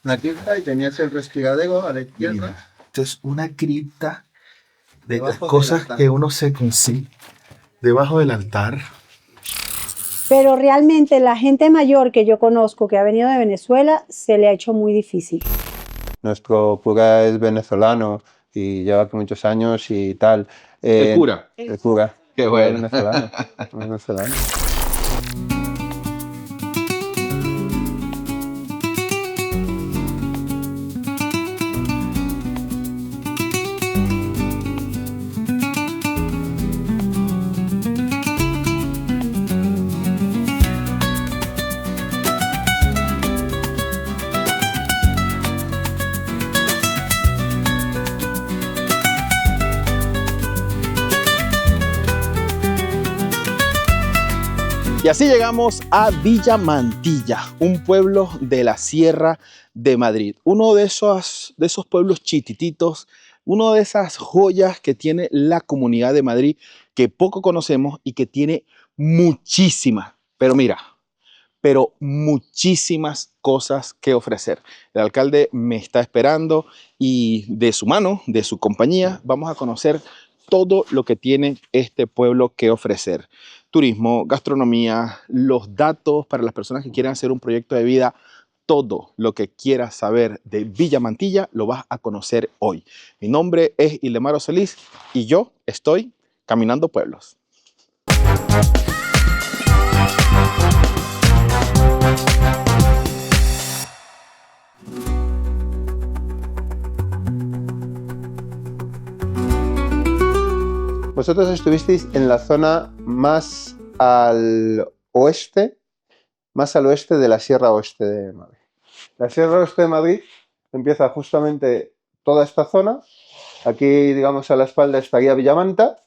una cripta y tenías el respiradero a la izquierda. Mira, esto es una cripta de las Debajo del cosas altar. que uno se consigue debajo del altar. Pero realmente la gente mayor que yo conozco que ha venido de Venezuela se le ha hecho muy difícil. Nuestro cura es venezolano y lleva aquí muchos años y tal. ¿El cura? El cura. Qué Es bueno. venezolano. Es venezolano. Y así llegamos a Villa Mantilla, un pueblo de la Sierra de Madrid. Uno de esos pueblos chiquititos, una de esas joyas que tiene la Comunidad de Madrid, que poco conocemos y que tiene muchísimas, pero muchísimas cosas que ofrecer. El alcalde me está esperando y de su mano, de su compañía, vamos a conocer todo lo que tiene este pueblo que ofrecer. Turismo, gastronomía, los datos para las personas que quieran hacer un proyecto de vida, todo lo que quieras saber de Villa Mantilla lo vas a conocer hoy. Mi nombre es Ildemaro Solís y yo estoy caminando pueblos. Vosotros estuvisteis en la zona más al oeste de la Sierra Oeste de Madrid. La Sierra Oeste de Madrid empieza justamente toda esta zona. Aquí, digamos, a la espalda estaría Villamanta,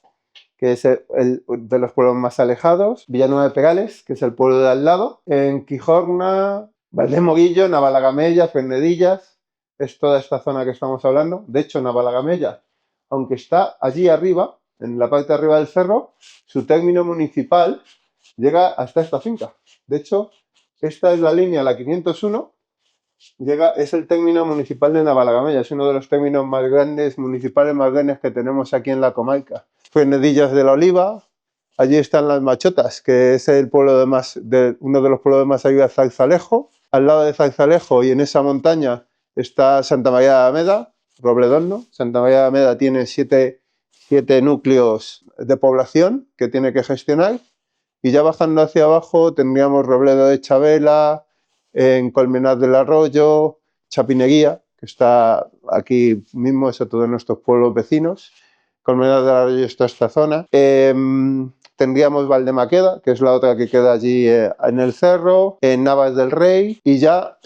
que es el de los pueblos más alejados. Villanueva de Perales, que es el pueblo de al lado. En Quijorna, Valdemorillo, Navalagamella, Fernedillas, es toda esta zona que estamos hablando. De hecho, Navalagamella, aunque está allí arriba, en la parte de arriba del cerro, su término municipal llega hasta esta finca. De hecho, esta es la línea, la 501, es el término municipal de Navalagamella, es uno de los términos más grandes, municipales más grandes que tenemos aquí en la comarca. Fernedillas de la Oliva, allí están las Machotas, que es el pueblo uno de los pueblos de más arriba, Zarzalejo. Al lado de Zarzalejo y en esa montaña está Santa María de Alameda, Robledorno. Santa María de Alameda tiene siete núcleos de población que tiene que gestionar. Y ya bajando hacia abajo tendríamos Robledo de Chabela, en Colmenar del Arroyo, Chapineguía, que está aquí mismo, es otro de nuestros pueblos vecinos. Colmenar del Arroyo está esta zona. Tendríamos Valdemaqueda, que es la otra que queda allí en el cerro, en Navas del Rey, y ya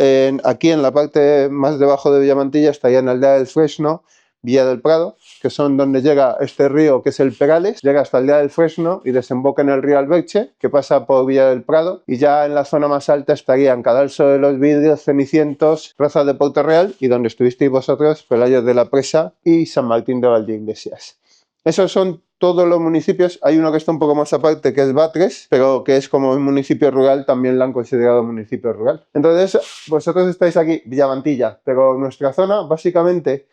aquí en la parte más debajo de Villamantilla estaría en Aldea del Fresno, Villa del Prado, que son donde llega este río que es el Perales, llega hasta Aldea del Fresno y desemboca en el río Alberche, que pasa por Villa del Prado, y ya en la zona más alta estarían Cadalso de los Vidrios, Cenicientos, Rozas de Puerto Real, y donde estuvisteis vosotros, Pelayos de la Presa y San Martín de Valdeiglesias. Esos son todos los municipios. Hay uno que está un poco más aparte, que es Batres, pero que es como un municipio rural, también lo han considerado municipio rural. Entonces, vosotros estáis aquí, Villamantilla, pero nuestra zona, básicamente,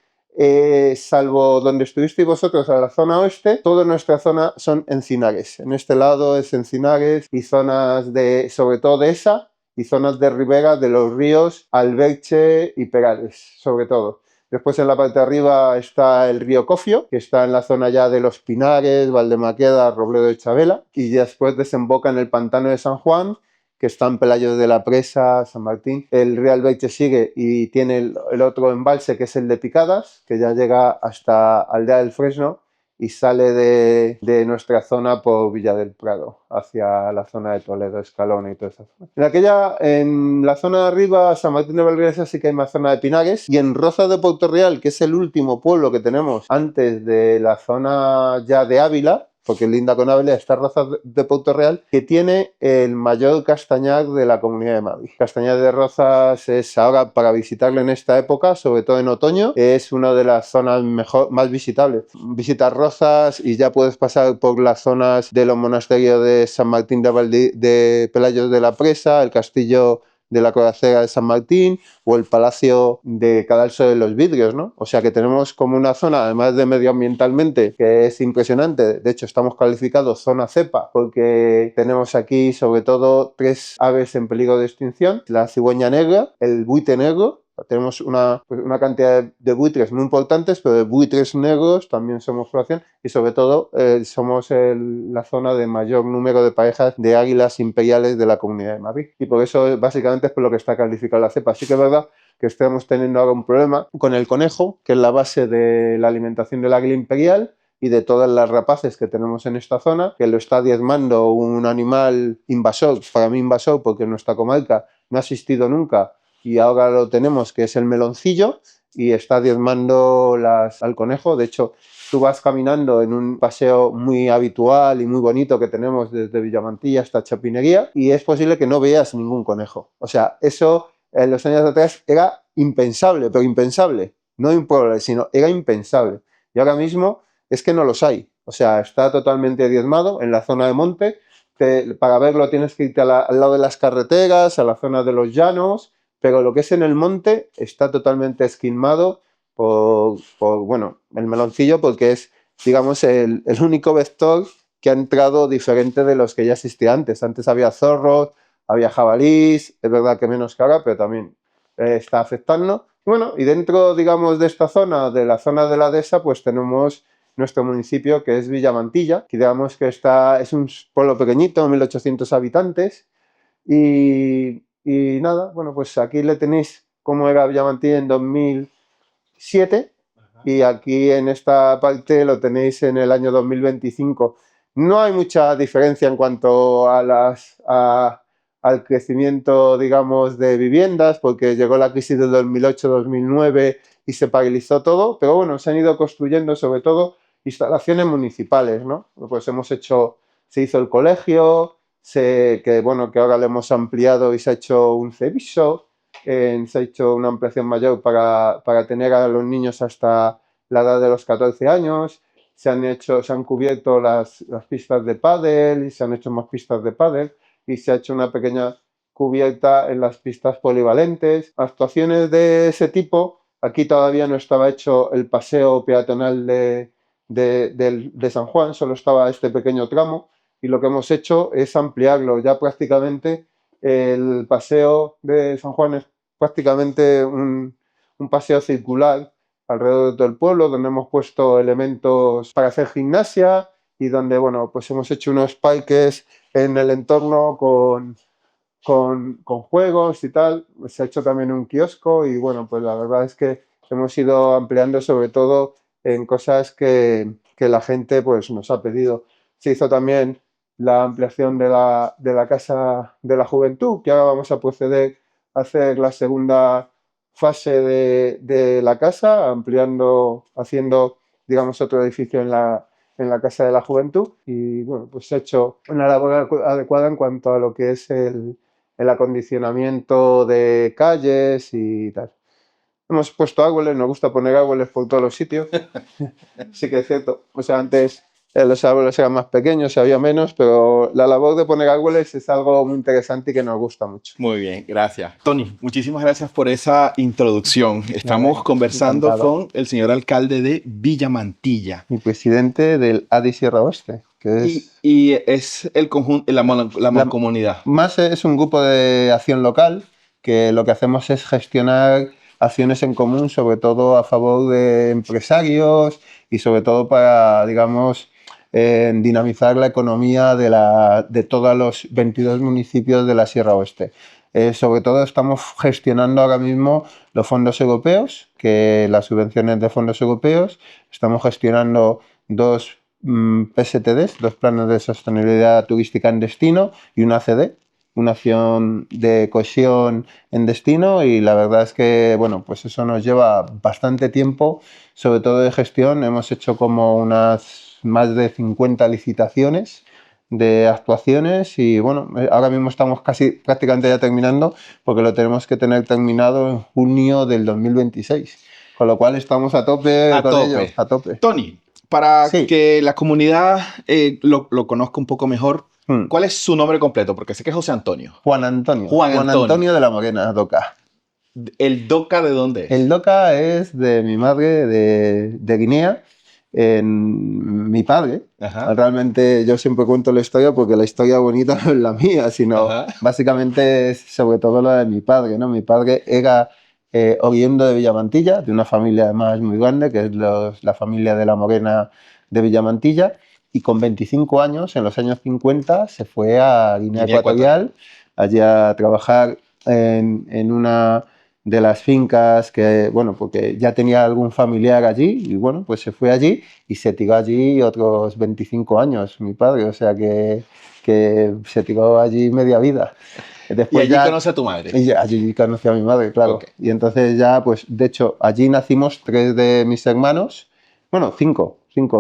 salvo donde estuvisteis vosotros, a la zona oeste, toda nuestra zona son encinares. En este lado es encinares y zonas sobre todo de esa, y zonas de ribera de los ríos Alberche y Perales, sobre todo. Después en la parte de arriba está el río Cofio, que está en la zona ya de los Pinares, Valdemaqueda, Robledo de Chabela, y después desemboca en el pantano de San Juan, que están Pelayos de la Presa, San Martín. El río Alberche sigue y tiene el otro embalse, que es el de Picadas, que ya llega hasta Aldea del Fresno y sale de nuestra zona por Villa del Prado, hacia la zona de Toledo, Escalona y toda esa zona. En la zona de arriba, San Martín de Valdeiglesias, sí que hay más zona de Pinares, y en Rozas de Puerto Real, que es el último pueblo que tenemos antes de la zona ya de Ávila, porque linda con Ávila, está Rozas de Puerto Real, que tiene el mayor castañar de la Comunidad de Madrid. Castañar de Rozas es ahora para visitarlo en esta época, sobre todo en otoño, es una de las zonas más visitables. Visitas Rozas y ya puedes pasar por las zonas de los monasterios de San Martín de Pelayos de la Presa, el castillo de la Corazera de San Martín o el Palacio de Cadalso de los Vidrios, ¿no? O sea que tenemos como una zona, además de medioambientalmente, que es impresionante. De hecho, estamos calificados zona cepa porque tenemos aquí sobre todo 3 aves en peligro de extinción: la cigüeña negra, el buitre negro. Tenemos una cantidad de buitres muy importantes, pero de buitres negros también somos población, y sobre todo somos la zona de mayor número de parejas de águilas imperiales de la Comunidad de Madrid. Y por eso básicamente es por lo que está calificada la cepa. Sí que es verdad que estamos teniendo ahora un problema con el conejo, que es la base de la alimentación del águila imperial y de todas las rapaces que tenemos en esta zona, que lo está diezmando un animal invasor, para mí invasor porque en nuestra comarca no ha existido nunca, y ahora lo tenemos, que es el meloncillo, y está diezmando al conejo. De hecho, tú vas caminando en un paseo muy habitual y muy bonito que tenemos desde Villamantilla hasta Chapinería, y es posible que no veas ningún conejo. O sea, eso en los años atrás era impensable, pero impensable. No improbable, sino era impensable. Y ahora mismo es que no los hay. O sea, está totalmente diezmado en la zona de monte. Para verlo tienes que irte al lado de las carreteras, a la zona de los llanos, pero lo que es en el monte está totalmente esquilmado por bueno, el meloncillo, porque es, digamos, el único vector que ha entrado diferente de los que ya existía antes. Antes había zorros, había jabalís, es verdad que menos que ahora, pero también está afectando. Bueno, y dentro, digamos, de esta zona, de la zona de la dehesa, pues tenemos nuestro municipio, que es Villamantilla, que digamos que es un pueblo pequeñito, 1.800 habitantes, y nada, bueno, pues aquí le tenéis cómo era Villamantilla en 2007, y aquí en esta parte lo tenéis en el año 2025. No hay mucha diferencia en cuanto al crecimiento, digamos, de viviendas, porque llegó la crisis del 2008-2009 y se paralizó todo, pero bueno, se han ido construyendo sobre todo instalaciones municipales, ¿no? Pues se hizo el colegio, que ahora le hemos ampliado y se ha hecho un CEBISO, se ha hecho una ampliación mayor para tener a los niños hasta la edad de los 14 años, se han cubierto las pistas de pádel y se han hecho más pistas de pádel, y se ha hecho una pequeña cubierta en las pistas polivalentes. Actuaciones de ese tipo. Aquí todavía no estaba hecho el paseo peatonal de San Juan, solo estaba este pequeño tramo, y lo que hemos hecho es ampliarlo. Ya prácticamente el paseo de San Juan es prácticamente un paseo circular alrededor de todo el pueblo, donde hemos puesto elementos para hacer gimnasia y donde, bueno, pues hemos hecho unos parques en el entorno con juegos y tal. Se ha hecho también un kiosco y, bueno, pues la verdad es que hemos ido ampliando sobre todo en cosas que la gente pues nos ha pedido. Se hizo también la ampliación de la Casa de la Juventud, que ahora vamos a proceder a hacer la segunda fase de la casa, haciendo, digamos, otro edificio en la Casa de la Juventud, y bueno, pues se ha hecho una labor adecuada en cuanto a lo que es el acondicionamiento de calles y tal. Hemos puesto árboles, nos gusta poner árboles por todos los sitios. Sí que es cierto. O sea, antes los árboles eran más pequeños, había menos, pero la labor de poner árboles es algo muy interesante y que nos gusta mucho. Muy bien, gracias. Tony, muchísimas gracias por esa introducción. Estamos conversando con el señor alcalde de Villamantilla. Y presidente del ADI Sierra Oeste. Y es el conjunto, la mancomunidad. Más es un grupo de acción local que lo que hacemos es gestionar acciones en común, sobre todo a favor de empresarios y sobre todo para, digamos, dinamizar la economía de todos los 22 municipios de la Sierra Oeste. Sobre todo estamos gestionando ahora mismo los fondos europeos, las subvenciones de fondos europeos. Estamos gestionando dos PSTDs, dos planes de sostenibilidad turística en destino, y una ACD, una acción de cohesión en destino, y la verdad es que, bueno, pues eso nos lleva bastante tiempo, sobre todo de gestión. Hemos hecho como unas más de 50 licitaciones de actuaciones y, bueno, ahora mismo estamos prácticamente ya terminando, porque lo tenemos que tener terminado en junio del 2026, con lo cual estamos a tope. Tony, para que la comunidad lo conozca un poco mejor, ¿Cuál es su nombre completo? Porque sé que es José Antonio. Juan Antonio. Juan Antonio. de la Morena, Doca. ¿El DOCA de dónde es? El Doca es de mi madre de Guinea. Mi padre, Ajá. realmente yo siempre cuento la historia porque la historia bonita no es la mía, sino Ajá. básicamente es sobre todo la de mi padre, ¿no? Mi padre era oriundo de Villamantilla, de una familia además muy grande, que es la familia de la Morena de Villamantilla, y con 25 años, en los años 50, se fue a Guinea Ecuatorial, allí a trabajar en una de las fincas que, bueno, porque ya tenía algún familiar allí y, bueno, pues se fue allí y se tiró allí otros 25 años, mi padre, o sea que se tiró allí media vida. Y Después allí conoce a tu madre. Y allí conocí a mi madre, claro. Okay. Y entonces ya, pues, de hecho, allí nacimos 3 de mis hermanos, bueno, 5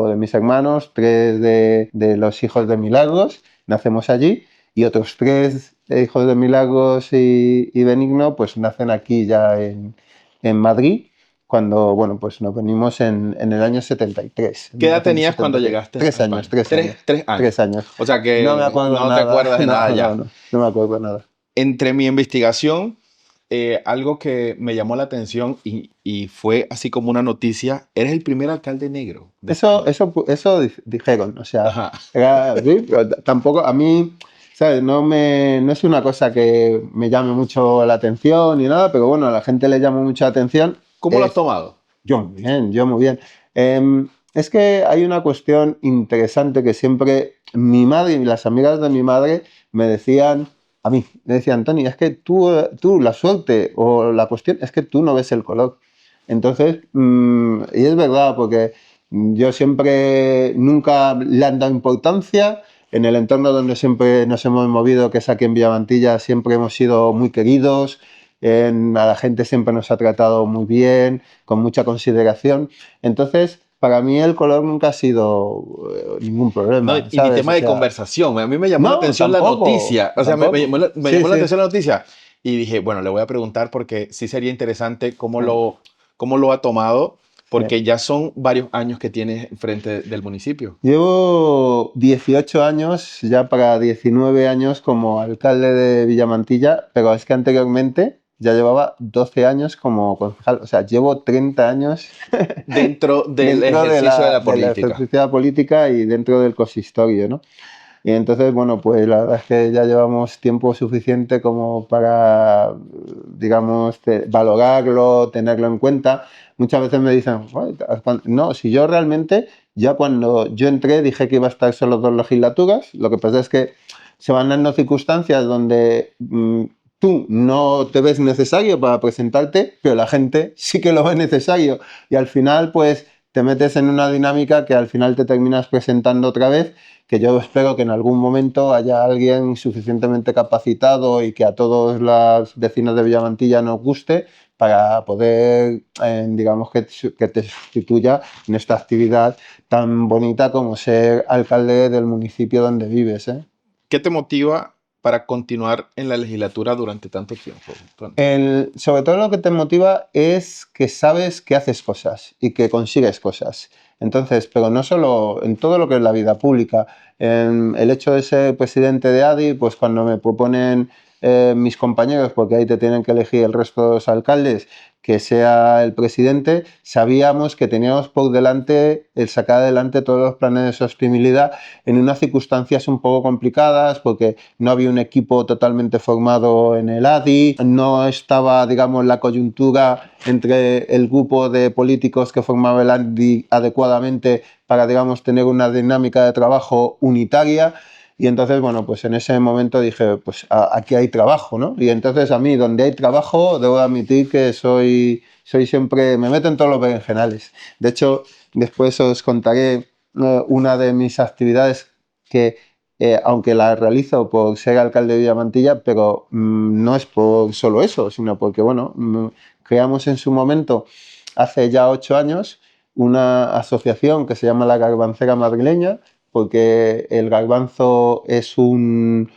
de mis hermanos, 3 de los hijos de Milagros, nacemos allí, y otros 3 hijos de Milagros y Benigno, pues nacen aquí ya en Madrid, cuando, bueno, pues nos venimos en el año 73. ¿Qué edad tenías cuando llegaste? 3 años, 3 años. 3 años. O sea que no me acuerdo no nada. te acuerdas de nada ya. No me acuerdo nada. Entre mi investigación, algo que me llamó la atención y fue así como una noticia, eres el primer alcalde negro. Eso dijeron, o sea, Ajá. sí, pero tampoco a mí, ¿sabes? No es una cosa que me llame mucho la atención ni nada, pero bueno, a la gente le llama mucha atención. ¿Cómo lo has tomado? Yo muy bien. Es que hay una cuestión interesante que siempre mi madre y las amigas de mi madre me decían, a mí, me decían, Tony, es que tú la suerte o la cuestión es que tú no ves el color. Entonces, y es verdad, porque yo siempre, nunca le han dado importancia. En el entorno donde siempre nos hemos movido, que es aquí en Villamantilla, siempre hemos sido muy queridos. A la gente siempre nos ha tratado muy bien, con mucha consideración. Entonces, para mí el color nunca ha sido ningún problema. No, y mi tema de conversación. A mí me llamó la atención tampoco, la noticia. O sea, me llamó la atención la noticia. Y dije, bueno, le voy a preguntar porque sí sería interesante cómo lo ha tomado, porque ya son varios años que tienes frente del municipio. Llevo 18 años, ya para 19 años como alcalde de Villamantilla, pero es que anteriormente ya llevaba 12 años como concejal. O sea, llevo 30 años dentro del ejercicio de la política. Del ejercicio de la política y dentro del consistorio, ¿no? Y entonces, bueno, pues la verdad es que ya llevamos tiempo suficiente como para, digamos, valorarlo, tenerlo en cuenta. Muchas veces me dicen, no, si yo realmente, ya cuando yo entré dije que iba a estar solo 2 legislaturas, lo que pasa es que se van dando circunstancias donde tú no te ves necesario para presentarte, pero la gente sí que lo ve necesario. Y al final, pues, te metes en una dinámica que al final te terminas presentando otra vez, que yo espero que en algún momento haya alguien suficientemente capacitado y que a todos los vecinos de Villamantilla nos guste para poder, digamos, que te sustituya en esta actividad tan bonita como ser alcalde del municipio donde vives, ¿eh? ¿Qué te motiva para continuar en la legislatura durante tanto tiempo? Sobre todo lo que te motiva es que sabes que haces cosas y que consigues cosas. Entonces, pero no solo en todo lo que es la vida pública. El hecho de ser presidente de ADI, pues cuando me proponen mis compañeros, porque ahí te tienen que elegir el resto de los alcaldes, que sea el presidente, sabíamos que teníamos por delante el sacar adelante todos los planes de sostenibilidad en unas circunstancias un poco complicadas, porque no había un equipo totalmente formado en el ADI, no estaba, digamos, la coyuntura entre el grupo de políticos que formaba el ADI adecuadamente para, digamos, tener una dinámica de trabajo unitaria. Y entonces, bueno, pues en ese momento dije, pues aquí hay trabajo, ¿no? Y entonces a mí, donde hay trabajo, debo admitir que soy siempre, me meto en todos los berenjenales. De hecho, después os contaré una de mis actividades que, aunque la realizo por ser alcalde de Villamantilla, pero no es por solo eso, sino porque, bueno, creamos en su momento, hace ya 8 años, una asociación que se llama la Garbancera Madrileña, porque el garbanzo es un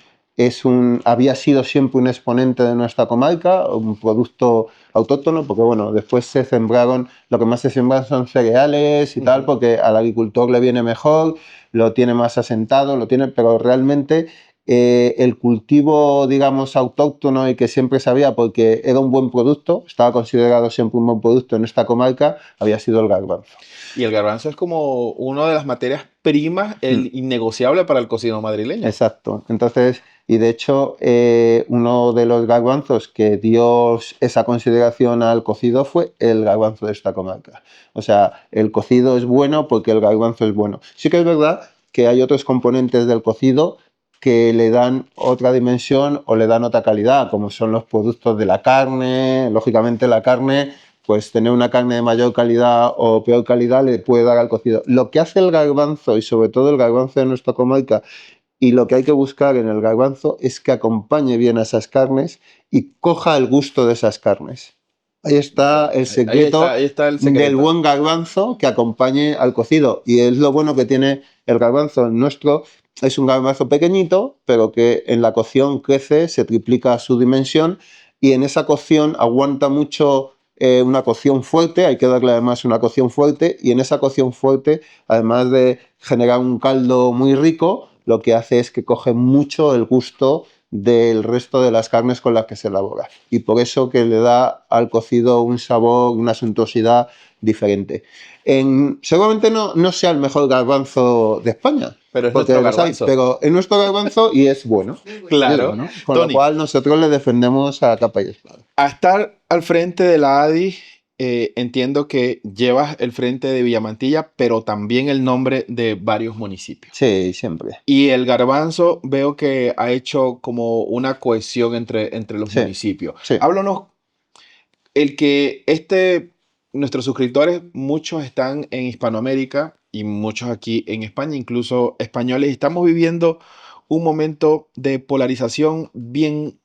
había sido siempre un exponente de nuestra comarca, un producto autóctono, porque bueno, después se sembraron, lo que más se siembran son cereales y tal, porque al agricultor le viene mejor, lo tiene más asentado, pero realmente el cultivo, digamos, autóctono y que siempre se había, porque era un buen producto, estaba considerado siempre un buen producto en esta comarca, había sido el garbanzo. Y el garbanzo es como una de las materias primas, el innegociable para el cocido madrileño. Exacto. Entonces, y de hecho, uno de los garbanzos que dio esa consideración al cocido fue el garbanzo de esta comarca. O sea, el cocido es bueno porque el garbanzo es bueno. Sí que es verdad que hay otros componentes del cocido que le dan otra dimensión o le dan otra calidad, como son los productos de la carne. Lógicamente, la carne, pues tener una carne de mayor calidad o peor calidad le puede dar al cocido. Lo que hace el garbanzo, y sobre todo el garbanzo de nuestra comarca, y lo que hay que buscar en el garbanzo es que acompañe bien a esas carnes y coja el gusto de esas carnes. Ahí está el secreto, ahí está el secreto del buen garbanzo que acompañe al cocido. Y es lo bueno que tiene el garbanzo nuestro. Es un garbanzo pequeñito, pero que en la cocción crece, se triplica su dimensión y en esa cocción aguanta mucho. Una cocción fuerte, hay que darle además una cocción fuerte, y en esa cocción fuerte, además de generar un caldo muy rico, lo que hace es que coge mucho el gusto del resto de las carnes con las que se elabora. Y por eso que le da al cocido un sabor, una suntuosidad diferente. Seguramente no sea el mejor garbanzo de España, pero es nuestro garbanzo. Pero es nuestro garbanzo y es bueno. Claro. ¿No? Con Tony, lo cual nosotros le defendemos a capa y espada. A estar al frente de la ADI, entiendo que llevas el frente de Villamantilla, pero también el nombre de varios municipios. Sí, siempre. Y el garbanzo veo que ha hecho como una cohesión entre los municipios. Sí. Háblanos, nuestros suscriptores, muchos están en Hispanoamérica y muchos aquí en España, incluso españoles. Estamos viviendo un momento de polarización bien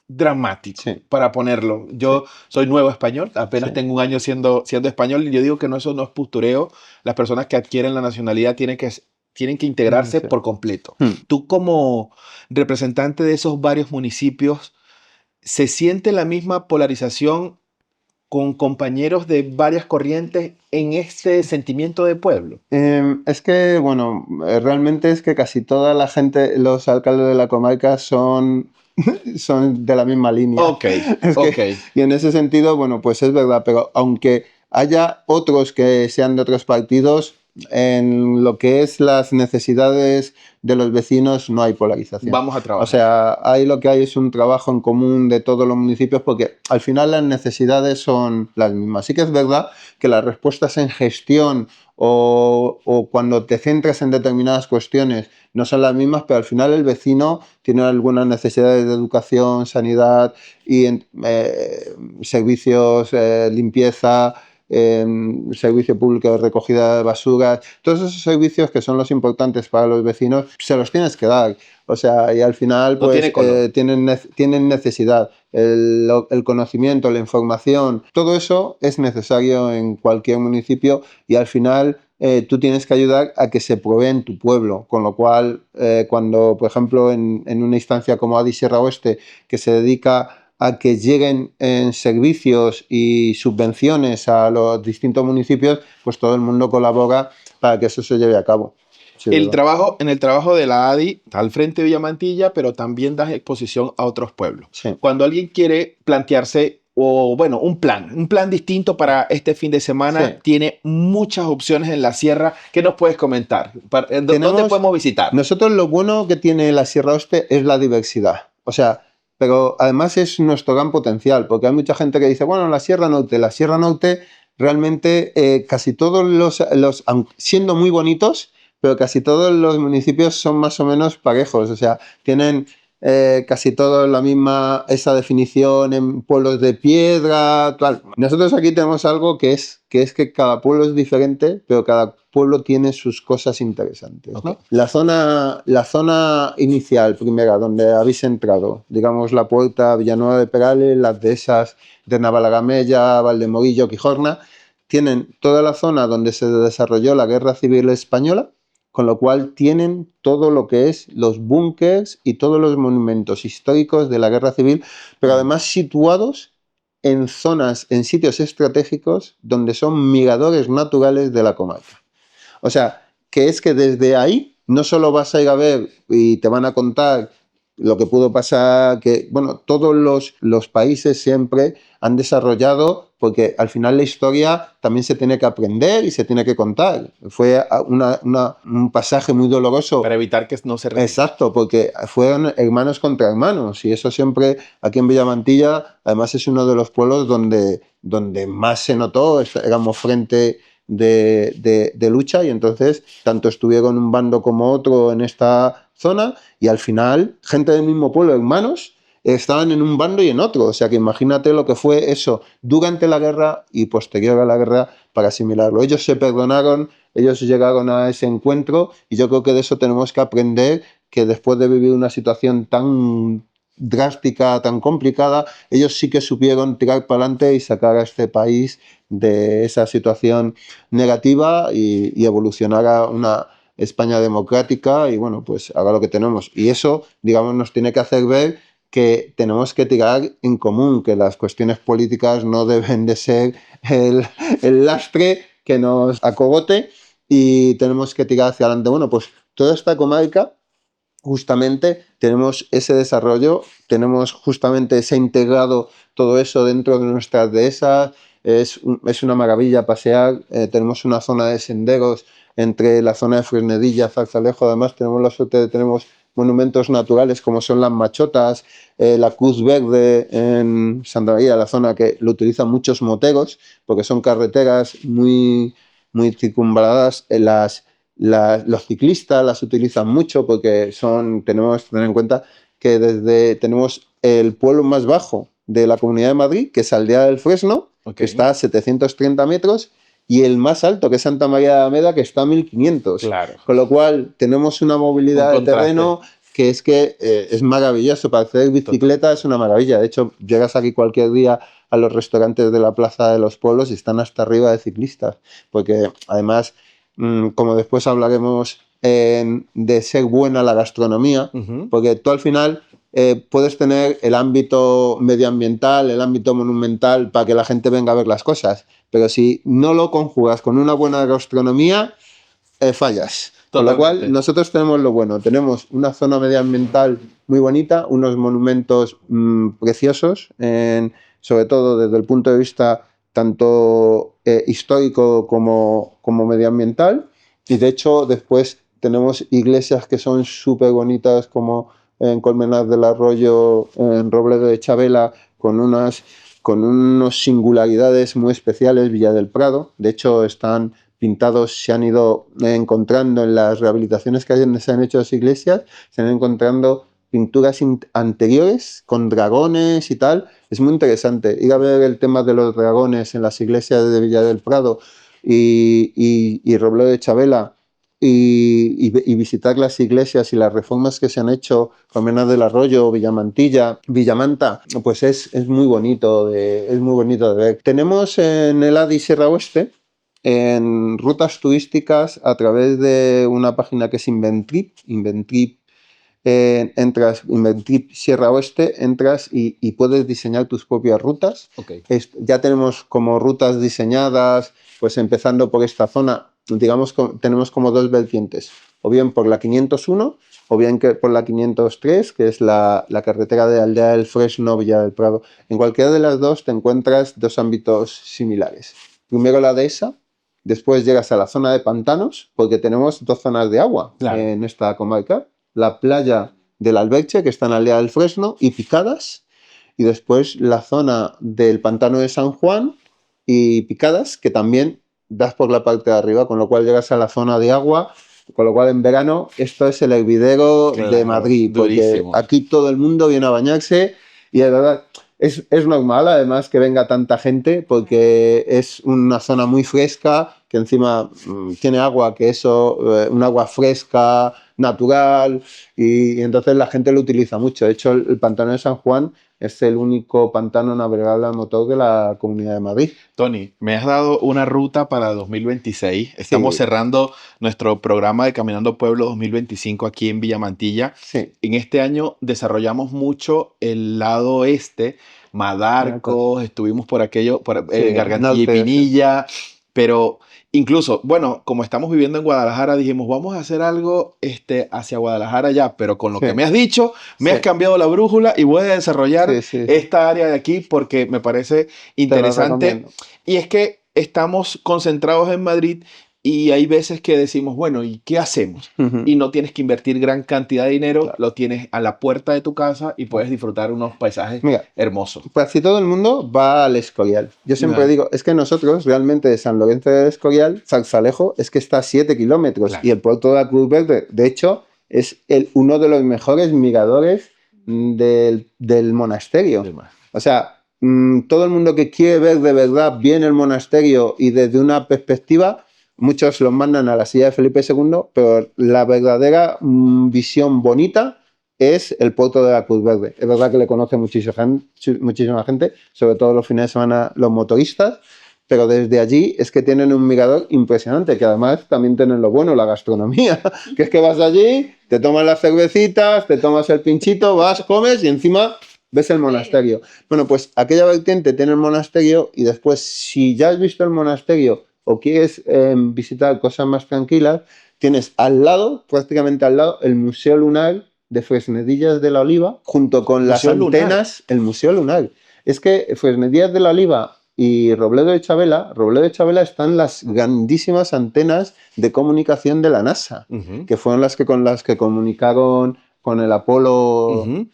dramático, para ponerlo. Yo soy nuevo español, apenas tengo un año siendo español, y yo digo que eso no es postureo. Las personas que adquieren la nacionalidad tienen que integrarse por completo. Tú, como representante de esos varios municipios, ¿se siente la misma polarización con compañeros de varias corrientes en este sentimiento de pueblo? Es que, bueno, realmente es que casi toda la gente, los alcaldes de la comarca son de la misma línea. Y en ese sentido, bueno, pues es verdad, pero aunque haya otros que sean de otros partidos, en lo que es las necesidades de los vecinos no hay polarización. Vamos a trabajar. O sea, ahí lo que hay es un trabajo en común de todos los municipios, porque al final las necesidades son las mismas. Sí que es verdad que las respuestas en gestión o cuando te centras en determinadas cuestiones no son las mismas, pero al final el vecino tiene algunas necesidades de educación, sanidad y servicios, limpieza, servicio público de recogida de basuras. Todos esos servicios que son los importantes para los vecinos se los tienes que dar. O sea, y al final pues tienen necesidad. El conocimiento, la información, todo eso es necesario en cualquier municipio, y al final tú tienes que ayudar a que se provee en tu pueblo. Con lo cual, cuando, por ejemplo, en una instancia como ADI Sierra Oeste, que se dedica a que lleguen en servicios y subvenciones a los distintos municipios, pues todo el mundo colabora para que eso se lleve a cabo. Sí, en el trabajo de la ADI, al frente de Villamantilla, pero también das exposición a otros pueblos. Sí. Cuando alguien quiere plantearse, un plan distinto para este fin de semana, tiene muchas opciones en la sierra. ¿Qué nos puedes comentar? ¿Dónde podemos visitar? Nosotros, lo bueno que tiene la Sierra Oeste es la diversidad. O sea, pero además es nuestro gran potencial, porque hay mucha gente que dice, bueno, la Sierra Norte realmente casi todos siendo muy bonitos, pero casi todos los municipios son más o menos parejos. O sea, tienen casi todos esa definición en pueblos de piedra, tal. Nosotros aquí tenemos algo que es que cada pueblo es diferente, pero cada pueblo tiene sus cosas interesantes, ¿no? La zona inicial, primera, donde habéis entrado, digamos la Puerta, Villanueva de Perales, las dehesas de Navalagamella, Valdemorillo, Quijorna, tienen toda la zona donde se desarrolló la Guerra Civil Española, con lo cual tienen todo lo que es los búnkers y todos los monumentos históricos de la guerra civil, pero además situados en zonas, en sitios estratégicos donde son miradores naturales de la comarca. O sea, que es que desde ahí no solo vas a ir a ver y te van a contar lo que pudo pasar, que, bueno, todos los países siempre han desarrollado, porque al final la historia también se tiene que aprender y se tiene que contar. Fue un pasaje muy doloroso. Para evitar que no se repita. Exacto, porque fueron hermanos contra hermanos, y eso siempre, aquí en Villamantilla, además es uno de los pueblos donde más se notó, éramos frente de lucha, y entonces tanto estuvieron un bando como otro en esta zona, y al final gente del mismo pueblo, hermanos, estaban en un bando y en otro. O sea que imagínate lo que fue eso durante la guerra y posterior a la guerra para asimilarlo. Ellos se perdonaron, ellos llegaron a ese encuentro, y yo creo que de eso tenemos que aprender, que después de vivir una situación tan drástica, tan complicada, ellos sí que supieron tirar para adelante y sacar a este país de esa situación negativa y evolucionar a una España democrática, y bueno, pues haga lo que tenemos. Y eso, digamos, nos tiene que hacer ver que tenemos que tirar en común, que las cuestiones políticas no deben de ser el lastre que nos acogote, y tenemos que tirar hacia adelante. Bueno, pues toda esta comarca, justamente tenemos ese desarrollo, tenemos justamente ese integrado todo eso dentro de nuestras dehesas. Es una maravilla pasear. Tenemos una zona de senderos entre la zona de Fresnedilla, Zarzalejo. Además tenemos la suerte de tenemos monumentos naturales como son las machotas, la Cruz Verde en Santa María, la zona que lo utilizan muchos moteros porque son carreteras muy, muy circunvaladas. Los ciclistas las utilizan mucho porque tenemos que tener en cuenta que tenemos el pueblo más bajo de la Comunidad de Madrid, que es Aldea del Fresno, que está a 730 metros, y el más alto, que es Santa María de Alameda, que está a 1500. Claro. Con lo cual tenemos una movilidad de terreno que es maravilloso. Para hacer bicicleta es una maravilla. De hecho, llegas aquí cualquier día a los restaurantes de la Plaza de los Pueblos y están hasta arriba de ciclistas, porque además, como después hablaremos de ser buena la gastronomía, porque tú al final puedes tener el ámbito medioambiental, el ámbito monumental para que la gente venga a ver las cosas, pero si no lo conjugas con una buena gastronomía, fallas. Totalmente. Con lo cual nosotros tenemos lo bueno, tenemos una zona medioambiental muy bonita, unos monumentos preciosos, sobre todo desde el punto de vista tanto histórico como medioambiental, y de hecho después tenemos iglesias que son súper bonitas, como en Colmenar del Arroyo, en Robledo de Chabela, con unas singularidades muy especiales. Villa del Prado, de hecho están pintados, se han ido encontrando en las rehabilitaciones que se han hecho de las iglesias, se han encontrando pinturas anteriores con dragones y tal. Es muy interesante ir a ver el tema de los dragones en las iglesias de Villa del Prado y Robledo de Chabela, y visitar las iglesias y las reformas que se han hecho, Colmenar del Arroyo, Villamantilla, Villamanta, pues es muy bonito de ver. Tenemos en el ADI Sierra Oeste, en rutas turísticas, a través de una página que es Inventrip, entras Inventrip Sierra Oeste, entras y puedes diseñar tus propias rutas. Ya tenemos como rutas diseñadas, pues empezando por esta zona. Digamos, tenemos como dos vertientes, o bien por la 501 o bien por la 503, que es la carretera de Aldea del Fresno, Villa del Prado. En cualquiera de las dos te encuentras dos ámbitos similares. Primero la dehesa, después llegas a la zona de pantanos, porque tenemos dos zonas de agua en esta comarca. La playa del Alberche, que está en Aldea del Fresno, y Picadas, y después la zona del pantano de San Juan y Picadas, que también das por la parte de arriba, con lo cual llegas a la zona de agua, con lo cual en verano esto es el hervidero de Madrid, porque durísimo. Aquí todo el mundo viene a bañarse, y de verdad es normal además que venga tanta gente, porque es una zona muy fresca, que encima tiene agua, que eso, un agua fresca, natural, y entonces la gente lo utiliza mucho. De hecho, el pantano de San Juan es el único pantano navegable a motor de la Comunidad de Madrid. Tony, me has dado una ruta para 2026. Estamos Sí. cerrando nuestro programa de Caminando Pueblo 2025 aquí en Villamantilla. Sí. En este año desarrollamos mucho el lado este, Madarcos, estuvimos por aquello, por Sí, Gargantilla y norte, Pinilla, pero incluso, bueno, como estamos viviendo en Guadalajara, dijimos, vamos a hacer algo hacia Guadalajara ya, pero con lo Sí. que me has dicho, me Sí. has cambiado la brújula y voy a desarrollar Sí, sí. esta área de aquí porque me parece Te lo interesante. recomiendo. Y es que estamos concentrados en Madrid y hay veces que decimos, bueno, ¿y qué hacemos? Ujú. Y no tienes que invertir gran cantidad de dinero, Claro. lo tienes a la puerta de tu casa y puedes disfrutar unos paisajes Mira, hermosos. casi todo el mundo va al Escorial. Yo siempre Ya. digo, es que nosotros realmente de San Lorenzo del Escorial, Zarzalejo, es que está a 7 kilómetros. Claro. Y el puerto de la Cruz Verde, de hecho, es uno de los mejores miradores del monasterio. O sea, todo el mundo que quiere ver de verdad bien el monasterio y desde una perspectiva, muchos los mandan a la silla de Felipe II, pero la verdadera visión bonita es el puerto de la Cruz Verde. Es verdad que le conoce muchísima gente, sobre todo los fines de semana los motoristas, pero desde allí es que tienen un mirador impresionante, que además también tienen lo bueno, la gastronomía, que es que vas allí, te tomas las cervecitas, te tomas el pinchito, vas, comes y encima ves el monasterio. Bueno, pues aquella vertiente tiene el monasterio y después, si ya has visto el monasterio o quieres visitar cosas más tranquilas, tienes al lado, prácticamente al lado, el Museo Lunar de Fresnedillas de la Oliva, junto con las Museo Lunar. antenas, el Museo Lunar. Es que Fresnedillas de la Oliva y Robledo de Chabela están las grandísimas antenas de comunicación de la NASA, Ujú. que fueron con las que comunicaron con el Apolo. Ujú.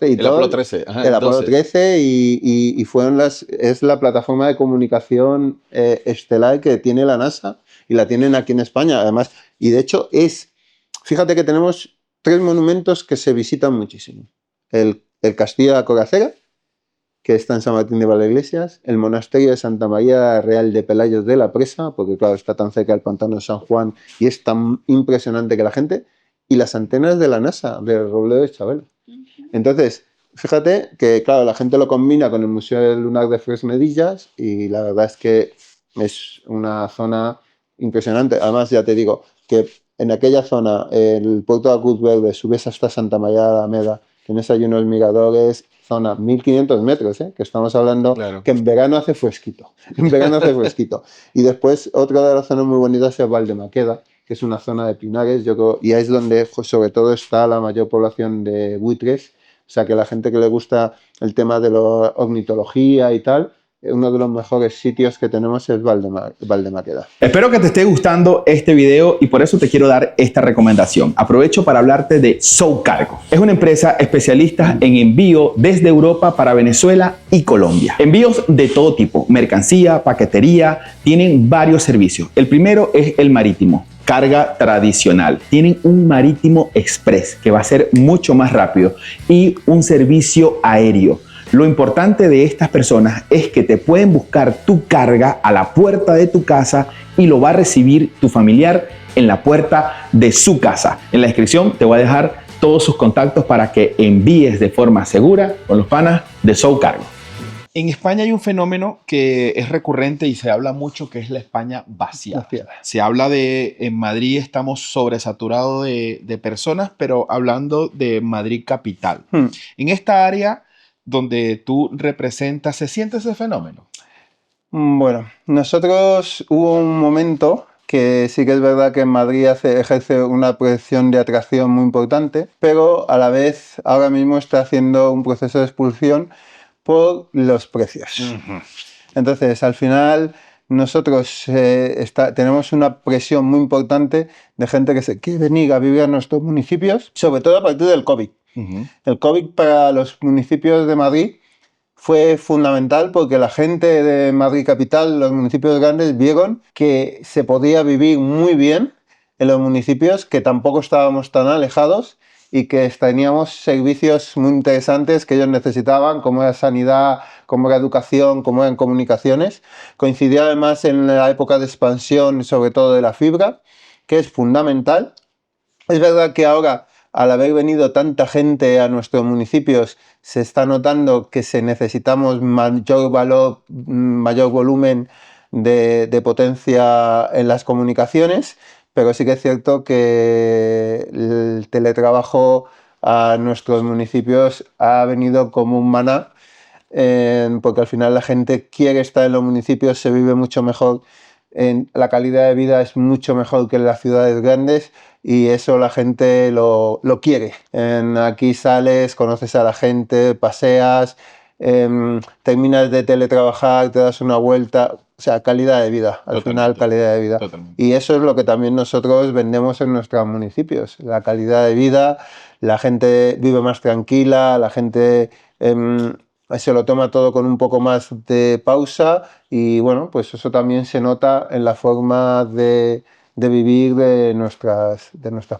Y El todo, Apolo 13. Ajá, el Apolo 12. 13 y es la plataforma de comunicación estelar que tiene la NASA y la tienen aquí en España, además. Y de hecho fíjate que tenemos 3 monumentos que se visitan muchísimo. El Castillo de la Coracera, que está en San Martín de Valdeiglesias, el Monasterio de Santa María Real de Pelayos de la Presa, porque claro, está tan cerca del pantano de San Juan y es tan impresionante que la gente, y las antenas de la NASA, de Robledo de Chabela. Entonces, fíjate que, claro, la gente lo combina con el Museo Lunar de Fresnedillas y la verdad es que es una zona impresionante. Además, ya te digo que en aquella zona, el puerto de la Cruz Verde, subes hasta Santa María de Alameda, tienes ahí unos miradores, zona 1500 metros, que estamos hablando Claro. que en verano hace fresquito. En verano hace fresquito. Y después, otra de las zonas muy bonitas es Valdemaqueda, que es una zona de pinares, yo creo, y ahí es donde sobre todo está la mayor población de buitres. O sea, que la gente que le gusta el tema de la ornitología y tal, uno de los mejores sitios que tenemos es Valdemaqueda. Espero que te esté gustando este video y por eso te quiero dar esta recomendación. Aprovecho para hablarte de Soucargo. Es una empresa especialista en envío desde Europa para Venezuela y Colombia. Envíos de todo tipo, mercancía, paquetería, tienen varios servicios. El primero es el marítimo. Carga tradicional. Tienen un marítimo express que va a ser mucho más rápido y un servicio aéreo. Lo importante de estas personas es que te pueden buscar tu carga a la puerta de tu casa y lo va a recibir tu familiar en la puerta de su casa. En la descripción te voy a dejar todos sus contactos para que envíes de forma segura con los panas de Soucargo. En España hay un fenómeno que es recurrente y se habla mucho, que es la España vaciada. Se habla en Madrid estamos sobresaturados de personas, pero hablando de Madrid capital. En esta área donde tú representas, ¿se siente ese fenómeno? Bueno, nosotros hubo un momento que sí que es verdad que en Madrid ejerce una proyección de atracción muy importante, pero a la vez ahora mismo está haciendo un proceso de expulsión por los precios. Entonces, al final, nosotros tenemos una presión muy importante de gente que se quiere venir a vivir a nuestros municipios, sobre todo a partir del COVID. El COVID para los municipios de Madrid fue fundamental porque la gente de Madrid capital, los municipios grandes, vieron que se podía vivir muy bien en los municipios, que tampoco estábamos tan alejados y que teníamos servicios muy interesantes que ellos necesitaban, como era sanidad, como era educación, como eran comunicaciones. Coincidía además en la época de expansión, sobre todo de la fibra, que es fundamental. Es verdad que ahora, al haber venido tanta gente a nuestros municipios, se está notando que necesitamos mayor valor, mayor volumen de potencia en las comunicaciones, pero sí que es cierto que el teletrabajo a nuestros municipios ha venido como un maná, porque al final la gente quiere estar en los municipios, se vive mucho mejor, la calidad de vida es mucho mejor que en las ciudades grandes y eso la gente lo quiere. Aquí sales, conoces a la gente, paseas, terminas de teletrabajar, te das una vuelta, o sea, calidad de vida, al final calidad de vida. Totalmente. Y eso es lo que también nosotros vendemos en nuestros municipios, la calidad de vida, la gente vive más tranquila, la gente se lo toma todo con un poco más de pausa y bueno, pues eso también se nota en la forma de vivir de nuestras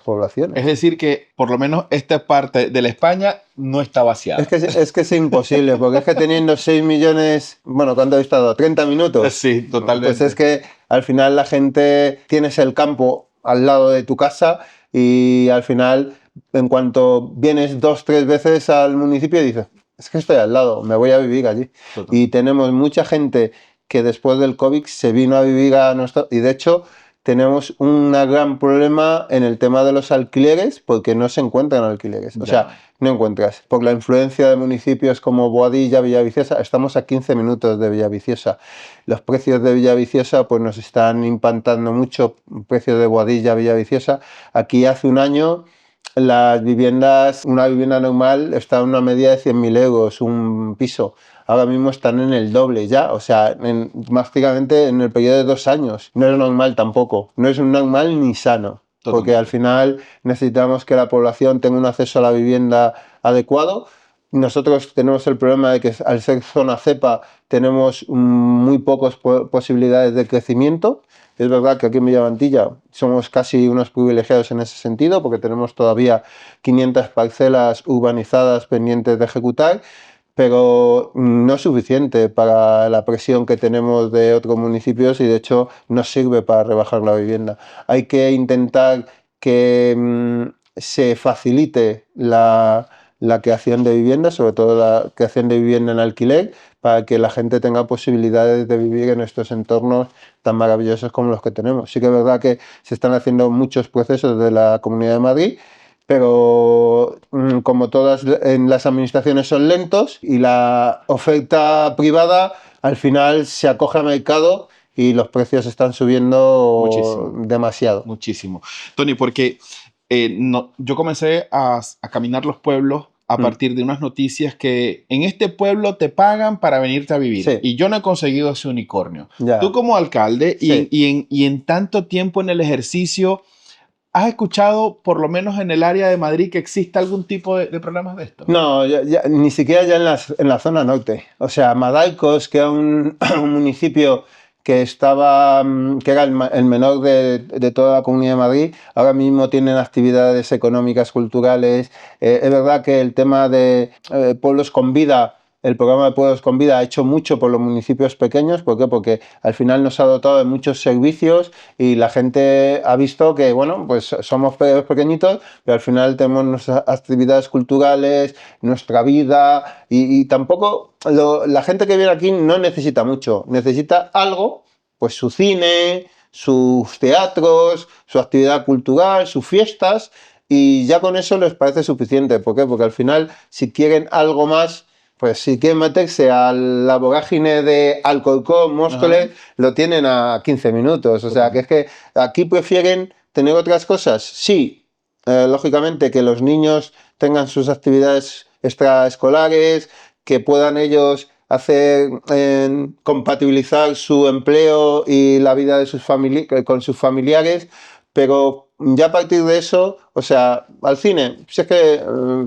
poblaciones. Es decir, que por lo menos esta parte de la España no está vaciada. Es que es imposible, porque es que teniendo 6 millones, bueno, ¿cuánto he estado? 30 minutos. Sí, totalmente. Pues es que al final la gente, tienes el campo al lado de tu casa y al final, en cuanto vienes 2 o 3 veces al municipio, dices, es que estoy al lado, me voy a vivir allí. Total. Y tenemos mucha gente que después del COVID se vino a vivir a nuestro... Y de hecho, tenemos un gran problema en el tema de los alquileres porque no se encuentran alquileres. O sea, no encuentras. Por la influencia de municipios como Boadilla, Villaviciosa, estamos a 15 minutos de Villaviciosa. Los precios de Villaviciosa pues nos están impactando mucho, precios de Boadilla, Villaviciosa. Aquí hace un año las viviendas, una vivienda normal está en una media de 100.000 euros, un piso. Ahora mismo están en el doble ya, o sea, prácticamente en el periodo de 2 años. No es normal tampoco, no es normal ni sano, porque al final necesitamos que la población tenga un acceso a la vivienda adecuado. Nosotros tenemos el problema de que al ser zona cepa tenemos muy pocas posibilidades de crecimiento. Es verdad que aquí en Villamantilla somos casi unos privilegiados en ese sentido porque tenemos todavía 500 parcelas urbanizadas pendientes de ejecutar, pero no es suficiente para la presión que tenemos de otros municipios y de hecho no sirve para rebajar la vivienda. Hay que intentar que se facilite la creación de vivienda, sobre todo la creación de vivienda en alquiler, para que la gente tenga posibilidades de vivir en estos entornos tan maravillosos como los que tenemos. Sí que es verdad que se están haciendo muchos procesos de la Comunidad de Madrid, pero como todas en las administraciones son lentos y la oferta privada al final se acoge al mercado y los precios están subiendo demasiado. Muchísimo. Tony, porque yo comencé a caminar los pueblos a partir de unas noticias que en este pueblo te pagan para venirte a vivir. Sí. Y yo no he conseguido ese unicornio. Ya. Tú como alcalde Sí. y en tanto tiempo en el ejercicio, ¿has escuchado, por lo menos en el área de Madrid, que exista algún tipo de problemas de esto? No, ni siquiera ya en la zona norte. O sea, Madaicos, que era un municipio que era el menor de toda la Comunidad de Madrid, ahora mismo tienen actividades económicas, culturales. Es verdad que el tema de Pueblos con Vida, el programa de Pueblos con Vida ha hecho mucho por los municipios pequeños. ¿Por qué? Porque al final nos ha dotado de muchos servicios y la gente ha visto que, bueno, pues somos pequeñitos, pero al final tenemos nuestras actividades culturales, nuestra vida y tampoco la gente que viene aquí no necesita mucho, necesita algo, pues su cine, sus teatros, su actividad cultural, sus fiestas y ya con eso les parece suficiente. ¿Por qué? Porque al final si quieren algo más, pues si quieren meterse a la vorágine de Alcorcón, Móstoles, lo tienen a 15 minutos. O sea, que es que aquí prefieren tener otras cosas. Sí, lógicamente que los niños tengan sus actividades extraescolares, que puedan ellos compatibilizar su empleo y la vida de con sus familiares, pero ya a partir de eso, o sea, al cine, si es que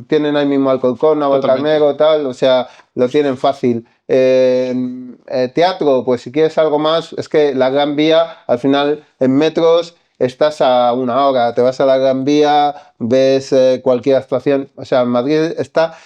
tienen ahí mismo Alcorcón, Navalcarnero, tal, o sea, lo tienen fácil. Teatro, pues si quieres algo más, es que la Gran Vía, al final, en metros, estás a una hora, te vas a la Gran Vía, ves cualquier actuación. O sea, Madrid está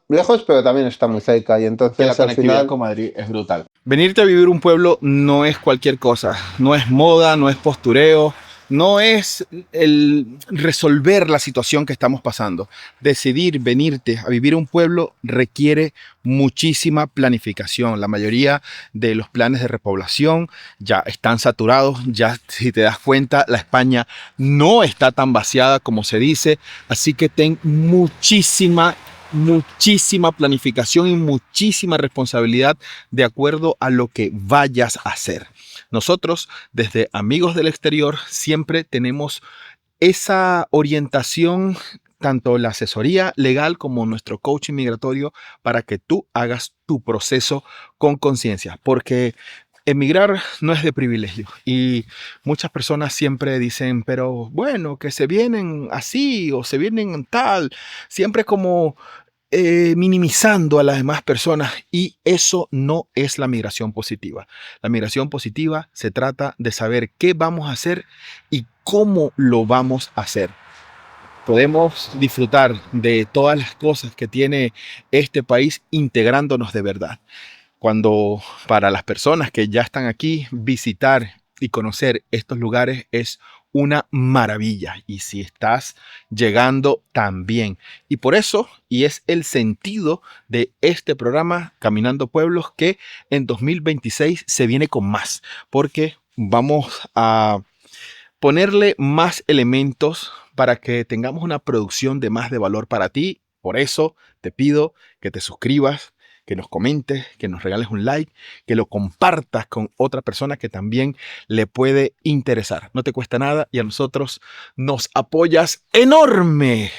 lejos, pero también está muy cerca. Y entonces Que la al conectividad final... con Madrid es brutal. Venirte a vivir un pueblo no es cualquier cosa, no es moda, no es postureo, no es el resolver la situación que estamos pasando. Decidir venirte a vivir a un pueblo requiere muchísima planificación. La mayoría de los planes de repoblación ya están saturados, ya si te das cuenta, la España no está tan vaciada como se dice, así que ten muchísima planificación y muchísima responsabilidad de acuerdo a lo que vayas a hacer. Nosotros, desde Amigos del Exterior, siempre tenemos esa orientación, tanto la asesoría legal como nuestro coaching migratorio, para que tú hagas tu proceso con conciencia, porque emigrar no es de privilegio y muchas personas siempre dicen, pero bueno, que se vienen así o se vienen tal, siempre como minimizando a las demás personas, y eso no es la migración positiva. La migración positiva se trata de saber qué vamos a hacer y cómo lo vamos a hacer. Podemos disfrutar de todas las cosas que tiene este país integrándonos de verdad. Cuando para las personas que ya están aquí, visitar y conocer estos lugares es una maravilla. Y si estás llegando, también. Y por eso, y es el sentido de este programa Caminando Pueblos, que en 2026 se viene con más, porque vamos a ponerle más elementos para que tengamos una producción de más de valor para ti. Por eso te pido que te suscribas, que nos comentes, que nos regales un like, que lo compartas con otra persona que también le puede interesar. No te cuesta nada y a nosotros nos apoyas enorme.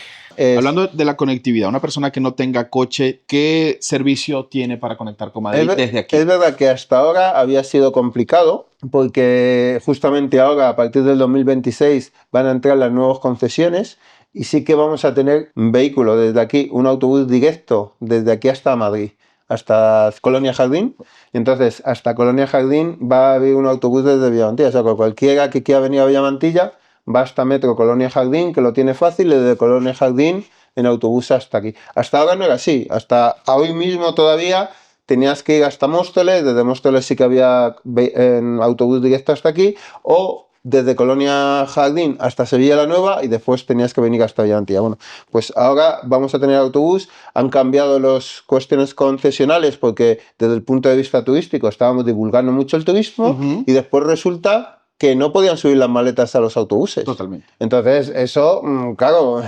Hablando de la conectividad, una persona que no tenga coche, ¿qué servicio tiene para conectar con Madrid desde aquí? Es verdad que hasta ahora había sido complicado, porque justamente ahora, a partir del 2026, van a entrar las nuevas concesiones y sí que vamos a tener un vehículo desde aquí, un autobús directo desde aquí hasta Madrid, hasta Colonia Jardín. Entonces, hasta Colonia Jardín va a haber un autobús desde Villamantilla. O sea, que cualquiera que quiera venir a Villamantilla va hasta Metro Colonia Jardín, que lo tiene fácil, desde Colonia Jardín en autobús hasta aquí. Hasta ahora no era así. Hasta hoy mismo todavía tenías que ir hasta Móstoles. Desde Móstoles sí que había en autobús directo hasta aquí, o desde Colonia Jardín hasta Sevilla la Nueva, y después tenías que venir hasta Villamantilla. Bueno, pues ahora vamos a tener autobús. Han cambiado las cuestiones concesionales porque desde el punto de vista turístico estábamos divulgando mucho el turismo, y después resulta que no podían subir las maletas a los autobuses. Totalmente. Entonces eso, claro,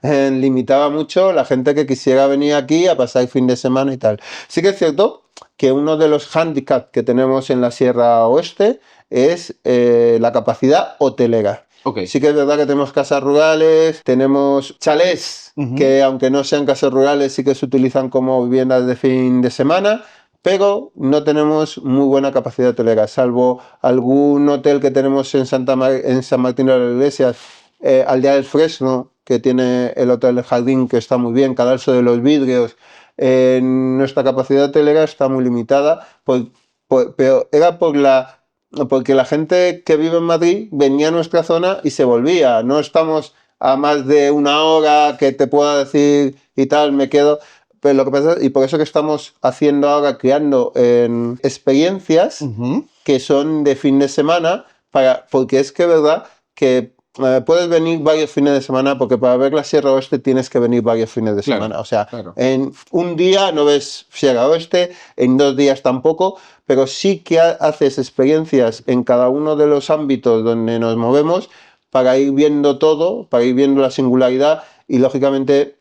limitaba mucho la gente que quisiera venir aquí a pasar el fin de semana y tal. Sí que es cierto que uno de los hándicaps que tenemos en la Sierra Oeste es la capacidad hotelera. Okay. Sí que es verdad que tenemos casas rurales, tenemos chalés, que aunque no sean casas rurales sí que se utilizan como viviendas de fin de semana, pero no tenemos muy buena capacidad hotelera, salvo algún hotel que tenemos en San Martín de las Iglesias, Aldea del Fresno, que tiene el Hotel Jardín, que está muy bien, Cadalso de los Vidrios. Nuestra capacidad hotelera está muy limitada, pero era porque la gente que vive en Madrid venía a nuestra zona y se volvía. No estamos a más de una hora que te pueda decir y tal, me quedo. Pero lo que pasa, y por eso que estamos haciendo ahora, creando experiencias que son de fin de semana, porque es que es verdad que puedes venir varios fines de semana, porque para ver la Sierra Oeste tienes que venir varios fines de semana. O sea, en un día no ves Sierra Oeste, en 2 días tampoco, pero sí que haces experiencias en cada uno de los ámbitos donde nos movemos para ir viendo todo, para ir viendo la singularidad. Y lógicamente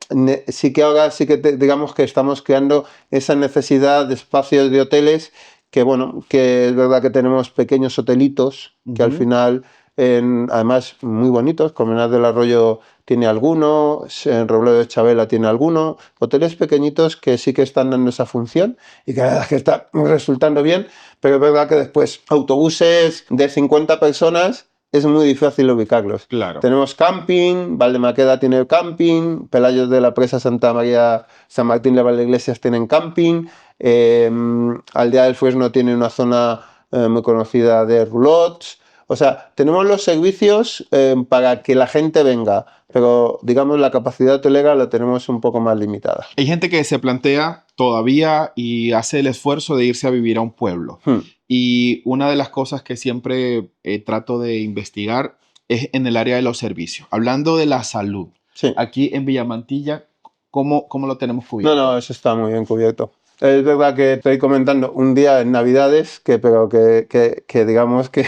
sí que ahora sí que digamos que estamos creando esa necesidad de espacios de hoteles, que bueno, que es verdad que tenemos pequeños hotelitos que al final, además muy bonitos. Colmenar del Arroyo tiene alguno, en Robledo de Chabela tiene alguno, hoteles pequeñitos que sí que están dando esa función y que la verdad que está resultando bien, pero es verdad que después autobuses de 50 personas es muy difícil ubicarlos. Claro. Tenemos camping, Valdemaqueda tiene camping, Pelayos de la Presa, Santa María, San Martín de Valdeiglesias tienen camping, Aldea del Fresno tiene una zona muy conocida de roulots. O sea, tenemos los servicios para que la gente venga, pero digamos la capacidad hotelera la tenemos un poco más limitada. Hay gente que se plantea todavía y hace el esfuerzo de irse a vivir a un pueblo. Y una de las cosas que siempre trato de investigar es en el área de los servicios. Hablando de la salud, Sí. aquí en Villamantilla, ¿cómo lo tenemos cubierto? No, eso está muy bien cubierto. Es verdad que estoy comentando un día en Navidades, pero que digamos que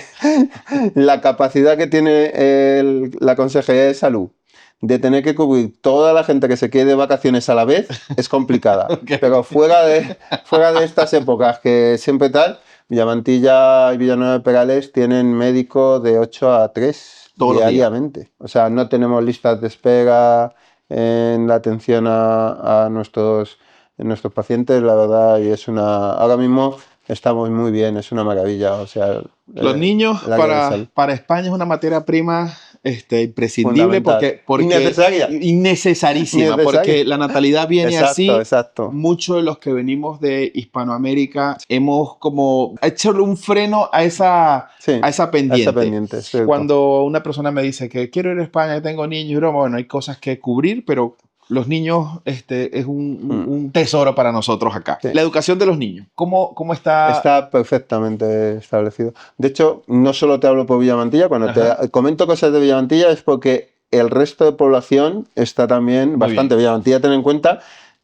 la capacidad que tiene la Consejería de Salud de tener que cubrir toda la gente que se quede de vacaciones a la vez es complicada. Ok. Pero fuera de estas épocas que siempre tal, Villamantilla y Villanueva de Perales tienen médico de 8 a 3 Todos los días. diariamente. O sea, no tenemos listas de espera en la atención a nuestros pacientes, la verdad, y ahora mismo estamos muy bien, es una maravilla. O sea, Los niños el área de salud. para España es una materia prima imprescindible Fundamental. porque Innecesaria. innecesarísima, Innecesaria. porque la natalidad viene así. Exacto. Muchos de los que venimos de Hispanoamérica hemos como hecho un freno a esa Sí, a esa pendiente. esa pendiente, cierto. Cuando una persona me dice que quiero ir a España, tengo niños, bueno, hay cosas que cubrir, pero los niños es un tesoro para nosotros acá. Sí. La educación de los niños, ¿cómo está? Está perfectamente establecido. De hecho, no solo te hablo por Villamantilla, cuando Ajá. te comento cosas de Villamantilla es porque el resto de población está también Muy bastante. bien. Villamantilla, ten en cuenta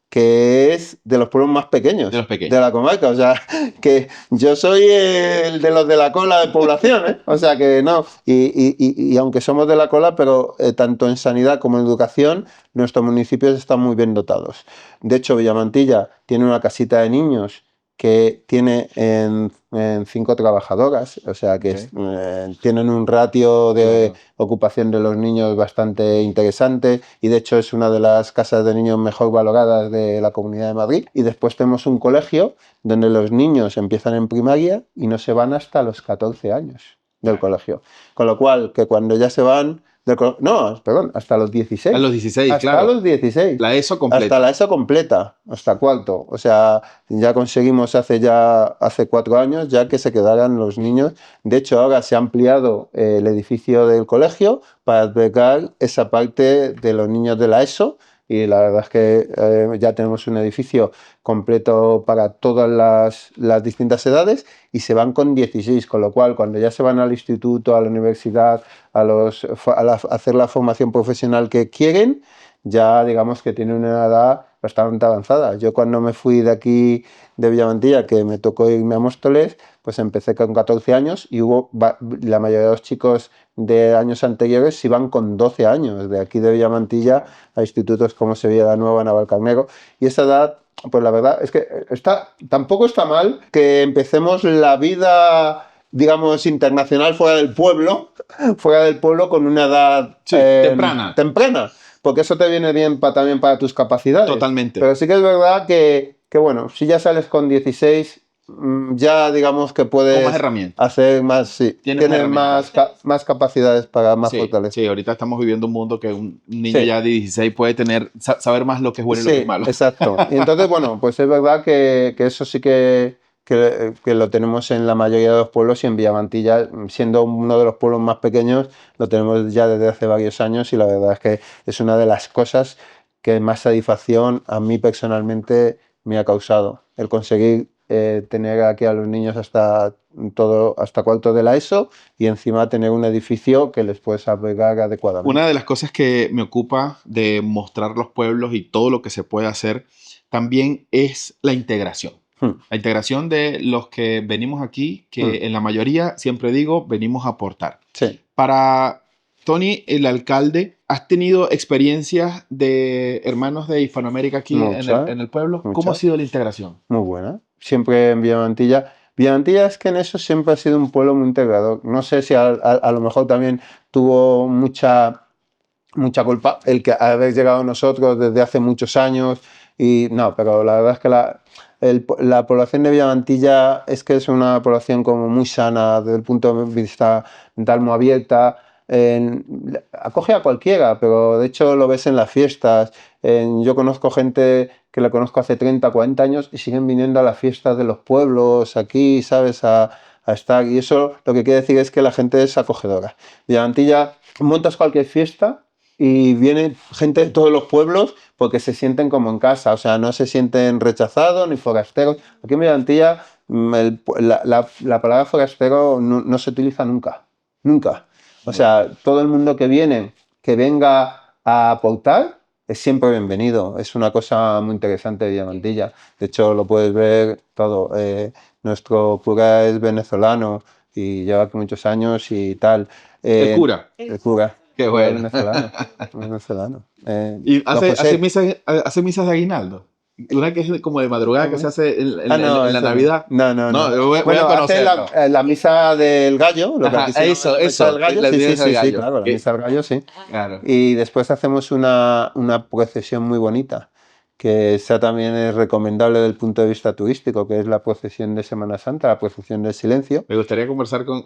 que es de los pueblos más pequeños De los pequeños. de la comarca. O sea, que yo soy el de los de la cola de población, ¿eh? O sea, que no. Y aunque somos de la cola, pero tanto en sanidad como en educación, nuestros municipios están muy bien dotados. De hecho, Villamantilla tiene una casita de niños que tiene en 5 trabajadoras, o sea que tienen un ratio de ocupación de los niños bastante interesante y de hecho es una de las casas de niños mejor valoradas de la Comunidad de Madrid. Y después tenemos un colegio donde los niños empiezan en primaria y no se van hasta los 14 años del colegio. Con lo cual, que cuando ya se van... hasta los 16. A los 16, hasta claro. los 16. La ESO completa. Hasta la ESO completa, hasta cuarto. O sea, ya conseguimos hace 4 años ya que se quedaran los niños. De hecho, ahora se ha ampliado el edificio del colegio para albergar esa parte de los niños de la ESO. Y la verdad es que ya tenemos un edificio completo para todas las distintas edades y se van con 16, con lo cual cuando ya se van al instituto, a la universidad, a hacer la formación profesional que quieren, ya digamos que tienen una edad bastante avanzada. Yo cuando me fui de aquí, de Villamantilla, que me tocó irme a Móstoles, pues empecé con 14 años y la mayoría de los chicos de años anteriores iban con 12 años, de aquí de Villamantilla a institutos como Sevilla la Nueva, Navalcarnero. Y esa edad, pues la verdad es que tampoco está mal que empecemos la vida, digamos, internacional fuera del pueblo con una edad temprana, porque eso te viene bien también para tus capacidades. Totalmente. Pero sí que es verdad que bueno, si ya sales con 16, ya digamos que puedes con más herramientas. hacer más, sí, tienes más capacidades para más fortaleza. Sí, ahorita estamos viviendo un mundo que un niño ya de 16 puede saber más lo que es bueno y lo que es malo. Exacto. Y entonces, bueno, pues es verdad que eso sí que lo tenemos en la mayoría de los pueblos y en Villamantilla, siendo uno de los pueblos más pequeños, lo tenemos ya desde hace varios años y la verdad es que es una de las cosas que más satisfacción a mí personalmente me ha causado, el conseguir tener aquí a los niños hasta cuarto de la ESO y encima tener un edificio que les puedes albergar adecuadamente. Una de las cosas que me ocupa de mostrar los pueblos y todo lo que se puede hacer también es la integración. La integración de los que venimos aquí, que en la mayoría, siempre digo, venimos a aportar. Sí. Para Tony, el alcalde, ¿has tenido experiencias de hermanos de Hispanoamérica aquí en el pueblo? Muchas. ¿Cómo ha sido la integración? Muy buena. Siempre en Villamantilla. Villamantilla es que en eso siempre ha sido un pueblo muy integrador. No sé si a lo mejor también tuvo mucha culpa el que haber llegado nosotros desde hace muchos años. Pero la verdad es que la población de Villamantilla es que es una población como muy sana desde el punto de vista mental, muy abierta. Acoge a cualquiera, pero de hecho lo ves en las fiestas. Yo conozco gente que la conozco hace 30, 40 años y siguen viniendo a las fiestas de los pueblos aquí, ¿sabes? A a estar. Y eso lo que quiere decir es que la gente es acogedora. Villamantilla, montas cualquier fiesta y viene gente de todos los pueblos porque se sienten como en casa, o sea, no se sienten rechazados ni forasteros. Aquí en Villamantilla la palabra forastero no se utiliza nunca, nunca. O sea, todo el mundo que viene, que venga a aportar, es siempre bienvenido. Es una cosa muy interesante de Villamantilla. De hecho, lo puedes ver todo. Nuestro cura es venezolano y lleva aquí muchos años y tal. ¿El cura? El cura. Qué bueno. Venezolano. ¿Y Don José. hace misas de aguinaldo? Una que es como de madrugada que se hace en No, la Navidad. No. Voy a Bueno, hace conocerlo. la misa del gallo. Lo que Ajá, aquí se llama la misa del gallo. la Sí, misa del gallo. claro, la misa del gallo, sí. Claro. Y después hacemos una procesión muy bonita, que esa también es recomendable desde el punto de vista turístico, que es la procesión de Semana Santa, la procesión del silencio. Me gustaría conversar con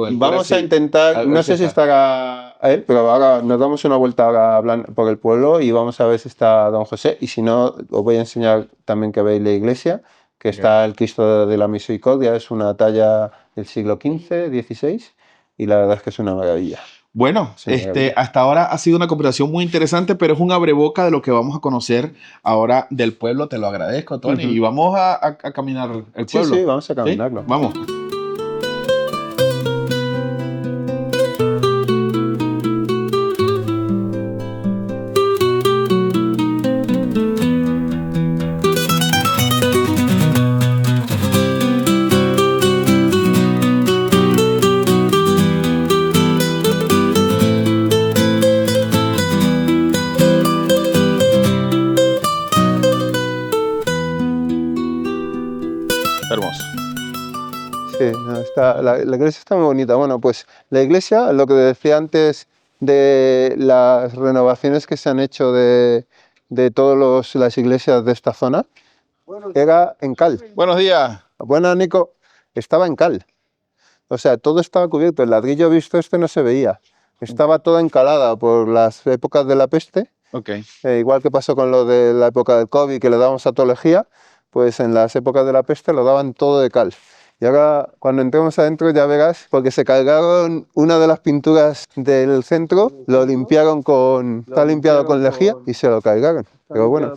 el Vamos cura, a sí. intentar, A ver no si sé si está. estará él, pero ahora nos damos una vuelta ahora por el pueblo y vamos a ver si está don José. Y si no, os voy a enseñar también que veáis la iglesia, que está el Cristo de la Misericordia, es una talla del siglo XV, XVI, y la verdad es que es una maravilla. Bueno, Sí, maravilla. hasta ahora ha sido una conversación muy interesante, pero es un abreboca de lo que vamos a conocer ahora del pueblo. Te lo agradezco, Tony. Ujú. Y vamos a caminar el Sí, pueblo. sí, vamos a ¿Sí? caminarlo. Vamos. Hermoso. Sí, no, la iglesia está muy bonita. Bueno, pues la iglesia, lo que decía antes de las renovaciones que se han hecho de todas las iglesias de esta zona, era en cal. Buenos días. Buena, Nico, estaba en cal. O sea, todo estaba cubierto. El ladrillo visto no se veía. Estaba toda encalada por las épocas de la peste. Ok. Igual que pasó con lo de la época del COVID, que le dábamos a toda lejía, pues en las épocas de la peste lo daban todo de cal. Y ahora, cuando entremos adentro, ya verás, porque se cargaron una de las pinturas del centro, lo limpiaron está limpiado con lejía y se lo cargaron. Pero bueno,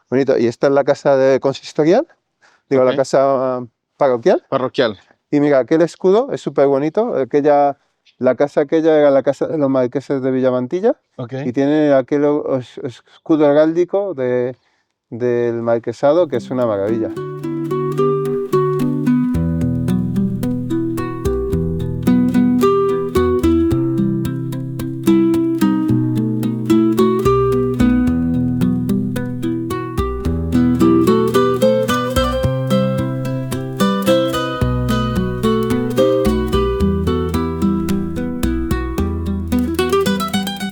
bonito. Y esta es la casa consistorial, digo, Ok. la casa parroquial. Parroquial. Y mira, aquel escudo es súper bonito. La casa aquella era la casa de los marqueses de Villamantilla. Ok. Y tiene aquel escudo heráldico del marquesado, que es una maravilla.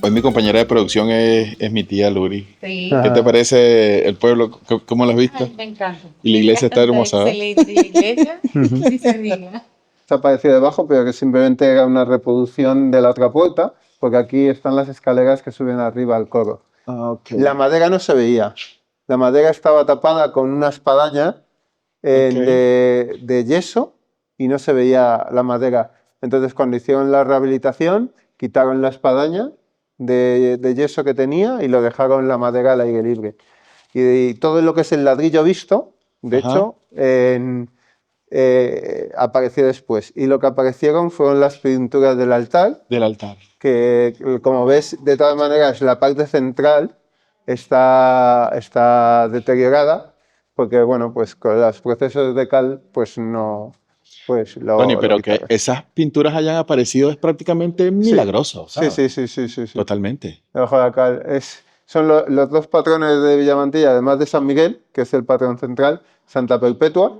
Hoy mi compañera de producción es mi tía Luri. Sí. Ah. ¿Qué te parece el pueblo? ¿Cómo lo has visto? Ay, me encanta. Y la iglesia está hermosa, ¿verdad? Excelente. La iglesia, ni se diga. Se ha aparecido debajo, pero que simplemente era una reproducción de la otra puerta, porque aquí están las escaleras que suben arriba al coro. La madera no se veía. La madera estaba tapada con una espadaña de yeso y no se veía la madera. Entonces, cuando hicieron la rehabilitación, quitaron la espadaña de yeso que tenía y lo dejaron la madera al aire libre. Y todo lo que es el ladrillo visto, de Ajá. hecho, apareció después. Y lo que aparecieron fueron las pinturas del altar, Del altar. que como ves, de todas maneras, la parte central está deteriorada, porque bueno, pues con los procesos de cal, pues no, pues Tony, lo pero que quitaron. esas pinturas hayan aparecido es prácticamente milagroso, ¿sabes? Sí. Totalmente. Debajo de la cal. Son los dos patrones de Villamantilla, además de San Miguel, que es el patrón central, Santa Perpetua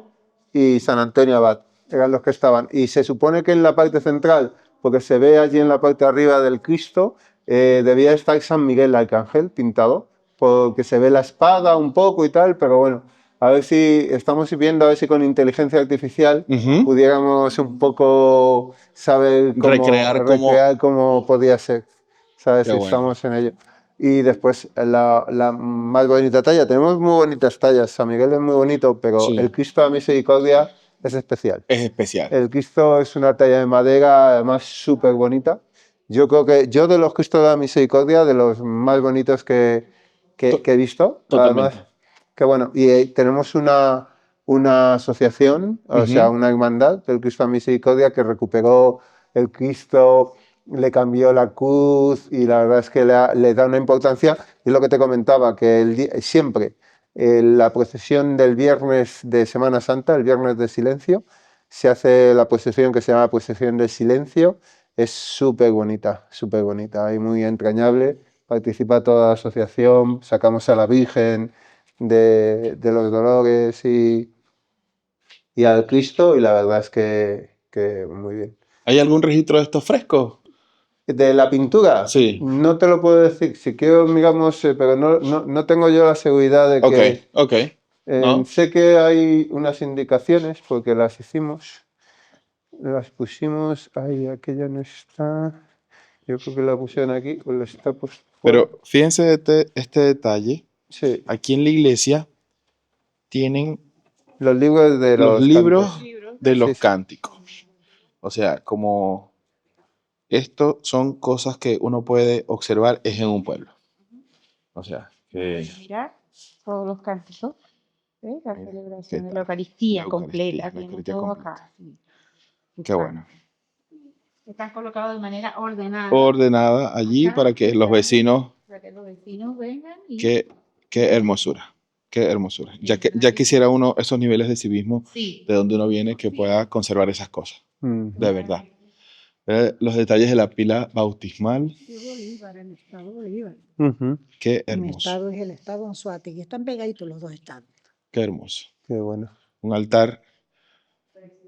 y San Antonio Abad, eran los que estaban. Y se supone que en la parte central, porque se ve allí en la parte de arriba del Cristo, debía estar San Miguel Arcángel pintado, porque se ve la espada un poco y tal, pero bueno, a ver si estamos viendo, a ver si con inteligencia artificial Ujú. pudiéramos un poco saber Recrear cómo podía ser. ¿Sabes? Qué Si bueno. estamos en ello. Y después la más bonita talla. Tenemos muy bonitas tallas. San Miguel es muy bonito, pero Sí. el Cristo de la Misericordia es especial. Es especial. El Cristo es una talla de madera, además súper bonita. Yo creo que yo de los Cristos de la Misericordia, de los más bonitos que he visto. Totalmente. Además, que bueno, y tenemos una asociación, o sea, una hermandad del Cristo de la Misericordia que recuperó el Cristo, le cambió la cruz y la verdad es que le da una importancia. Y lo que te comentaba, que siempre la procesión del viernes de Semana Santa, el viernes de silencio, se hace la procesión que se llama procesión del silencio. Es súper bonita y muy entrañable. Participa toda la asociación, sacamos a la Virgen de los Dolores y al Cristo y la verdad es que muy bien. ¿Hay algún registro de estos frescos? De la pintura, Sí. no te lo puedo decir. Si quiero, digamos, pero no tengo yo la seguridad de que... Ok. ¿No? Sé que hay unas indicaciones porque las hicimos. Las pusimos, ay, aquella no está, yo creo que la pusieron aquí, o la está puesta. Pero fíjense este detalle. Sí, Aquí en la iglesia tienen los libros de los los libros cantos. de los Sí, sí. cánticos. O sea, como esto son cosas que uno puede observar es en un pueblo. O sea, que Mira, todos los cánticos. ¿Ves? La Mira, celebración ¿qué de tal? la Eucaristía La completa. Eucaristía Tienen todo completa. acá. Sí. qué bueno. Están colocados de manera ordenada. Ordenada allí Acá, para que los vecinos, para que los vecinos vengan y... qué hermosura. Qué hermosura. Ya quisiera uno esos niveles de civismo Sí. de donde uno viene que pueda conservar esas cosas. Mm. De verdad. Los detalles de la pila bautismal. Bolívar, el estado Bolívar. Ujú. Qué Mi hermoso. estado es el estado Anzoátegui. Están pegaditos los dos estados. Qué hermoso. Qué bueno. Un altar.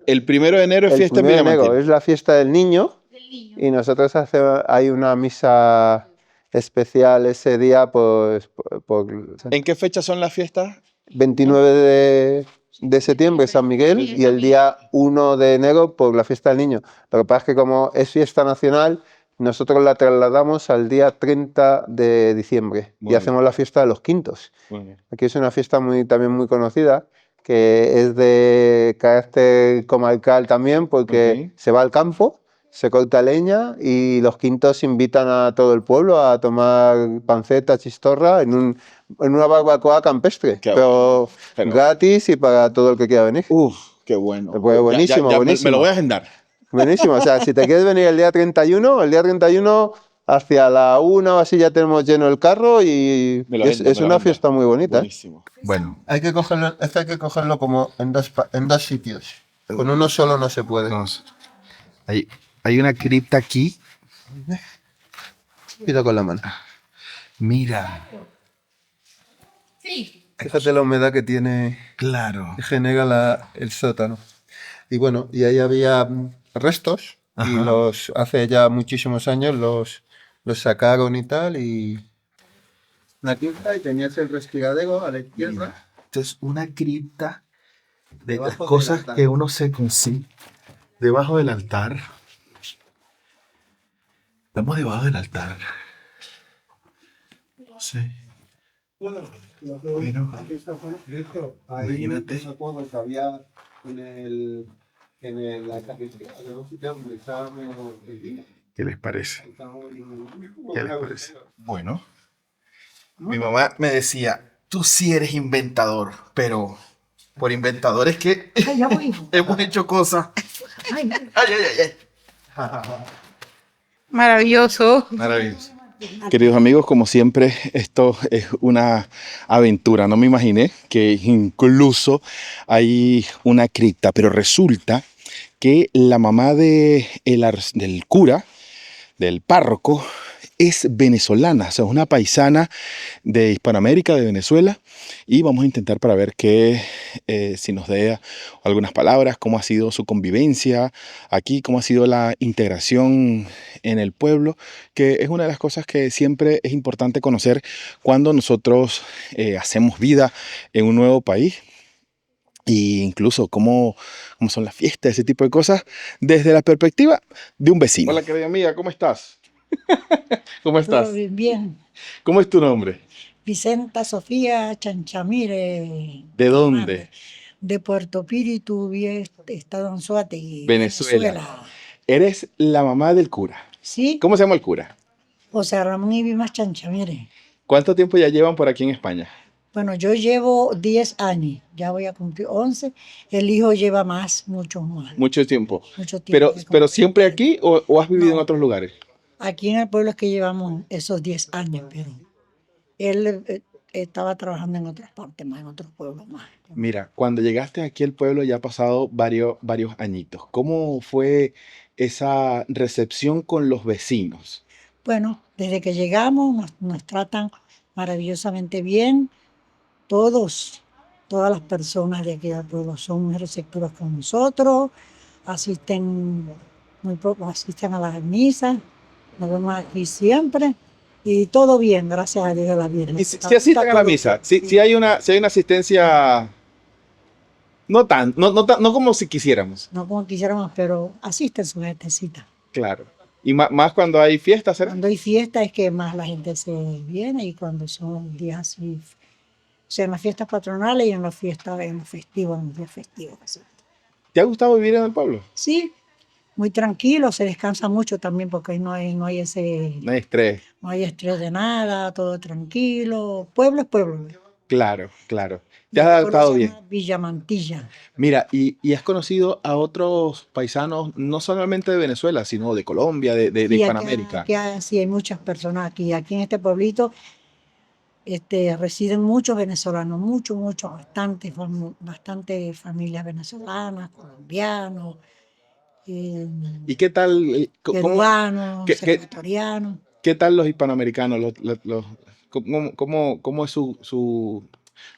El 1 de enero es El fiesta en 1 de enero Villamantina. es la fiesta del niño Del niño. y nosotros hay una misa especial ese día por ¿En qué fecha son las fiestas? 29 de septiembre, San Miguel, y el día 1 de enero por la fiesta del niño. Lo que pasa es que como es fiesta nacional, nosotros la trasladamos al día 30 de diciembre Muy y bien. hacemos la fiesta de los quintos. Muy bien. Aquí es una fiesta también muy conocida, que es de carácter comarcal también, porque Ok. se va al campo, se corta leña y los quintos invitan a todo el pueblo a tomar panceta, chistorra en una barbacoa campestre, Qué pero gratis y para todo el que quiera venir. Uf, qué bueno. Pues buenísimo, Me buenísimo. lo voy a agendar. Buenísimo, o sea, si te quieres venir el día 31 hacia la 1 o así ya tenemos lleno el carro y Me lo es agendo, me lo una agendo. fiesta muy bonita. Buenísimo. Bueno, Hay que cogerlo como en dos sitios. Con uno solo no se puede. entonces, hay una cripta aquí. Cuidado con la mano. Mira, Sí. Fíjate la humedad que tiene, claro. que genera el sótano. Y bueno, y ahí había restos y Ajá. hace ya muchísimos años los sacaron y tal y una cripta y tenías el respiradero a la izquierda. Mira, esto es una cripta de las Debajo del cosas altar. que uno se consigue debajo del altar. Estamos debajo del altar. No sé. Bueno, imagínate. Que había en la sacristía, ¿Qué les parece? ¿Qué les parece? Bueno, mi mamá me decía, tú sí eres inventador, pero por inventadores que Ay, ya voy. hemos hecho cosas. Ay, Ay, ay, ay, Maravilloso. Maravilloso. Queridos amigos, como siempre, esto es una aventura. No me imaginé que incluso hay una cripta, pero resulta que la mamá del cura, del párroco, es venezolana, o sea, es una paisana de Hispanoamérica, de Venezuela, y vamos a intentar para ver si nos dé algunas palabras, cómo ha sido su convivencia aquí, cómo ha sido la integración en el pueblo, que es una de las cosas que siempre es importante conocer cuando nosotros hacemos vida en un nuevo país. E incluso cómo son las fiestas, ese tipo de cosas, desde la perspectiva de un vecino. Hola, querida amiga, ¿cómo estás? ¿Cómo estás? todo bien. ¿Cómo es tu nombre? Vicenta Sofía Chanchamire. ¿De dónde? De Puerto Píritu había estado en Anzoátegui, Venezuela. Eres la mamá del cura. Sí, ¿Cómo se llama el cura? José Ramón y Vimas Chancha, mire. ¿Cuánto tiempo ya llevan por aquí en España? Bueno, yo llevo 10 años, ya voy a cumplir 11. El hijo lleva más, mucho más, Mucho tiempo. mucho tiempo. que Pero cumple. siempre aquí o has vivido en No. otros lugares? Aquí en el pueblo es que llevamos esos 10 años, pero él estaba trabajando en otras partes más, en otros pueblos más. Mira, cuando llegaste aquí al pueblo ya ha pasado varios añitos. ¿Cómo fue esa recepción con los vecinos? Bueno, desde que llegamos nos tratan maravillosamente bien. Todas las personas de aquí del pueblo son muy receptivas con nosotros, asisten, asisten a las misas, nos vemos aquí siempre y todo bien, gracias a Dios de la Virgen. ¿Y si asisten a la todo misa? bien, Si hay una asistencia, no como si quisiéramos, no como quisiéramos, pero asisten su gentecita. claro. Y más cuando hay fiestas, ¿será? Cuando hay fiesta es que más la gente se viene y cuando son días así, o sea, en las fiestas patronales y en las fiestas, en los festivos, en los días festivos. Así. ¿Te ha gustado vivir en el pueblo? Sí, muy tranquilo, se descansa mucho también porque ahí no hay No hay estrés. no hay estrés de nada, todo tranquilo. Pueblo es pueblo. Claro. Te Y has el pueblo adaptado se bien. llama Villa Mantilla. Mira, y has conocido a otros paisanos, no solamente de Venezuela, sino de Colombia, de Y Hispanoamérica. sí, hay muchas personas aquí. Aquí en este pueblito residen muchos venezolanos, bastante familias venezolanas, colombianos, ¿Y qué tal, peruanos, qué- qué- ecuatorianos. qué tal los hispanoamericanos? ¿Cómo es su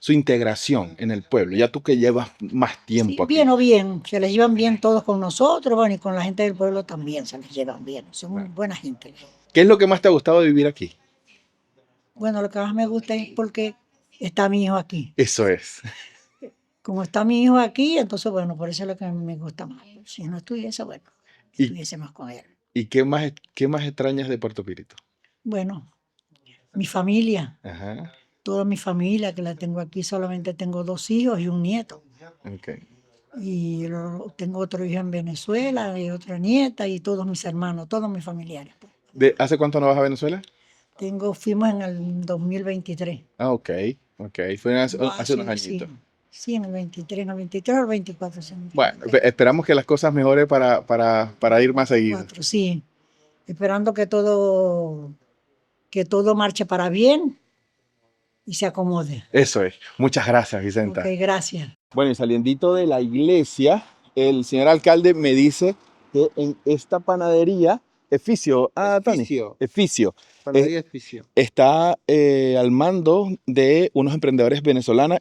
integración en el pueblo? Ya tú que llevas más Sí, tiempo aquí. bien o bien, se les llevan bien todos con nosotros, bueno, y con la gente del pueblo también se les llevan bien, son buena gente. ¿Qué es lo que más te ha gustado de vivir aquí? Bueno, lo que más me gusta es porque está mi hijo aquí. Eso es. Como está mi hijo aquí, entonces, bueno, por eso es lo que me gusta más. Si no estuviese, bueno, Y- estuviese más con él. ¿Y qué más extrañas de Puerto Píritu? Bueno, mi familia, Ajá. toda mi familia que la tengo aquí, solamente tengo 2 hijos y un nieto. Ok. Y tengo otro hijo en Venezuela y otra nieta y todos mis hermanos, todos mis familiares. Pues. ¿Hace cuánto no vas a Venezuela? Fuimos en el 2023. Ah, ok. Fue hace unos Sí, añitos. sí, en el 23 o el 24. Sí, Bueno, esperamos que las cosas mejoren para ir más seguido. 24, sí. Esperando que todo marche para bien y se acomode. Eso es. Muchas gracias, Vicenta. Ok, gracias. Bueno, y saliendito de la iglesia, el señor alcalde me dice que en esta panadería, Tony, Eficio, Panadería Eficio. está al mando de unos emprendedores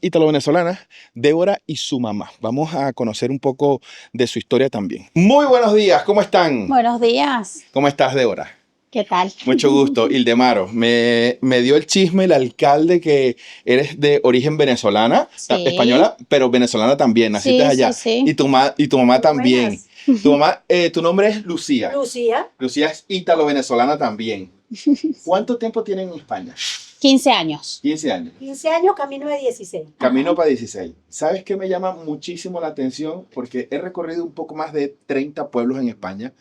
ítalo-venezolanas, Débora y su mamá. Vamos a conocer un poco de su historia también. Muy buenos días, ¿cómo están? Buenos días. ¿Cómo estás, Débora? ¿Qué tal? Mucho gusto, Ildemaro. Me dio el chisme el alcalde que eres de origen venezolana, Sí. española, pero venezolana también, naciste Sí, allá. sí. Y tu mamá también. buenas. Tu mamá, tu nombre es Lucía. Lucía. Lucía es ítalo-venezolana también. ¿Cuánto tiempo tienen en España? 15 años. 15 años. 15 años, camino de 16. Camino para 16. ¿Sabes qué me llama muchísimo la atención? Porque he recorrido un poco más de 30 pueblos en España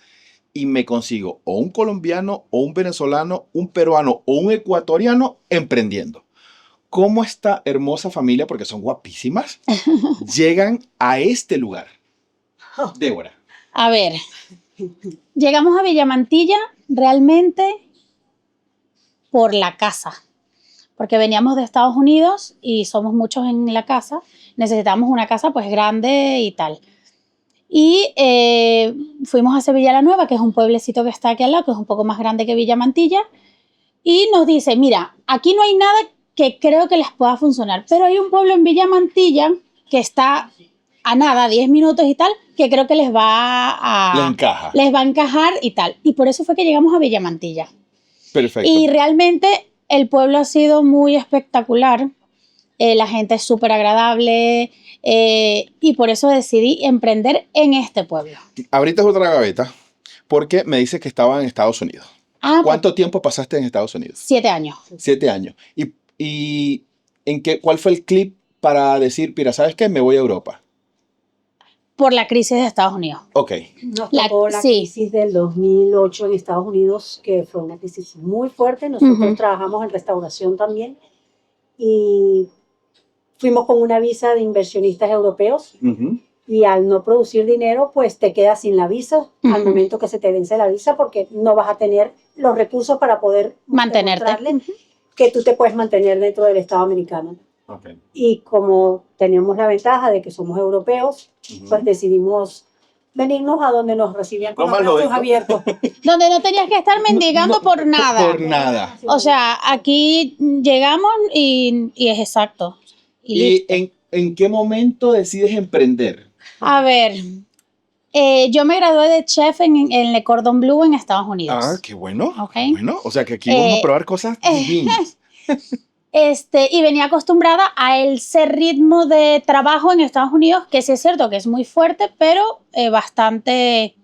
y me consigo o un colombiano, o un venezolano, un peruano o un ecuatoriano emprendiendo. ¿Cómo esta hermosa familia, porque son guapísimas, llegan a este lugar? Débora. A ver, llegamos a Villamantilla realmente por la casa, porque veníamos de Estados Unidos y somos muchos en la casa, necesitamos una casa pues grande y tal. Y fuimos a Sevilla la Nueva, que es un pueblecito que está aquí al lado, que es un poco más grande que Villamantilla, y nos dice, mira, aquí no hay nada que creo que les pueda funcionar, pero hay un pueblo en Villamantilla que está a nada, 10 minutos y tal, que creo que les va a encajar y tal. Y por eso fue que llegamos a Villamantilla. Perfecto. Y realmente el pueblo ha sido muy espectacular. La gente es súper agradable y por eso decidí emprender en este pueblo. Ahorita es otra gaveta porque me dice que estaba en Estados Unidos. ¿Cuánto tiempo pasaste en Estados Unidos? 7 años. 7 años. ¿Y cuál fue el clip para decir, mira, ¿sabes qué? Me voy a Europa? por la crisis de Estados Unidos. Ok. Nos tocó la sí. crisis del 2008 en Estados Unidos, que fue una crisis muy fuerte. Nosotros trabajamos en restauración también y fuimos con una visa de inversionistas europeos y al no producir dinero, pues te quedas sin la visa al momento que se te vence la visa porque no vas a tener los recursos para poder mantenerte. Que tú te puedes mantener dentro del Estado americano. Okay. Y como tenemos la ventaja de que somos europeos, pues decidimos venirnos a donde nos recibían con los brazos abiertos. Donde no tenías que estar mendigando por nada. Por nada. O sea, aquí llegamos y es exacto. ¿Y en qué momento decides emprender? A ver, yo me gradué de chef en Le Cordon Bleu en Estados Unidos. Ah, qué bueno. Okay. Qué bueno. O sea que aquí vamos a probar cosas divinas. Y venía acostumbrada a ese ritmo de trabajo en Estados Unidos, que sí es cierto que es muy fuerte, pero bastante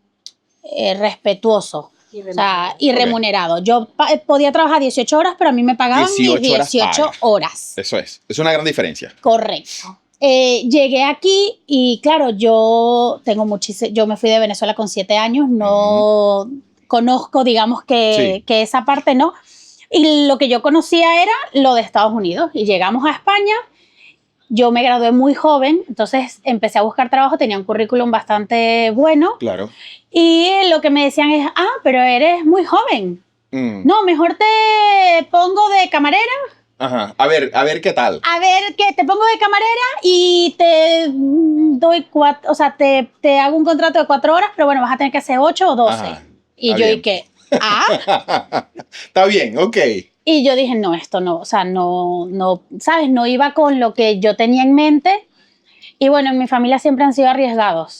respetuoso. O sea, y remunerado. Yo podía trabajar 18 horas, pero a mí me pagaban 18 horas. Eso es una gran diferencia. Correcto. Llegué aquí y claro, yo me fui de Venezuela con 7 años, no conozco, digamos que esa parte no. Y lo que yo conocía era lo de Estados Unidos. Y llegamos a España, yo me gradué muy joven, entonces empecé a buscar trabajo, tenía un currículum bastante bueno. Claro. Y lo que me decían es, pero eres muy joven. No, mejor te pongo de camarera. Ajá. A ver qué tal. A ver, que te pongo de camarera y te doy te hago un contrato de 4 horas, pero bueno, vas a tener que hacer 8 o 12. Ajá. Y yo dije, Está bien, ok. Y yo dije, no, esto no, o sea, no, ¿sabes? No iba con lo que yo tenía en mente. Y bueno, en mi familia siempre han sido arriesgados.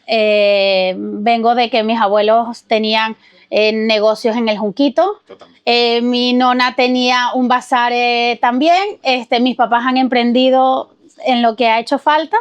Vengo de que mis abuelos tenían negocios en el Junquito. Mi nona tenía un bazar también. Mis papás han emprendido en lo que ha hecho falta.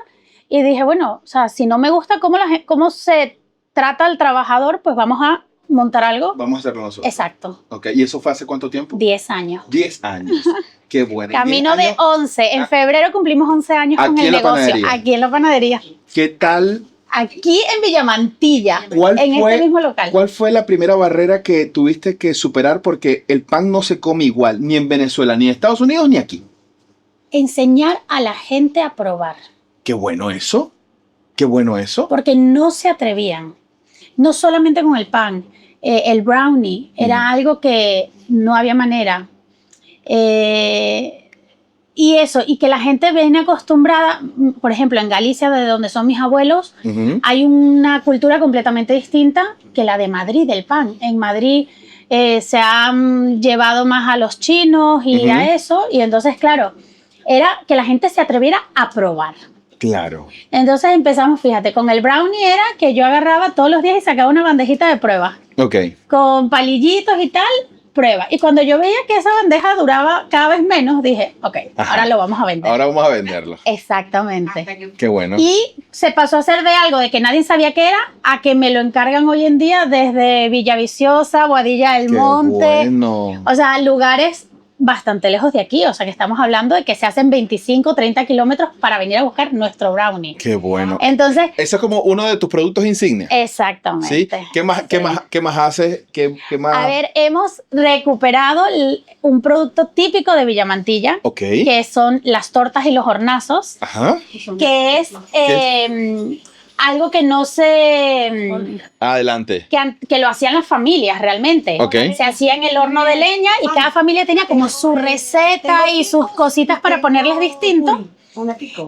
Y dije, bueno, o sea, si no me gusta cómo se trata al trabajador, pues vamos a montar algo. Vamos a hacerlo nosotros. Exacto. Ok, ¿y eso fue hace cuánto tiempo? 10 años. 10 años. Qué bueno. Camino de 11. En febrero cumplimos 11 años con el negocio. Panadería. Aquí en la panadería. ¿Qué tal? Aquí en Villamantilla, este mismo local. ¿Cuál fue la primera barrera que tuviste que superar? Porque el pan no se come igual, ni en Venezuela, ni en Estados Unidos, ni aquí. Enseñar a la gente a probar. Qué bueno eso. Qué bueno eso. Porque no se atrevían. No solamente con el pan. El brownie era algo que no había manera. Y eso, y que la gente viene acostumbrada, por ejemplo, en Galicia, de donde son mis abuelos, hay una cultura completamente distinta que la de Madrid, del pan. En Madrid se han llevado más a los chinos y a eso, y entonces, claro, era que la gente se atreviera a probar. Claro. Entonces empezamos, fíjate, con el brownie era que yo agarraba todos los días y sacaba una bandejita de prueba. Ok. Con palillitos y tal, prueba. Y cuando yo veía que esa bandeja duraba cada vez menos, dije, ok, ahora lo vamos a vender. Ahora vamos a venderlo. Exactamente. Qué bueno. Y se pasó a ser de algo de que nadie sabía qué era, a que me lo encargan hoy en día desde Villaviciosa, Boadilla del Monte. Bueno. O sea, lugares bastante lejos de aquí. O sea, que estamos hablando de que se hacen 25, 30 kilómetros para venir a buscar nuestro brownie. Qué bueno. Entonces, eso es como uno de tus productos insignia. Exactamente. ¿Sí? ¿Qué más haces? ¿Qué más? A ver, hemos recuperado un producto típico de Villamantilla, que son las tortas y los hornazos, que es algo que no se... Adelante. Que lo hacían las familias realmente. Se hacía en el horno de leña y cada familia tenía como su receta y sus cositas para ponerles distinto.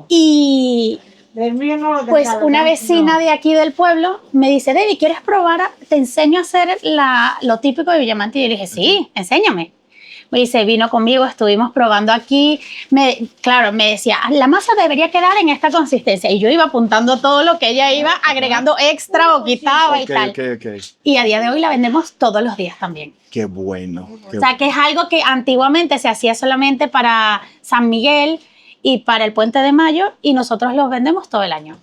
Y pues una vecina de aquí del pueblo me dice, Debbie, ¿quieres probar? Te enseño a hacer lo típico de Villamantilla. Y le dije, sí, enséñame. Me dice, vino conmigo, estuvimos probando aquí. Me decía, la masa debería quedar en esta consistencia. Y yo iba apuntando todo lo que ella iba agregando extra o quitaba y tal. Y a día de hoy la vendemos todos los días también. Qué bueno. O sea, que es algo que antiguamente se hacía solamente para San Miguel y para el Puente de Mayo, y nosotros los vendemos todo el año.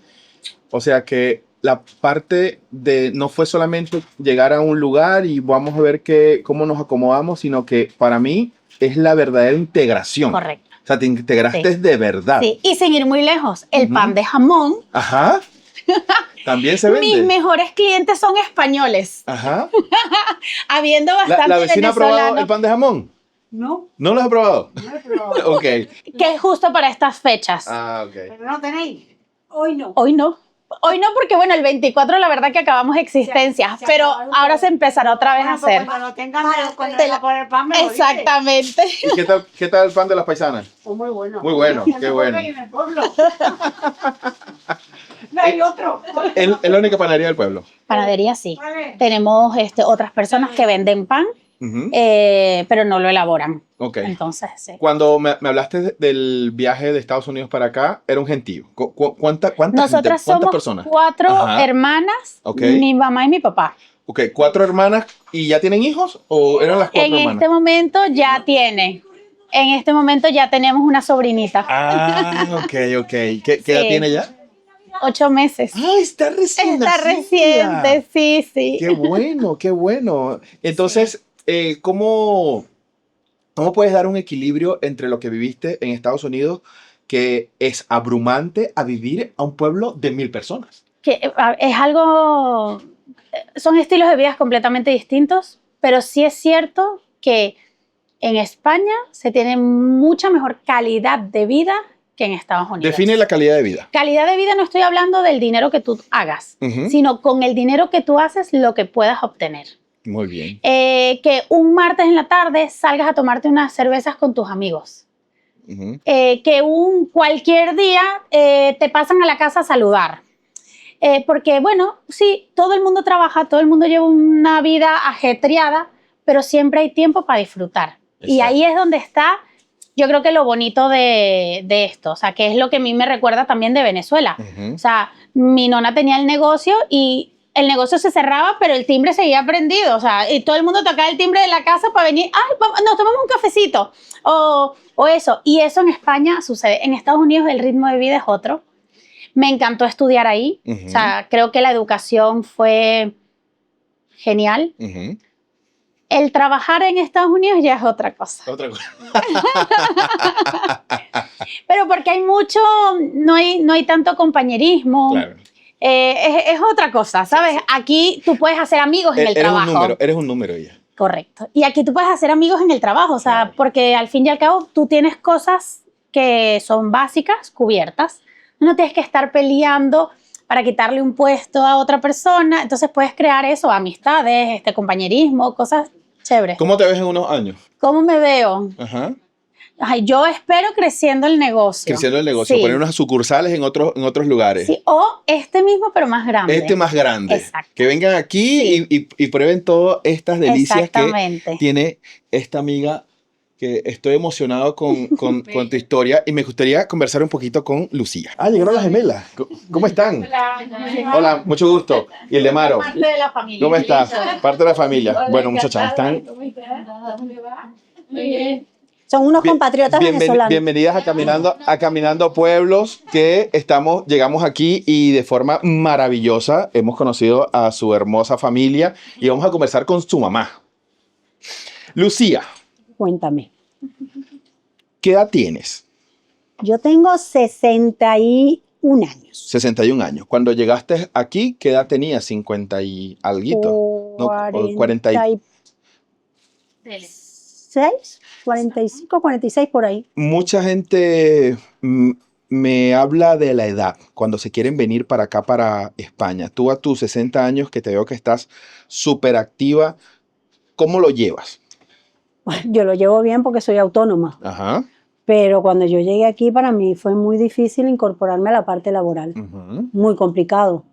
O sea que la parte de no fue solamente llegar a un lugar y vamos a ver cómo nos acomodamos, sino que para mí es la verdadera integración. Correcto. O sea, te integraste de verdad. Sí, y sin ir muy lejos, el pan de jamón. Ajá. También se vende. Mis mejores clientes son españoles, Ajá. habiendo bastante ¿La vecina ha probado venezolanos, el pan de jamón? No, ¿No lo has probado? no he probado. Ok. que es justo para estas fechas. Ah, ok. Pero no tenéis. Hoy no. Hoy no. Hoy no, porque bueno, el 24 la verdad que acabamos existencia, Se pero acabaron ahora todos. se empezará otra vez a Bueno, pues hacer. cuando lo tengan, cuando Te la- la por el pan me lo dices. Exactamente. ¿Y qué tal el pan de las paisanas? Oh, muy bueno. Muy bueno, En el qué pueblo bueno. y en el pueblo. No hay otro. Es la única panadería del pueblo. Panadería sí. Vale. Tenemos otras personas que venden pan, Ujú. pero no lo elaboran. Ok. Entonces, sí. Cuando me hablaste del viaje de Estados Unidos para acá, era un gentío. ¿Cuánta gente? Nosotras ¿Cuántas somos personas? 4 Ajá. hermanas, Ok. mi mamá y mi papá. Ok, 4 hermanas y ya tienen hijos o eran las 4 En hermanas? este momento ya tiene. En este momento ya tenemos una sobrinita. Ah, ok. ¿Qué edad Sí. tiene ya? 8 meses. Ah, está recién Está nacida. reciente, sí. Qué bueno, qué bueno. Entonces, ¿cómo puedes dar un equilibrio entre lo que viviste en Estados Unidos, que es abrumante, a vivir a un pueblo de 1000 personas? Que es algo, son estilos de vida completamente distintos, pero sí es cierto que en España se tiene mucha mejor calidad de vida que en Estados Unidos. Define la calidad de vida. Calidad de vida no estoy hablando del dinero que tú hagas, Ujú. sino con el dinero que tú haces, lo que puedas obtener. Muy bien. Que un martes en la tarde salgas a tomarte unas cervezas con tus amigos. Ujú. Que cualquier día te pasan a la casa a saludar. Porque, bueno, sí, todo el mundo trabaja, todo el mundo lleva una vida ajetreada, pero siempre hay tiempo para disfrutar. Y Exacto. ahí es donde está, yo creo que lo bonito de esto, o sea, que es lo que a mí me recuerda también de Venezuela. Ujú. O sea, mi nona tenía el negocio y el negocio se cerraba, pero el timbre seguía prendido, o sea, y todo el mundo tocaba el timbre de la casa para venir, ay, nos tomamos un cafecito, o eso. Y eso en España sucede. En Estados Unidos el ritmo de vida es otro. Me encantó estudiar ahí, Ujú. o sea, creo que la educación fue genial. Ujú. El trabajar en Estados Unidos ya es otra cosa. Otra cosa. Pero porque hay mucho, no hay tanto compañerismo. Claro. Es otra cosa, ¿sabes? Aquí tú puedes hacer amigos en el trabajo. Eres un número ella. Correcto. Y aquí tú puedes hacer amigos en el trabajo, o sea, Claro. porque al fin y al cabo tú tienes cosas que son básicas, cubiertas. No tienes que estar peleando para quitarle un puesto a otra persona. Entonces puedes crear eso, amistades, compañerismo, cosas chéveres. ¿Cómo te ves en unos años? ¿Cómo me veo? Ajá. Ay, yo espero creciendo el negocio. Creciendo el negocio, Sí. poner unas sucursales en otros lugares. Sí, o mismo, pero más grande. Este más grande. Exacto. Que vengan aquí y prueben todas estas delicias que Exactamente. tiene esta amiga, que estoy emocionado con tu historia y me gustaría conversar un poquito con Lucía. Ah, llegaron las gemelas. ¿Cómo están? Hola, mucho gusto. Y el de Maro. Parte de la familia. ¿Cómo estás? Parte de la familia. Bueno, muchachas, están Muy bien. Son unos compatriotas venezolanos. bienvenidas a Caminando Pueblos, que llegamos aquí y de forma maravillosa hemos conocido a su hermosa familia y vamos a conversar con su mamá. Lucía, Cuéntame. ¿qué edad tienes? Yo tengo 61 años. 61 años. Cuando llegaste aquí, ¿qué edad tenías? 50 y alguito. No, 40 y... 46, 45, 46 por ahí. Mucha gente me habla de la edad cuando se quieren venir para acá, para España. Tú a tus 60 años, que te veo que estás súper activa, ¿cómo lo llevas? Yo lo llevo bien porque soy autónoma, Ajá. pero cuando yo llegué aquí para mí fue muy difícil incorporarme a la parte laboral, Ujú. muy complicado.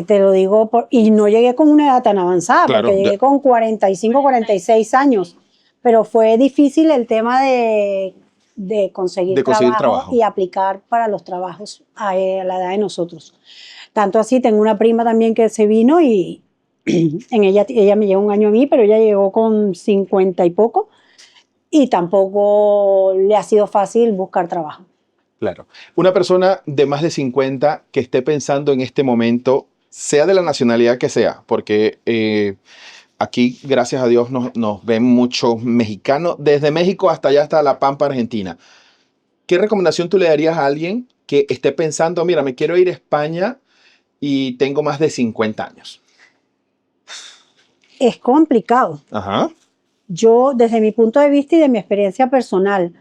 Te lo digo, y no llegué con una edad tan avanzada, Claro, porque llegué con 45, 46 años, pero fue difícil el tema de conseguir, trabajo y aplicar para los trabajos a la edad de nosotros. Tanto así, tengo una prima también que se vino y ella me lleva un año a mí, pero ella llegó con 50 y poco y tampoco le ha sido fácil buscar trabajo. Claro. Una persona de más de 50 que esté pensando en este momento, sea de la nacionalidad que sea, porque aquí, gracias a Dios, nos ven muchos mexicanos, desde México hasta allá, hasta La Pampa, Argentina. ¿Qué recomendación tú le darías a alguien que esté pensando, mira, me quiero ir a España y tengo más de 50 años. Es complicado. Ajá. Yo, desde mi punto de vista y de mi experiencia personal,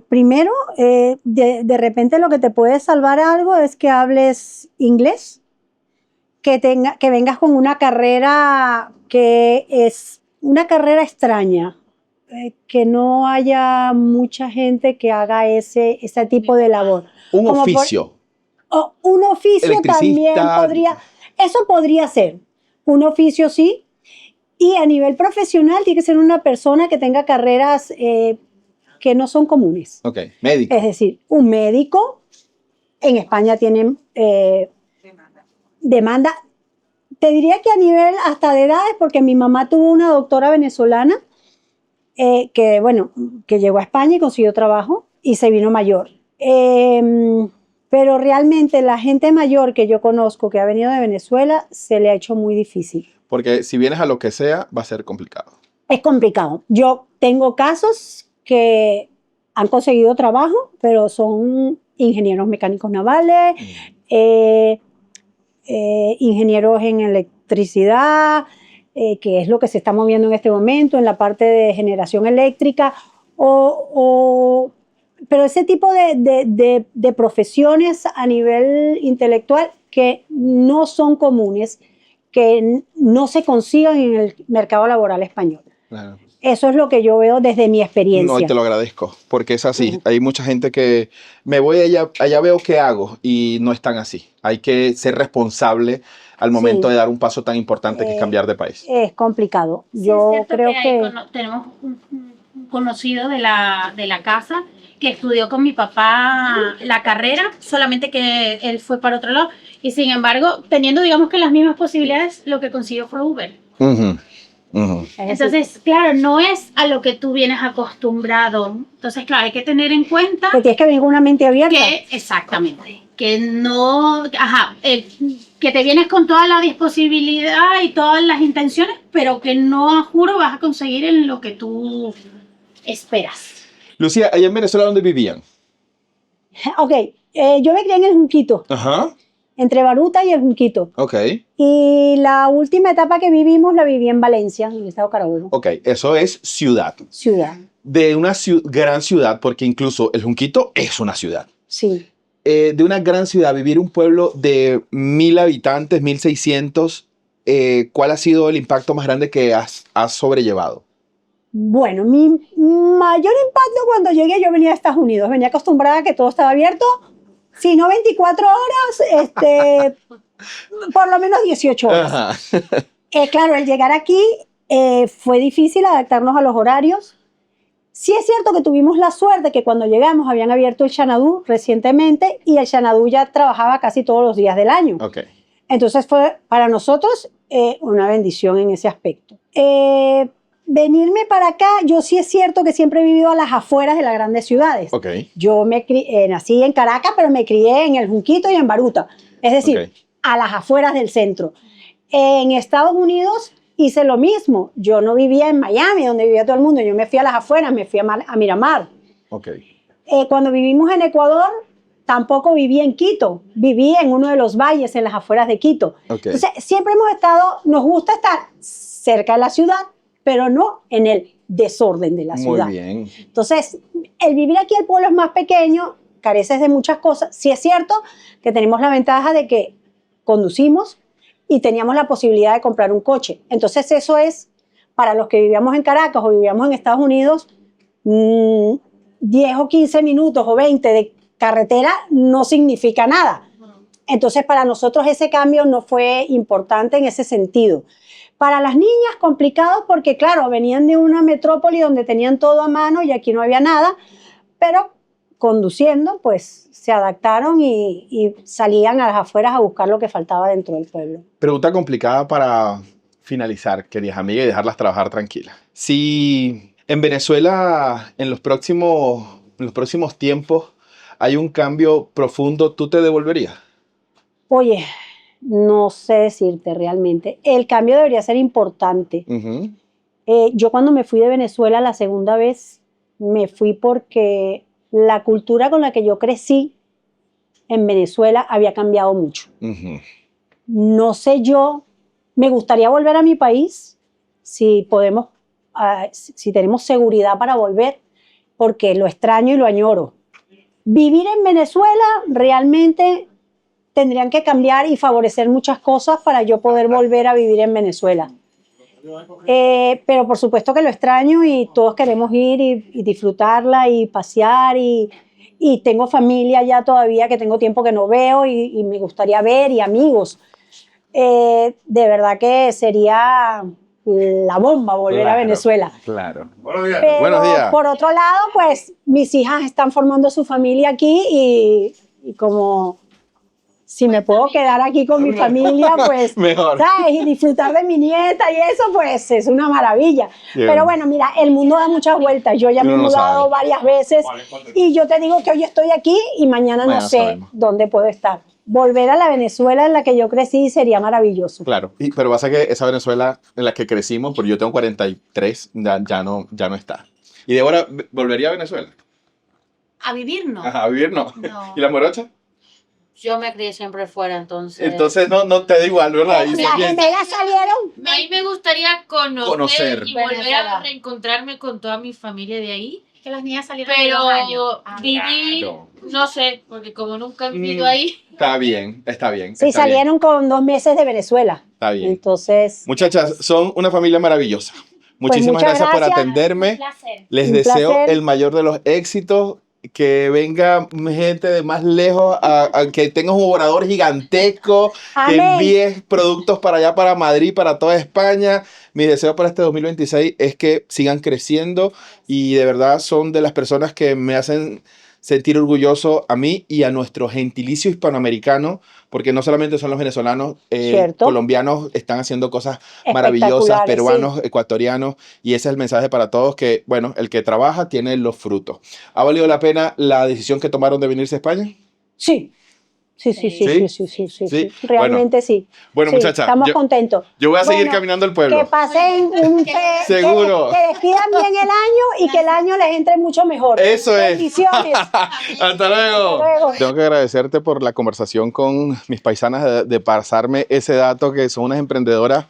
primero, de repente lo que te puede salvar algo es que hables inglés, que vengas con una carrera que es una carrera extraña, que no haya mucha gente que haga ese tipo de labor. Un Como oficio. un oficio también Electricista. eso podría ser, un oficio sí, y a nivel profesional tiene que ser una persona que tenga carreras que no son comunes. Ok, médico. Es decir, un médico, en España tienen demanda, te diría que a nivel hasta de edades, porque mi mamá tuvo una doctora venezolana que llegó a España y consiguió trabajo y se vino mayor. Pero realmente la gente mayor que yo conozco que ha venido de Venezuela se le ha hecho muy difícil. Porque si vienes a lo que sea, va a ser complicado. Es complicado. Yo tengo casos que han conseguido trabajo, pero son ingenieros mecánicos navales, ingenieros en electricidad, que es lo que se está moviendo en este momento, en la parte de generación eléctrica, pero ese tipo de profesiones a nivel intelectual que no son comunes, que no se consigan en el mercado laboral español. Claro. Eso es lo que yo veo desde mi experiencia. No, y te lo agradezco, porque es así. Hay mucha gente que me voy allá veo qué hago y no es tan así. Hay que ser responsable al momento de dar un paso tan importante que es cambiar de país. Es complicado. Sí, Yo es cierto creo que tenemos un conocido de la casa que estudió con mi papá la carrera, solamente que él fue para otro lado y sin embargo, teniendo digamos que las mismas posibilidades, lo que consiguió fue Uber. Entonces, claro, no es a lo que tú vienes acostumbrado. Entonces, claro, hay que tener en cuenta que tienes que venir con una mente abierta. Exactamente, que no, que te vienes con toda la disponibilidad y todas las intenciones, pero que no, juro, vas a conseguir en lo que tú esperas. Lucía, allá en Venezuela, ¿dónde vivían? Ok, yo me crié en el Junquito. Ajá. Entre Baruta y el Junquito. Ok. Y la última etapa que vivimos la viví en Valencia, en el estado Carabobo. Ok, eso es ciudad. Ciudad. De una gran ciudad, porque incluso el Junquito es una ciudad. Sí. De una gran ciudad, vivir un pueblo de 1000 habitantes, 1600, ¿cuál ha sido el impacto más grande que has sobrellevado? Bueno, mi mayor impacto cuando llegué, yo venía a Estados Unidos, venía acostumbrada a que todo estaba abierto, si no 24 horas, por lo menos 18 horas. Ajá. Claro, el llegar aquí fue difícil adaptarnos a los horarios. Sí es cierto que tuvimos la suerte que cuando llegamos habían abierto el Xanadu recientemente y el Xanadu ya trabajaba casi todos los días del año. Okay. Entonces fue para nosotros una bendición en ese aspecto. Venirme para acá, yo sí es cierto que siempre he vivido a las afueras de las grandes ciudades. Okay. Yo nací en Caracas, pero me crié en el Junquito y en Baruta. Es decir, a las afueras del centro. En Estados Unidos hice lo mismo. Yo no vivía en Miami, donde vivía todo el mundo. Yo me fui a las afueras, me fui a Miramar. Okay. Cuando vivimos en Ecuador, tampoco viví en Quito. Viví en uno de los valles, en las afueras de Quito. Okay. Entonces, siempre nos gusta estar cerca de la ciudad, pero no en el desorden de la ciudad. Muy bien. Entonces, el vivir aquí, el pueblo es más pequeño, careces de muchas cosas. Sí es cierto que tenemos la ventaja de que conducimos y teníamos la posibilidad de comprar un coche. Entonces, eso es, para los que vivíamos en Caracas o vivíamos en Estados Unidos, 10 o 15 minutos o 20 de carretera no significa nada. Entonces, para nosotros ese cambio no fue importante en ese sentido. Para las niñas, complicado porque, claro, venían de una metrópoli donde tenían todo a mano y aquí no había nada, pero conduciendo, pues se adaptaron y salían a las afueras a buscar lo que faltaba dentro del pueblo. Pregunta complicada para finalizar, queridas amigas, y dejarlas trabajar tranquilas. Si en Venezuela en los próximos tiempos hay un cambio profundo, ¿tú te devolverías? Oye, no sé decirte realmente. El cambio debería ser importante. Yo cuando me fui de Venezuela la segunda vez, me fui porque la cultura con la que yo crecí en Venezuela había cambiado mucho. Ujú. No sé yo, me gustaría volver a mi país si podemos, si tenemos seguridad para volver, porque lo extraño y lo añoro. Vivir en Venezuela realmente tendrían que cambiar y favorecer muchas cosas para yo poder volver a vivir en Venezuela. Pero por supuesto que lo extraño y todos queremos ir y disfrutarla y pasear y tengo familia ya todavía que tengo tiempo que no veo y me gustaría ver y amigos. De verdad que sería la bomba volver a Venezuela. Claro. Pero Buenos días. por otro lado, pues mis hijas están formando su familia aquí y como si me puedo quedar aquí con mi familia, pues, Mejor. ¿sabes? Y disfrutar de mi nieta y eso, pues es una maravilla. Bien. Pero bueno, mira, el mundo da muchas vueltas. Yo ya me he Uno no mudado sabe. varias veces y yo te digo que hoy estoy aquí y mañana no Mañana sé sabemos. dónde puedo estar. Volver a la Venezuela en la que yo crecí sería maravilloso. Claro, pero pasa que esa Venezuela en la que crecimos, porque yo tengo 43, ya no está. ¿Y Débora volvería a Venezuela? A vivir no. Ajá, a vivir no. No. ¿Y la morocha? Yo me crié siempre fuera, entonces. Entonces no te da igual, ¿verdad? Y Las gemelas salieron. A mí me gustaría Conocer. y volver a Venezuela. reencontrarme con toda mi familia de ahí. Que las niñas salieron de Pero 2 años. vivir, Claro. no sé, porque como nunca he vivido ahí. Está bien, está bien. Sí, está bien, salieron con 2 meses de Venezuela. Está bien. Entonces, Muchachas, son una familia maravillosa. Muchísimas muchas gracias por gracias. atenderme. Un placer. Les Un deseo placer. el mayor de los éxitos. Que venga gente de más lejos, a que tengas un orador gigantesco, que Amén. envíes productos para allá, para Madrid, para toda España. Mi deseo para este 2026 es que sigan creciendo y de verdad son de las personas que me hacen sentir orgulloso a mí y a nuestro gentilicio hispanoamericano, porque no solamente son los venezolanos, Cierto. colombianos están haciendo cosas maravillosas, Espectaculares, peruanos, ecuatorianos, y ese es el mensaje para todos, que, bueno, el que trabaja tiene los frutos. ¿Ha valido la pena la decisión que tomaron de venirse a España? sí. Sí. Sí. Realmente sí. Bueno, Sí, muchacha, estamos contentos. yo voy a seguir Bueno, caminando el Que pueblo. pasen Seguro. que despidan bien el año y que el año les entre mucho mejor. Eso es. Bendiciones. Hasta luego. Hasta luego. Tengo que agradecerte por la conversación con mis paisanas, de pasarme ese dato, que son unas emprendedoras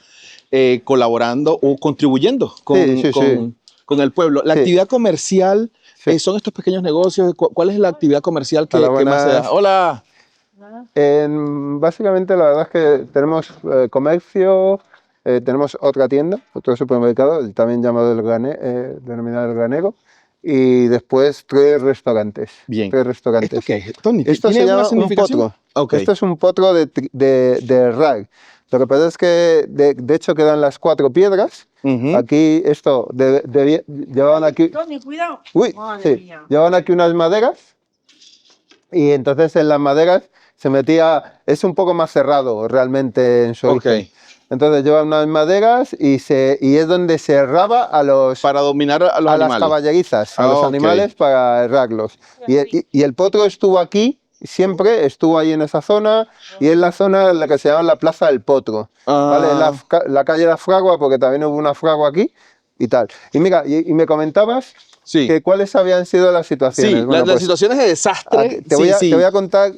colaborando o contribuyendo con el pueblo. La Sí. actividad comercial Sí. son estos pequeños negocios. ¿Cuál es la actividad comercial que, Hola, que más se da? buenas. Hola. Básicamente, la verdad es que tenemos comercio, tenemos otra tienda, otro supermercado, también llamado denominado El Granero, y después 3 restaurantes. Bien. 3 restaurantes. ¿Esto qué es, Tony? Esto ¿Tiene se alguna llama un significación? potro. Ok. Esto es un potro de rag. Lo que pasa es que, de hecho, quedan las 4 piedras. Ujú. Aquí, llevaban aquí... Tony, cuidado. Uy, Madre sí. mía. Llevaban aquí unas maderas y entonces en las maderas se metía, es un poco más cerrado realmente en su Ok. origen. Entonces llevan unas maderas y es donde se herraba Para dominar a los a las animales. caballerizas, a Ah, los ok. animales para herrarlos. Y el potro estuvo aquí, siempre estuvo ahí en esa zona, y es la zona en la que se llama la Plaza del Potro. ¿Vale? Ah. La calle de la Fragua, porque también hubo una fragua aquí y tal. Y mira, y me comentabas Sí. que cuáles habían sido las situaciones. Sí, Bueno, las pues, situaciones de desastre. aquí te voy a contar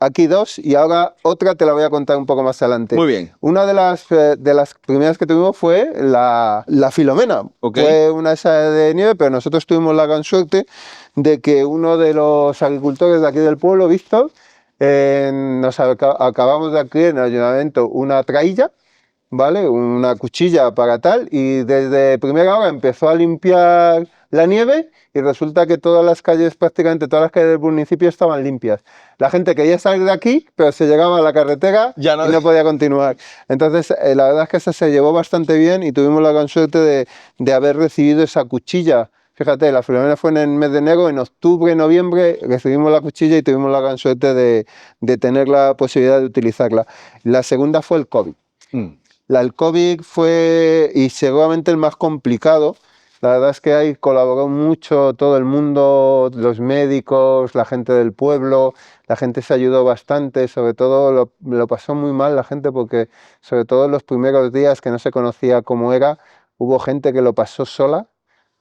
aquí 2 y ahora otra te la voy a contar un poco más adelante. Muy bien. Una de las primeras que tuvimos fue la Filomena. Ok. Fue una esa de nieve, pero nosotros tuvimos la gran suerte de que uno de los agricultores de aquí del pueblo, Víctor, acabamos de adquirir en el ayuntamiento una trailla, ¿vale? Una cuchilla para tal, y desde primera hora empezó a limpiar la nieve y resulta que todas las calles, prácticamente todas las calles del municipio estaban limpias. La gente quería salir de aquí, pero se llegaba a la carretera Ya no- y no podía continuar. Entonces, la verdad es que se llevó bastante bien y tuvimos la gran suerte de haber recibido esa cuchilla. Fíjate, la Filomena fue en el mes de enero, en octubre, noviembre recibimos la cuchilla y tuvimos la gran suerte de tener la posibilidad de utilizarla. La segunda fue el COVID. El COVID fue, y seguramente el más complicado. La verdad es que ahí colaboró mucho todo el mundo, los médicos, la gente del pueblo, la gente se ayudó bastante, sobre todo lo pasó muy mal la gente porque sobre todo en los primeros días que no se conocía cómo era, hubo gente que lo pasó sola,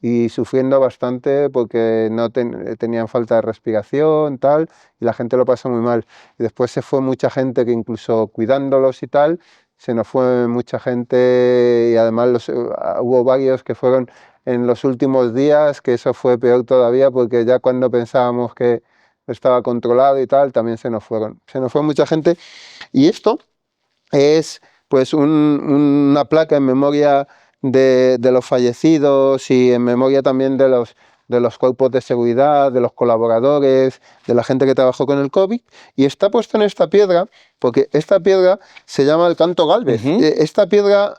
y sufriendo bastante porque no tenían falta de respiración, tal, y la gente lo pasó muy mal. Y después se fue mucha gente que incluso cuidándolos y tal, se nos fue mucha gente y además hubo varios que fueron en los últimos días, que eso fue peor todavía porque ya cuando pensábamos que estaba controlado y tal, también se nos fueron. Se nos fue mucha gente y esto es pues una placa en memoria de los fallecidos y en memoria también de los cuerpos de seguridad, de los colaboradores, de la gente que trabajó con el COVID, y está puesto en esta piedra porque esta piedra se llama el Canto Gálvez. Esta piedra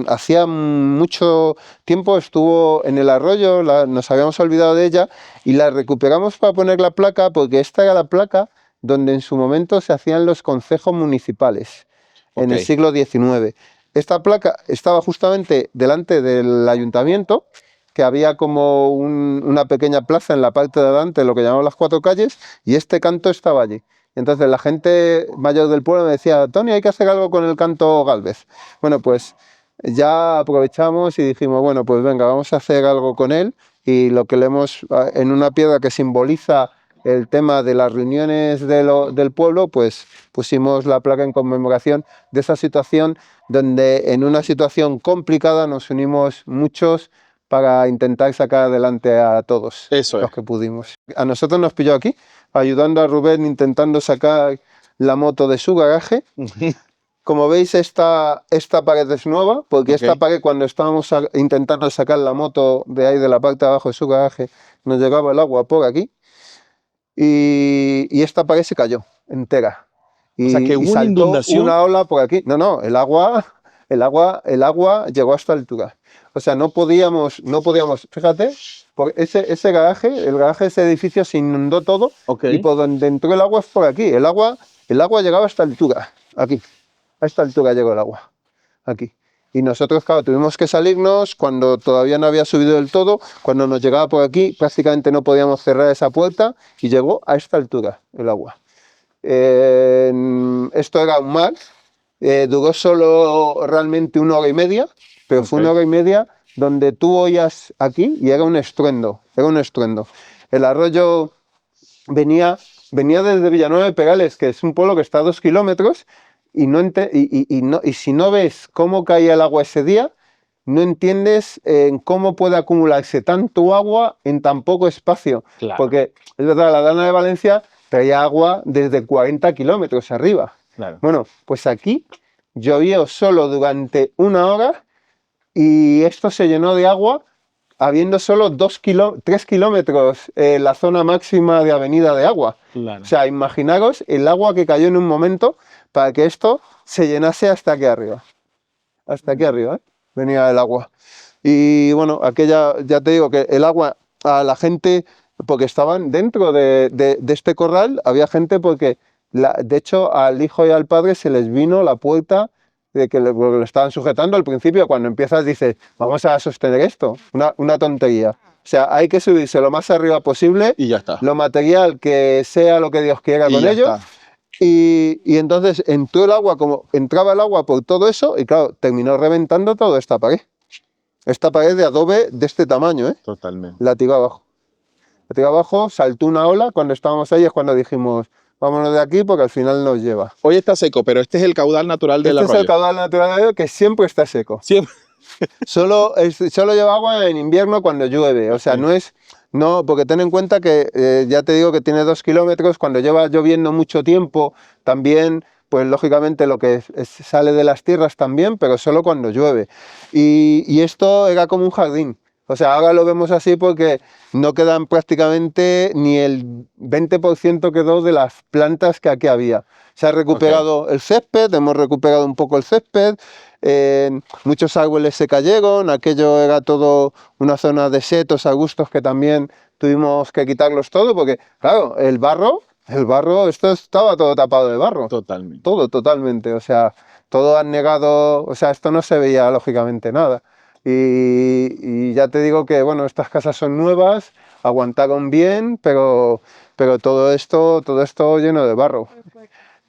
hacía mucho tiempo estuvo en el arroyo, nos habíamos olvidado de ella y la recuperamos para poner la placa porque esta era la placa donde en su momento se hacían los concejos municipales en el siglo XIX. Esta placa estaba justamente delante del ayuntamiento, que había como una pequeña plaza en la parte de adelante, lo que llamamos las 4 calles, y este canto estaba allí. Entonces la gente mayor del pueblo me decía, Tony, hay que hacer algo con el Canto Gálvez. Bueno, pues ya aprovechamos y dijimos, bueno, pues venga, vamos a hacer algo con él, y lo que leemos en una piedra que simboliza el tema de las reuniones del pueblo, pues pusimos la placa en conmemoración de esa situación donde en una situación complicada nos unimos muchos para intentar sacar adelante a todos los que pudimos. A nosotros nos pilló aquí, ayudando a Rubén intentando sacar la moto de su garaje. Como veis, esta pared es nueva, porque esta pared, cuando estábamos intentando sacar la moto de ahí de la parte de abajo de su garaje, nos llegaba el agua por aquí. Y esta pared se cayó entera. O sea, que hubo una inundación. Una ola por aquí. No, el agua llegó a esta altura. O sea, no podíamos, fíjate, por ese garaje, el garaje de ese edificio se inundó todo, y por donde entró el agua es por aquí. El agua llegaba a esta altura, aquí. A esta altura llegó el agua, aquí. Y nosotros, claro, tuvimos que salirnos cuando todavía no había subido del todo. Cuando nos llegaba por aquí, prácticamente no podíamos cerrar esa puerta y llegó a esta altura el agua. Esto era un mar, duró solo realmente 1 hora y media, pero fue 1 hora y media donde tú oías aquí y era un estruendo, El arroyo venía desde Villanueva de Perales, que es un pueblo que está a 2 kilómetros, y si no ves cómo caía el agua ese día, no entiendes cómo puede acumularse tanto agua en tan poco espacio. Claro. Porque es verdad, la Dana de Valencia traía agua desde 40 kilómetros arriba. Claro. Bueno, pues aquí llovió solo durante 1 hora y esto se llenó de agua habiendo solo 3 kilómetros la zona máxima de avenida de agua. Claro. O sea, imaginaros el agua que cayó en un momento para que esto se llenase hasta aquí arriba. Hasta aquí arriba, venía el agua. Y bueno, aquella, ya te digo que el agua a la gente, porque estaban dentro de este corral, había gente porque, de hecho, al hijo y al padre se les vino la puerta de que lo estaban sujetando al principio. Cuando empiezas dices, vamos a sostener esto, una tontería. O sea, hay que subirse lo más arriba posible, y ya está. Lo material que sea lo que Dios quiera con ello. Y entonces entró el agua, como entraba el agua por todo eso, y claro, terminó reventando toda esta pared. Esta pared de adobe de este tamaño, Totalmente. La tiró abajo. La tiró abajo, saltó una ola, cuando estábamos ahí es cuando dijimos, vámonos de aquí porque al final nos lleva. Hoy está seco, pero este es el caudal natural del arroyo. Este es el caudal natural del arroyo que siempre está seco. Siempre. Solo lleva agua en invierno cuando llueve, o sea, no, porque ten en cuenta que ya te digo que tiene 2 kilómetros, cuando lleva lloviendo mucho tiempo también, pues lógicamente lo que sale de las tierras también, pero solo cuando llueve. Y esto era como un jardín, o sea, ahora lo vemos así porque no quedan prácticamente ni el 20% quedó de las plantas que aquí había. Se ha recuperado el césped, hemos recuperado un poco el césped, muchos árboles se cayeron, aquello era todo una zona de setos, arbustos que también tuvimos que quitarlos todo, porque claro, el barro, esto estaba todo tapado de barro. Totalmente. Todo, totalmente, o sea, todo anegado, o sea, esto no se veía lógicamente nada. Y ya te digo que, bueno, estas casas son nuevas, aguantaron bien, pero todo esto lleno de barro.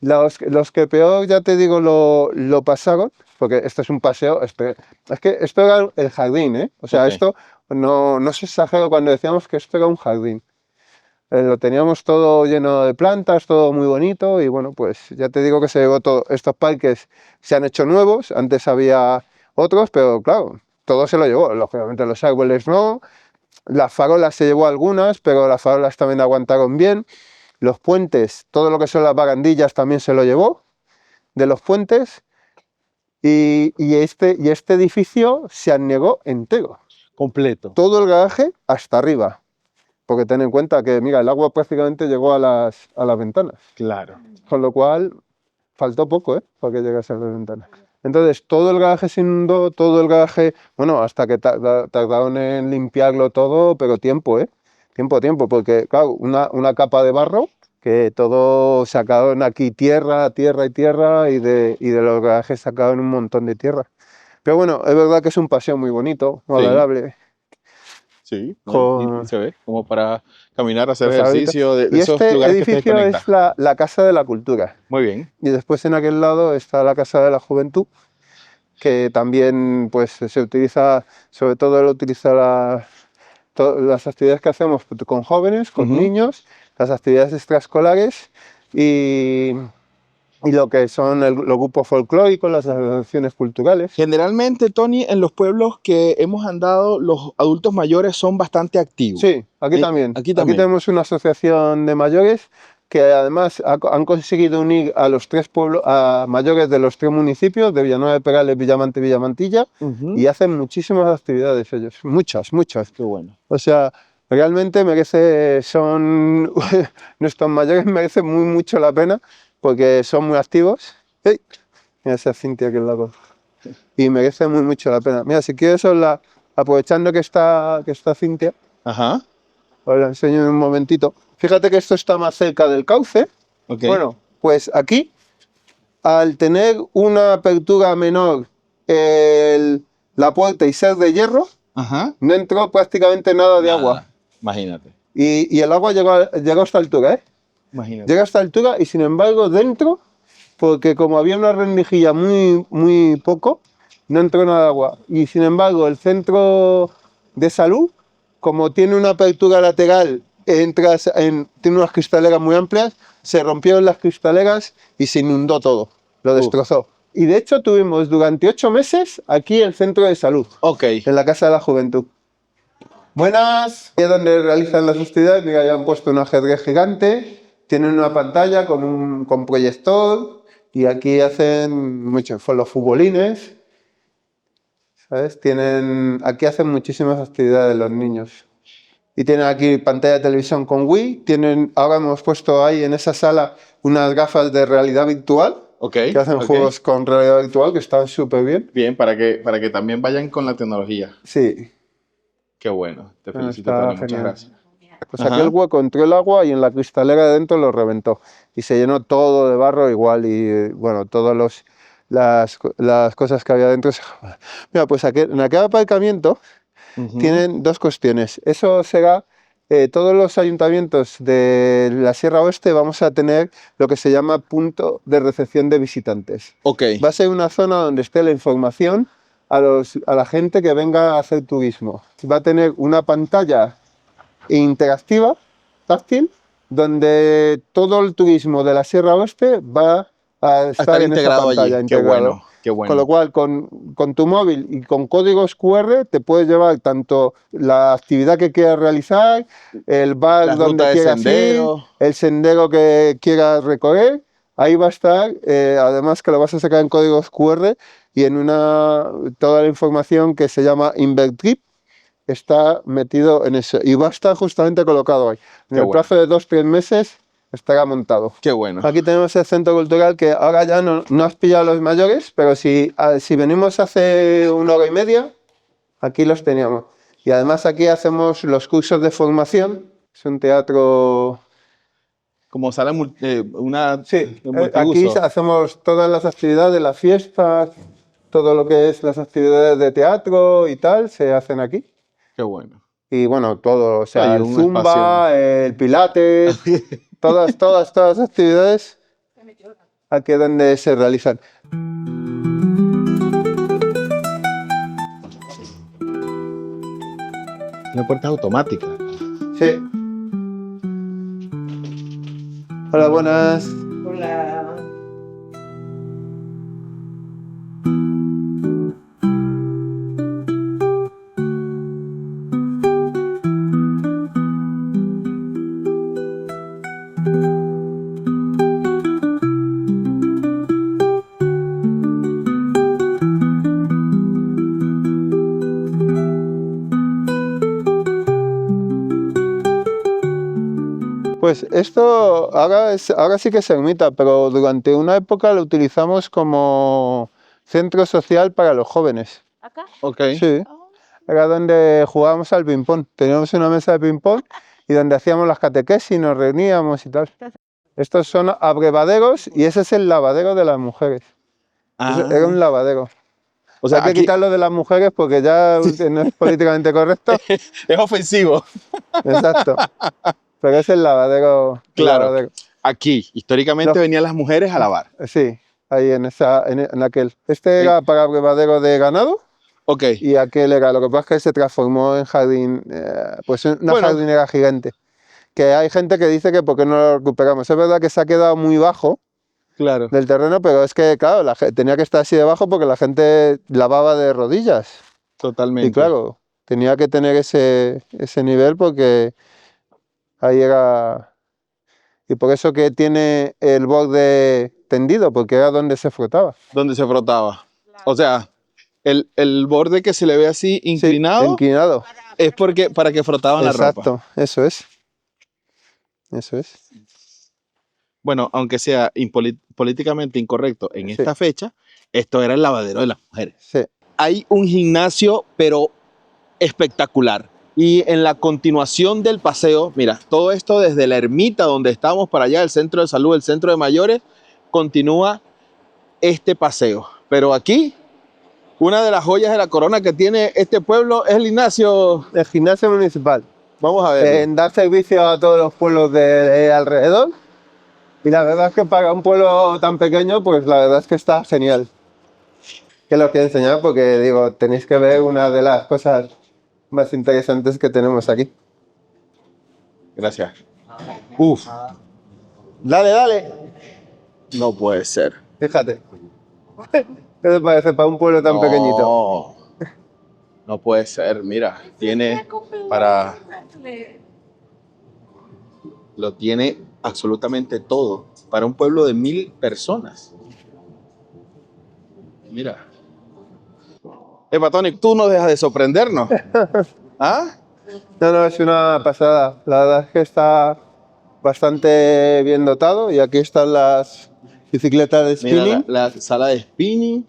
Los que peor, ya te digo, lo pasaron, porque esto es un paseo, es que esto era el jardín, O sea, esto no se exagera cuando decíamos que esto era un jardín. Lo teníamos todo lleno de plantas, todo muy bonito y bueno, pues ya te digo que se llevó todo. Estos parques se han hecho nuevos, antes había otros, pero claro, todo se lo llevó. Lógicamente los árboles no, las farolas se llevó algunas, pero las farolas también aguantaron bien. Los puentes, todo lo que son las barandillas también se lo llevó de los puentes y este edificio se anegó entero. Completo. Todo el garaje hasta arriba. Porque ten en cuenta que, mira, el agua prácticamente llegó a las ventanas. Claro. Con lo cual, faltó poco, para que llegase a las ventanas. Entonces, todo el garaje se inundó, todo el garaje, bueno, hasta que tardaron en limpiarlo todo, pero tiempo, Tiempo, porque, claro, una capa de barro, que todo sacaron aquí tierra y de los garajes sacaron un montón de tierra. Pero bueno, es verdad que es un paseo muy bonito, muy agradable. Sí, y se ve como para caminar, hacer Pues ejercicio de y esos este lugares que te edificio desconectan. es la Casa de la Cultura. Muy bien. Y después en aquel lado está la Casa de la Juventud, que también pues se utiliza, sobre todo lo utiliza las actividades que hacemos con jóvenes, con niños, las actividades extraescolares y lo que son los grupos folclóricos, las asociaciones culturales. Generalmente, Tony, en los pueblos que hemos andado, los adultos mayores son bastante activos. Sí, aquí también. Aquí también. Aquí tenemos una asociación de mayores que además han conseguido unir a los 3 pueblos, a mayores de los 3 municipios, de Villanueva de Perales, Villamante y Villamantilla, y hacen muchísimas actividades ellos, muchas. Qué bueno. O sea, realmente nuestros mayores merecen mucho la pena, porque son muy activos. ¡Hey! Mira esa Cintia aquí al lado. Y merece mucho la pena. Mira, si quieres, aprovechando que está Cintia, Ajá. os la enseño en un momentito. Fíjate que esto está más cerca del cauce. Okay. Bueno, pues aquí, al tener una apertura menor la puerta y ser de hierro, no entró prácticamente nada de agua. Imagínate. Y el agua llegó a esta altura, Imagínate. Llega a esta altura y sin embargo dentro, porque como había una rendijilla muy poco, no entró nada de agua. Y sin embargo el centro de salud, como tiene una apertura lateral, tiene unas cristaleras muy amplias, se rompieron las cristaleras y se inundó todo, lo destrozó. Y de hecho tuvimos durante 8 meses aquí el centro de salud, en la Casa de la Juventud. Buenas, aquí es donde realizan las actividades. Mira, ya han puesto un ajedrez gigante, tienen una pantalla con proyector y aquí hacen muchos los futbolines, ¿sabes? Aquí hacen muchísimas actividades los niños. Y tienen aquí pantalla de televisión con Wii, ahora hemos puesto ahí en esa sala unas gafas de realidad virtual, que hacen juegos con realidad virtual que están súper bien. Bien, para que también vayan con la tecnología. Sí. Qué bueno, te felicito, Tony, muchas gracias. Pues aquí el hueco entró el agua y en la cristalera de dentro lo reventó. Y se llenó todo de barro igual y bueno, todas las cosas que había dentro. Mira, pues en aquel aparcamiento tienen 2 cuestiones. Eso será, todos los ayuntamientos de la Sierra Oeste vamos a tener lo que se llama punto de recepción de visitantes. Va a ser una zona donde esté la información a la gente que venga a hacer turismo. Va a tener una pantalla interactiva, táctil, donde todo el turismo de la Sierra Oeste va a estar en esa pantalla allí. Qué bueno, qué bueno. Con lo cual, con tu móvil y con códigos QR te puedes llevar tanto la actividad que quieras realizar, el bar donde quieras ir, el sendero que quieras recorrer. Ahí va a estar, además que lo vas a sacar en códigos QR y en toda la información que se llama Invertrip está metido en eso y va a estar justamente colocado ahí. En el plazo de 2-3 meses estará montado. Qué bueno. Aquí tenemos el centro cultural que ahora ya no has pillado a los mayores, pero si venimos hace 1 hora y media, aquí los teníamos. Y además aquí hacemos los cursos de formación. Es un teatro... Como sala Sí, aquí hacemos todas las actividades, las fiestas, todo lo que es las actividades de teatro y tal, se hacen aquí. Qué bueno. Y bueno, todo, o sea, el zumba, el pilates, todas las actividades aquí es donde se realizan. Una puerta automática. Sí. Hola, buenas. Pues esto ahora sí que es ermita, pero durante una época lo utilizamos como centro social para los jóvenes. ¿Acá? Ok. Sí, era donde jugábamos al ping-pong. Teníamos una mesa de ping-pong y donde hacíamos las catequesis, nos reuníamos y tal. Estos son abrevaderos y ese es el lavadero de las mujeres. Era un lavadero. O sea, Hay que aquí quitarlo de las mujeres porque ya no es políticamente correcto. es ofensivo. Exacto. Pero es el lavadero. Claro. Lavadero. Aquí, históricamente, No. venían las mujeres a lavar. Sí, ahí en aquel. Este era para abrevadero de ganado Ok. y aquel era. Lo que pasa es que se transformó en jardín, pues una Bueno. jardinera gigante. Que hay gente que dice que por qué no lo recuperamos. Es verdad que se ha quedado muy bajo Claro. del terreno, pero es que, claro, tenía que estar así de bajo porque la gente lavaba de rodillas. Totalmente. Y claro, tenía que tener ese nivel porque ahí era... Y por eso que tiene el borde tendido, porque era donde se frotaba. Donde se frotaba. O sea, el borde que se le ve así Sí, inclinado inclinado. es porque para que frotaban la ropa. Exacto, eso es. Eso es. Bueno, aunque sea políticamente incorrecto en Sí. esta fecha, esto era el lavadero de las mujeres. Sí. Hay un gimnasio, pero espectacular. Y en la continuación del paseo, mira, todo esto desde la ermita donde estamos para allá, el centro de salud, el centro de mayores, continúa este paseo. Pero aquí, una de las joyas de la corona que tiene este pueblo es el gimnasio. El gimnasio municipal. Vamos a ver. En dar servicio a todos los pueblos de alrededor. Y la verdad es que para un pueblo tan pequeño, pues la verdad es que está genial. Que lo quiero enseñar porque, digo, tenéis que ver una de las cosas más interesantes que tenemos aquí. Gracias. Uf, Dale, dale. no puede ser. Fíjate. ¿Qué te parece para un pueblo tan pequeñito? No puede ser, mira, tiene para... Lo tiene absolutamente todo para un pueblo de 1000 personas. Mira. Tony, tú no dejas de sorprendernos. ¿Ah? No, es una pasada. La verdad es que está bastante bien dotado y aquí están las bicicletas de Mira, spinning. la sala de spinning.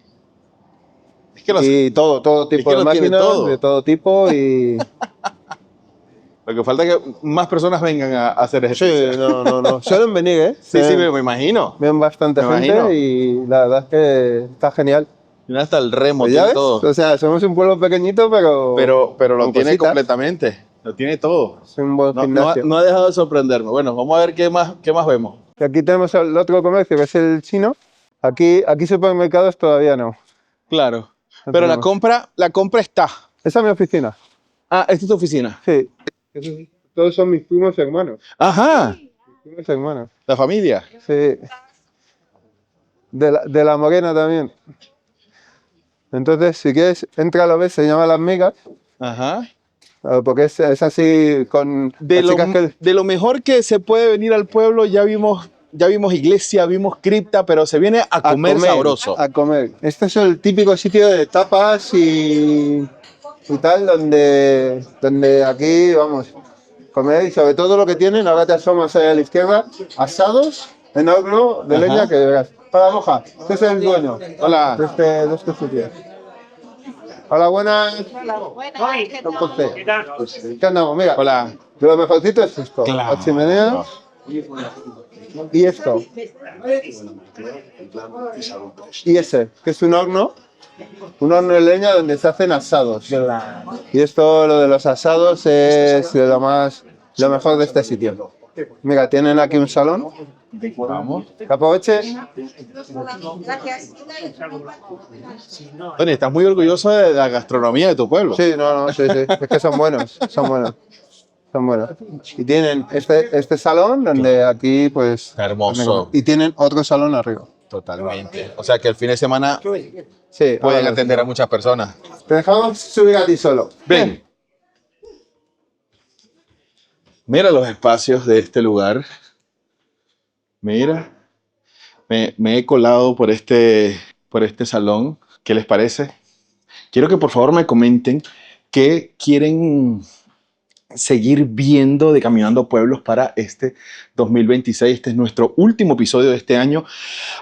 Es que Y todo tipo que de lo tiene máquinas, todo. de todo tipo y... lo que falta es que más personas vengan a hacer ejercicio. Sí, no. Suelen venir, ¿eh? Sí, me imagino. Ven bastante Me gente imagino. y la verdad es que está genial. Mira, hasta el remo, Pues ya tiene ves, todo. o sea, somos un pueblo pequeñito, pero Pero lo con tiene cositas. completamente. Lo tiene todo. Es un buen gimnasio. No ha dejado de sorprenderme. Bueno, vamos a ver qué más vemos. Y aquí tenemos el otro comercio, que es el chino. Aquí supermercados todavía no. Claro. No Pero la tenemos. compra está. Esa es mi oficina. Ah, esta es tu oficina. Sí. Todos son mis primos hermanos. Ajá. Primos hermanos. La familia. Sí. De la morena también. Entonces, si quieres, entra, lo ves, se llama Las Migas. Ajá. Porque es así con De las chicas que... lo mejor que se puede venir al pueblo, ya vimos iglesia, vimos cripta, pero se viene a comer sabroso. A comer. Este es el típico sitio de tapas y tal, donde aquí, vamos, comer y sobre todo lo que tienen, ahora te asomas ahí a la izquierda, asados en horno de leña que verás. Para Moja, este es el dueño. Hola. De este sitio. Hola, buenas. Don José. ¿Qué andamos? Mira, Hola. de lo mejorcito es esto. Claro. La chimenea. Y esto. Y ese, que es un horno de leña donde se hacen asados. Y esto, lo de los asados, es de lo mejor de este sitio. Mira, tienen aquí un salón Vamos. Capoche. Tony, estás muy orgulloso de la gastronomía de tu pueblo. Sí, sí. Es que son buenos. Y tienen este salón donde aquí, pues. Hermoso. Y tienen otro salón arriba. Totalmente. O sea que el fin de semana Sí. pueden atender a muchas personas. Te dejamos subir a ti solo. Ven. Mira los espacios de este lugar. Mira. Me he colado por este salón. ¿Qué les parece? Quiero que por favor me comenten qué quieren seguir viendo de Caminando Pueblos para este 2026. Este es nuestro último episodio de este año.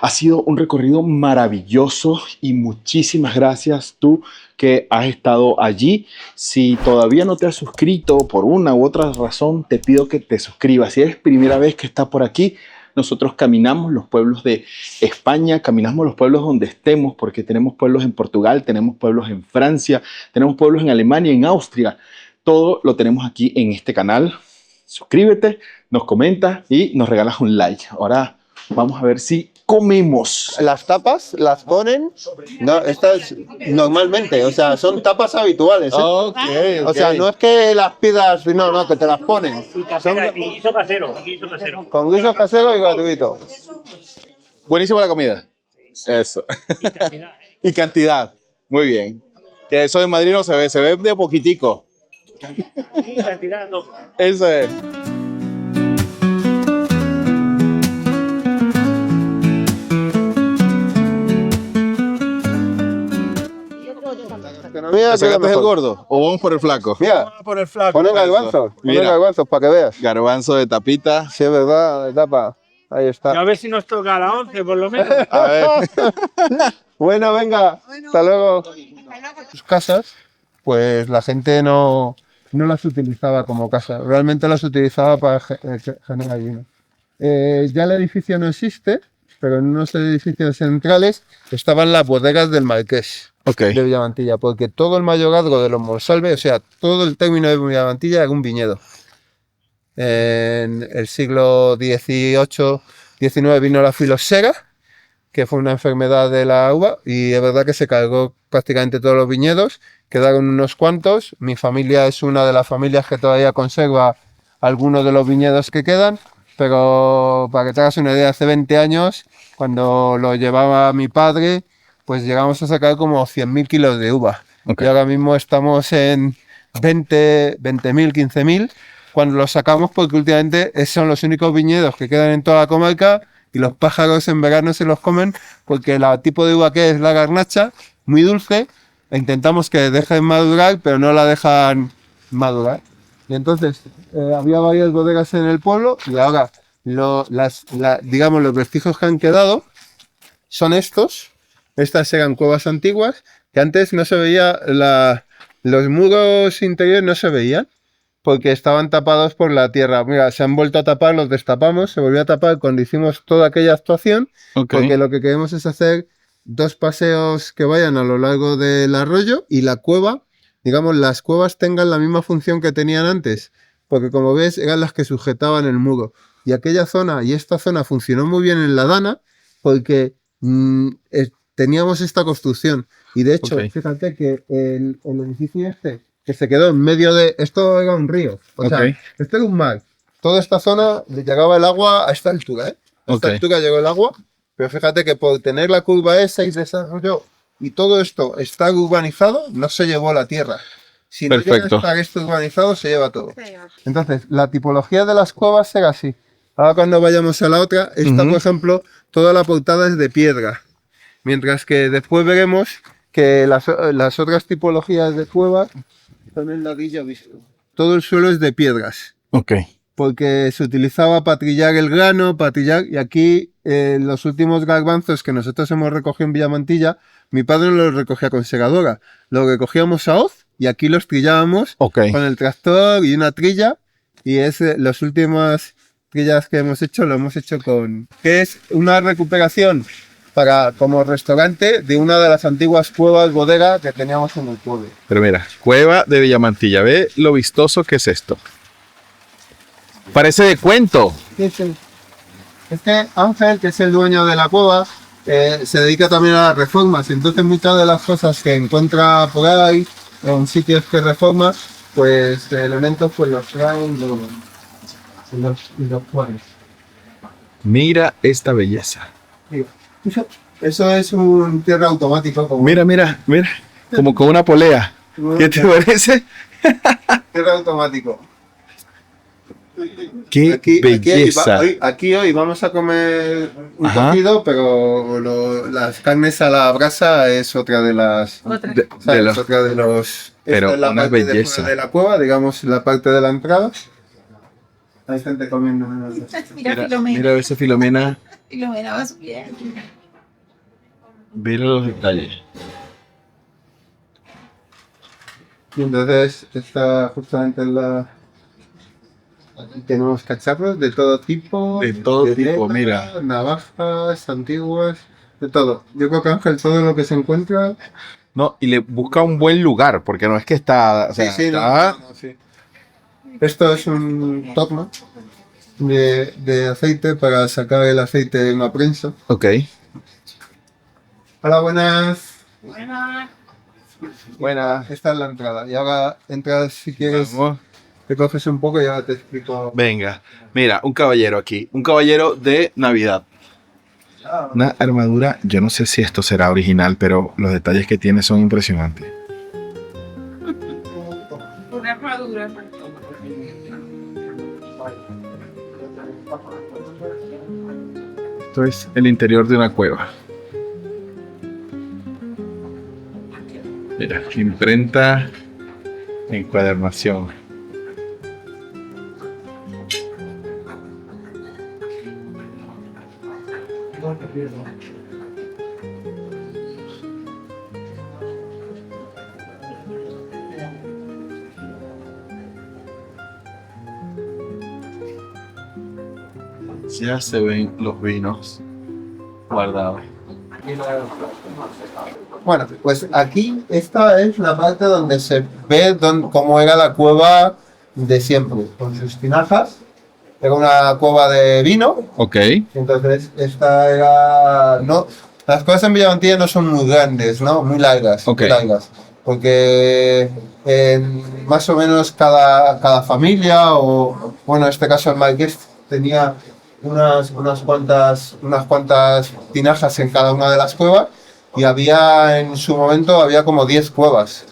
Ha sido un recorrido maravilloso y muchísimas gracias tú que has estado allí. Si todavía no te has suscrito por una u otra razón, te pido que te suscribas. Si es primera vez que estás por aquí, nosotros caminamos los pueblos de España, caminamos los pueblos donde estemos, porque tenemos pueblos en Portugal, tenemos pueblos en Francia, tenemos pueblos en Alemania, en Austria. Todo lo tenemos aquí en este canal. Suscríbete, nos comentas y nos regalas un like. Ahora vamos a ver si comemos. Las tapas las ponen, no, estas normalmente, o sea, son tapas habituales. Okay. O sea, no es que las pidas, no, que te las ponen. Son Guiso casero. con guiso casero y gratuito. Buenísima la comida. Eso. Y cantidad. Muy bien. Que eso en Madrid no se ve de poquitico. Eso es. Mira, ¿Sacaste el gordo o vamos por el flaco? Mira, Por el flaco. ponen garbanzos, Mira. para que veas. Garbanzo de tapita. Sí, es verdad, de tapa. Ahí está. A ver si nos toca a la 11, por lo menos. A ver. Bueno, venga, hasta luego. Sus casas, pues la gente no las utilizaba como casa, realmente las utilizaba para generar vino. Ya el edificio no existe, pero en unos edificios centrales estaban las bodegas del Marqués de Villamantilla, porque todo el mayorazgo de los Monsalve, o sea, todo el término de Villamantilla era un viñedo. En el siglo XVIII-XIX vino la filosera, que fue una enfermedad de la uva, y es verdad que se cargó prácticamente todos los viñedos, quedaron unos cuantos. Mi familia es una de las familias que todavía conserva algunos de los viñedos que quedan, pero para que te hagas una idea, hace 20 años, cuando lo llevaba mi padre, pues llegamos a sacar como 100.000 kilos de uva. Y ahora mismo estamos en 20.000, 15.000, cuando los sacamos, porque últimamente son los únicos viñedos que quedan en toda la comarca y los pájaros en verano se los comen, porque el tipo de uva que es la garnacha, muy dulce, e intentamos que dejen madurar, pero no la dejan madurar. Y entonces había varias bodegas en el pueblo y ahora digamos los vestigios que han quedado son estos. Estas eran cuevas antiguas que antes no se veía, los muros interiores no se veían porque estaban tapados por la tierra. Mira, se han vuelto a tapar, los destapamos, se volvió a tapar cuando hicimos toda aquella actuación, porque lo que queremos es hacer 2 paseos que vayan a lo largo del arroyo y la cueva, digamos, las cuevas tengan la misma función que tenían antes, porque como ves eran las que sujetaban el muro. Y aquella zona y esta zona funcionó muy bien en la Dana porque teníamos esta construcción. Y de hecho, fíjate que el edificio este, que se quedó en medio de... Esto era un río, o sea, este era un mar. Toda esta zona llegaba el agua a esta altura, ¿eh? A esta altura llegó el agua, pero fíjate que por tener la curva esa y desarrollo y todo esto está urbanizado, no se llevó la tierra. Si no llega a estar esto urbanizado, se lleva todo. Entonces, la tipología de las cuevas era así. Ahora cuando vayamos a la otra, esta, por ejemplo, toda la portada es de piedra. Mientras que después veremos que las otras tipologías de cuevas son el ladrillo visto. Todo el suelo es de piedras. Porque se utilizaba para trillar el grano, y aquí los últimos garbanzos que nosotros hemos recogido en Villamantilla, mi padre no los recogía con segadora, los recogíamos a hoz y aquí los trillábamos con el tractor y una trilla, y las últimas trillas que hemos hecho, lo hemos hecho que es una recuperación como restaurante de una de las antiguas cuevas bodega que teníamos en el pueblo. Pero mira, cueva de Villamantilla, ve lo vistoso que es esto. Parece de cuento. Sí, sí. Este Ángel, que es el dueño de la cueva, se dedica también a las reformas. Entonces muchas de las cosas que encuentra por ahí, en sitios que reforma, pues elementos pues los traen los ponen. Mira esta belleza. Eso es un tierra automático. Como Mira, como con una polea. ¿Qué te parece? tierra automático. ¡Qué belleza! Aquí hoy vamos a comer un cocido, pero las carnes a la brasa es otra de las... De otra de los... Pero esta es la una parte belleza. de la cueva, digamos, la parte de la entrada. Hay gente comiendo. Mira esa Filomena. Filomena va subiendo. Mira los detalles. Y entonces está justamente en la... Aquí tenemos cacharros de todo tipo. De todo tipo, tela, mira. Navajas antiguas, de todo. Yo creo que Ángel, todo lo que se encuentra... No, y le busca un buen lugar, porque no es que está... O sea, está... sí. Esto es un torno de aceite para sacar el aceite en la prensa. Ok. Hola, buenas. Buena. Esta es la entrada. Y ahora entras si quieres, Vamos. te coges un poco y ahora te explico. Venga, mira, un caballero aquí. Un caballero de Navidad. Una armadura, yo no sé si esto será original, pero los detalles que tiene son impresionantes. Una armadura. Esto es el interior de una cueva. Mira, imprenta, encuadernación. Ya se ven los vinos guardados. Bueno, pues aquí esta es la parte donde se ve cómo era la cueva de siempre, con sus tinajas. Era una cueva de vino. Ok. Entonces esta era... No, las cuevas en Villamantilla no son muy grandes, ¿no? Muy largas. Ok. Muy largas. Porque más o menos cada familia, o bueno, en este caso el marqués tenía unas cuantas tinajas en cada una de las cuevas, y en su momento había como 10 cuevas,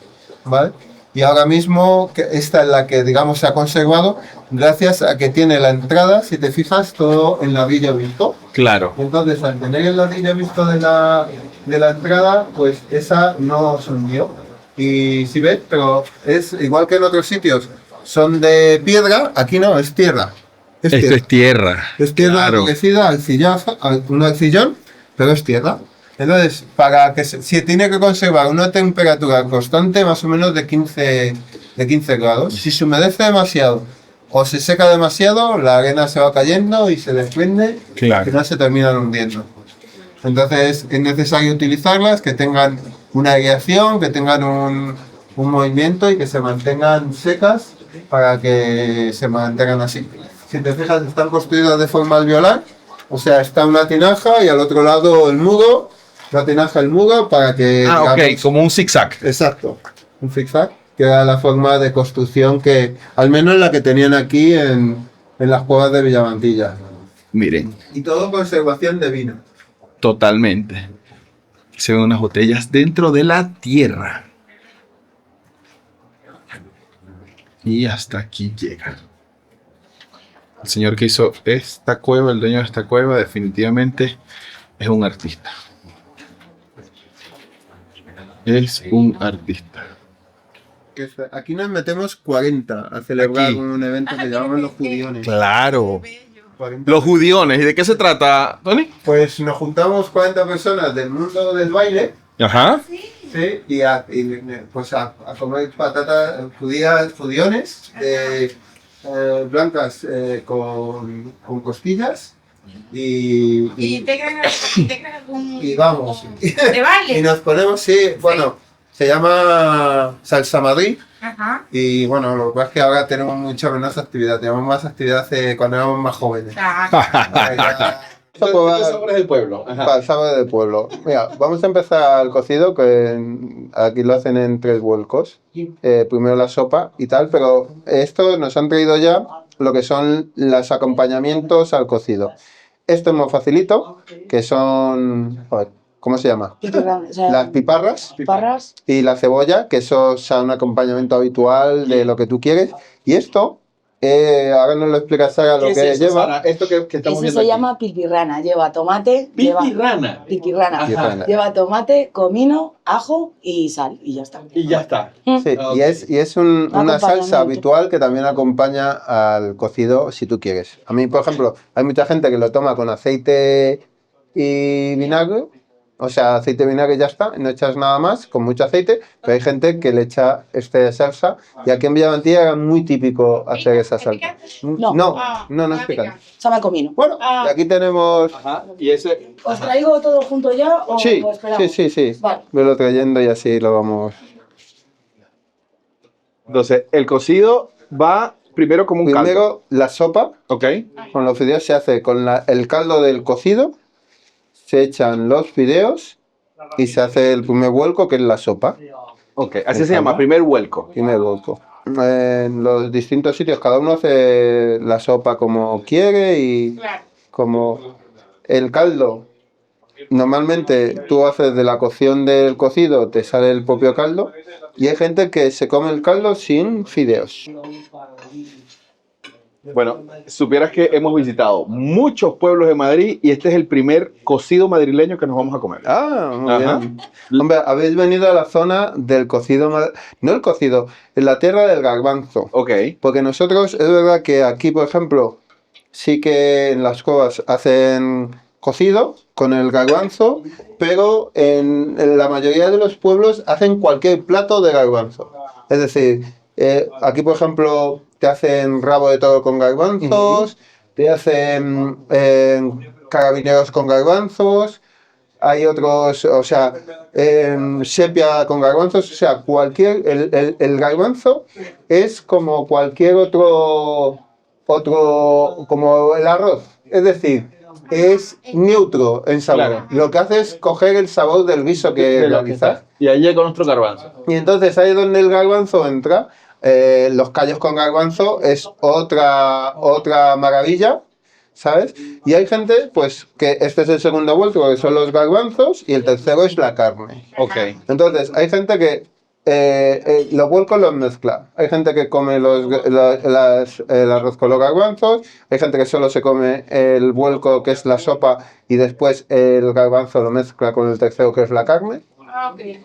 ¿vale? Y ahora mismo esta es la que, digamos, se ha conservado gracias a que tiene la entrada, si te fijas, todo en ladrillo visto. Claro. Entonces, al tener el ladrillo visto de la entrada, pues esa no se hundió. Y si ves, pero es igual que en otros sitios, son de piedra, aquí no, es tierra. Esto es tierra. Es tierra Claro. parecida un arcillón, pero es tierra. Entonces, para que si tiene que conservar una temperatura constante más o menos de 15 grados, si se humedece demasiado o se seca demasiado, la arena se va cayendo y se desprende, y al final se terminan hundiendo. Entonces, es necesario utilizarlas, que tengan una aireación, que tengan un movimiento y que se mantengan secas para que se mantengan así. Si te fijas, están construidas de forma alveolar, o sea, está una tinaja y al otro lado el muro, la tinaja, el muro, para que... Ah, ok, como un zigzag. Exacto, un zigzag, que era la forma de construcción que, al menos la que tenían aquí en las cuevas de Villamantilla. Miren, Y todo conservación de vino. totalmente. Se ven unas botellas dentro de la tierra. Y hasta aquí llega. El señor que hizo esta cueva, el dueño de esta cueva, definitivamente es un artista. Es un artista. Aquí nos metemos 40 a celebrar Aquí. un evento que llamamos los judiones. Claro. 40. Los judiones. ¿Y de qué se trata, Tony? Pues nos juntamos 40 personas del mundo del baile, Ajá. ¿sí? Y a comer patatas judías, judiones blancas con costillas ¿Y y integran algún vamos. de baile? Y nos ponemos, sí, bueno, se llama Salsa Madrid. Ajá. Y bueno, lo que pasa es que ahora tenemos mucha menos actividad, tenemos más actividad cuando éramos más jóvenes. Ah, Ahora ya Vamos a probar sabores del pueblo. Ajá. para el sabor del pueblo. Mira, vamos a empezar el cocido, que aquí lo hacen en 3 vuelcos. Primero la sopa y tal, pero esto nos han traído ya lo que son los acompañamientos al cocido. Esto es muy facilito, que son... Joder, ¿cómo se llama? Las piparras. Parras. Y la cebolla, que eso es un acompañamiento habitual de lo que tú quieres. Y esto, ahora nos lo explica Sara lo ¿Qué que es eso, lleva. Sara, esto que estamos Eso viendo se aquí. llama pilpirrana. Lleva tomate. Pilpirrana. Pilpirrana. Pilpirrana. Lleva tomate, comino, ajo y sal. Y ya está. Y ya está. Sí, Ah, y es una Acompañamiento. salsa habitual que también acompaña al cocido si tú quieres. A mí, por ejemplo, hay mucha gente que lo toma con aceite y vinagre. O sea, aceite y vinagre y ya está, no echas nada más, con mucho aceite, pero hay gente que le echa esta salsa y aquí en Villamantilla era muy típico hacer esa salsa. No. No es picante. Sabe a comino. Bueno, y aquí tenemos... Ajá. Y ese. ¿Os traigo todo junto ya o Sí, o esperamos? sí. Vale. Velo trayendo y así lo vamos... Entonces, el cocido va primero como un caldo. Primero, la sopa, Ok. con los fideos se hace con el caldo del cocido, se echan los fideos y se hace el primer vuelco, que es la sopa. Ok. Así se llama, primer vuelco. Primer vuelco. En los distintos sitios, cada uno hace la sopa como quiere y como el caldo. Normalmente tú haces de la cocción del cocido, te sale el propio caldo, y hay gente que se come el caldo sin fideos. Bueno, supieras que hemos visitado muchos pueblos de Madrid y este es el primer cocido madrileño que nos vamos a comer. Ah, muy Ajá. bien. Hombre, habéis venido a la zona del cocido, no el cocido, en la tierra del garbanzo. Ok. Porque nosotros, es verdad que aquí, por ejemplo, sí que en las cuevas hacen cocido con el garbanzo, pero en la mayoría de los pueblos hacen cualquier plato de garbanzo. Es decir, aquí, por ejemplo, te hacen rabo de toro con garbanzos, te hacen carabineros con garbanzos, hay otros, o sea, sepia con garbanzos, o sea, el garbanzo es como cualquier otro, como el arroz, es decir, es neutro en sabor. Claro. Lo que hace es coger el sabor del guiso que realizas. Y ahí llega nuestro garbanzo. Y entonces ahí es donde el garbanzo entra. Los callos con garbanzo es otra maravilla, ¿sabes? Y hay gente, pues, que este es el segundo vuelco, que son los garbanzos, y el tercero es la carne. Ok. Entonces, hay gente que los vuelcos los mezcla. Hay gente que come el arroz con los garbanzos, hay gente que solo se come el vuelco, que es la sopa, y después el garbanzo lo mezcla con el tercero, que es la carne.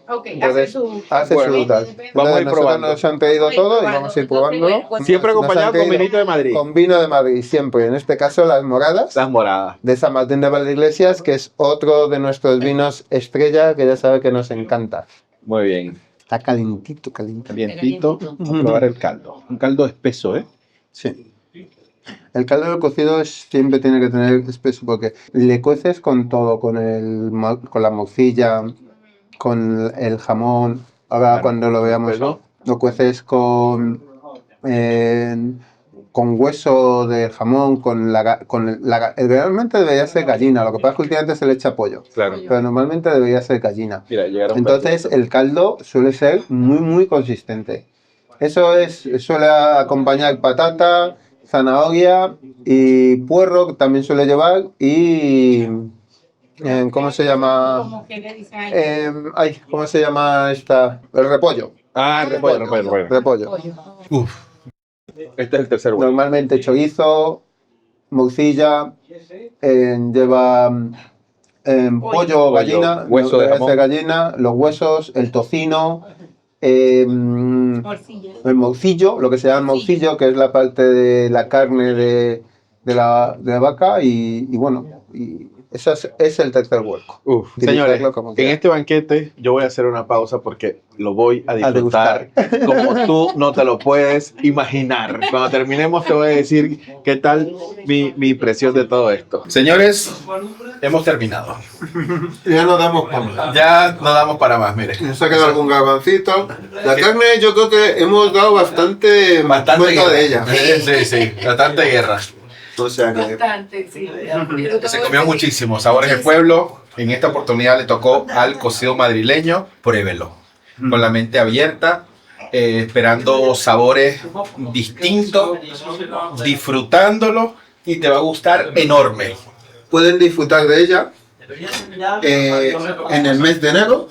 Ok. Entonces, hace Bueno, su tal. vamos a ir Nosotros probando. nos han traído todo y vamos a ir probándolo. Siempre Nos acompañado han con traído vinito de Madrid. Con vino de Madrid, siempre. En este caso, las moradas Las moradas. de San Martín de Valdeiglesias, que es otro de nuestros vinos estrella, que ya sabe que nos encanta. Muy bien. Está calentito, calentito. Calientito. Vamos a probar el caldo. Un caldo espeso, ¿eh? Sí. El caldo del cocido siempre tiene que tener espeso porque le cueces con todo, con la morcilla, con el jamón. Ahora Claro. cuando lo veamos, Pero- lo cueces con hueso de jamón, realmente debería ser gallina. Lo que pasa es que últimamente se le echa pollo, Claro. pero normalmente debería ser gallina. Mira, llegaron. Entonces el caldo suele ser muy, muy consistente. Suele acompañar patata, zanahoria y puerro, que también suele llevar, y... ¿cómo se llama? Como que le dicen ahí. ¿Cómo se llama esta? El repollo. Ah, repollo. Repollo. Este es el tercer vuelco. Normalmente chorizo, morcilla, lleva pollo o gallina, hueso de debe jamón. ser gallina, los huesos, el tocino, Morcilla. el morcillo, lo que se llama morcillo, que es la parte de la carne de la vaca, y bueno, y eso es el tercer vuelco. Señores, Utilizarlo como en quieras. este banquete yo voy a hacer una pausa porque lo voy a degustar. disfrutar como tú no te lo puedes imaginar. Cuando terminemos te voy a decir qué tal mi impresión de todo esto. Señores, hemos terminado. Ya no damos para más. Ya no damos para más, mire. Nos ha quedado algún garbancito. La carne yo creo que hemos dado bastante Bastante cuenta guerra. de ella. Sí, bastante guerra. O sea que... Bastante, sí. Se comió muchísimo. Sabores del pueblo. En esta oportunidad le tocó al cocido madrileño. Pruébelo. Con la mente abierta. Esperando sabores distintos. Disfrutándolo. Y te va a gustar enorme. Pueden disfrutar de ella en el mes de enero.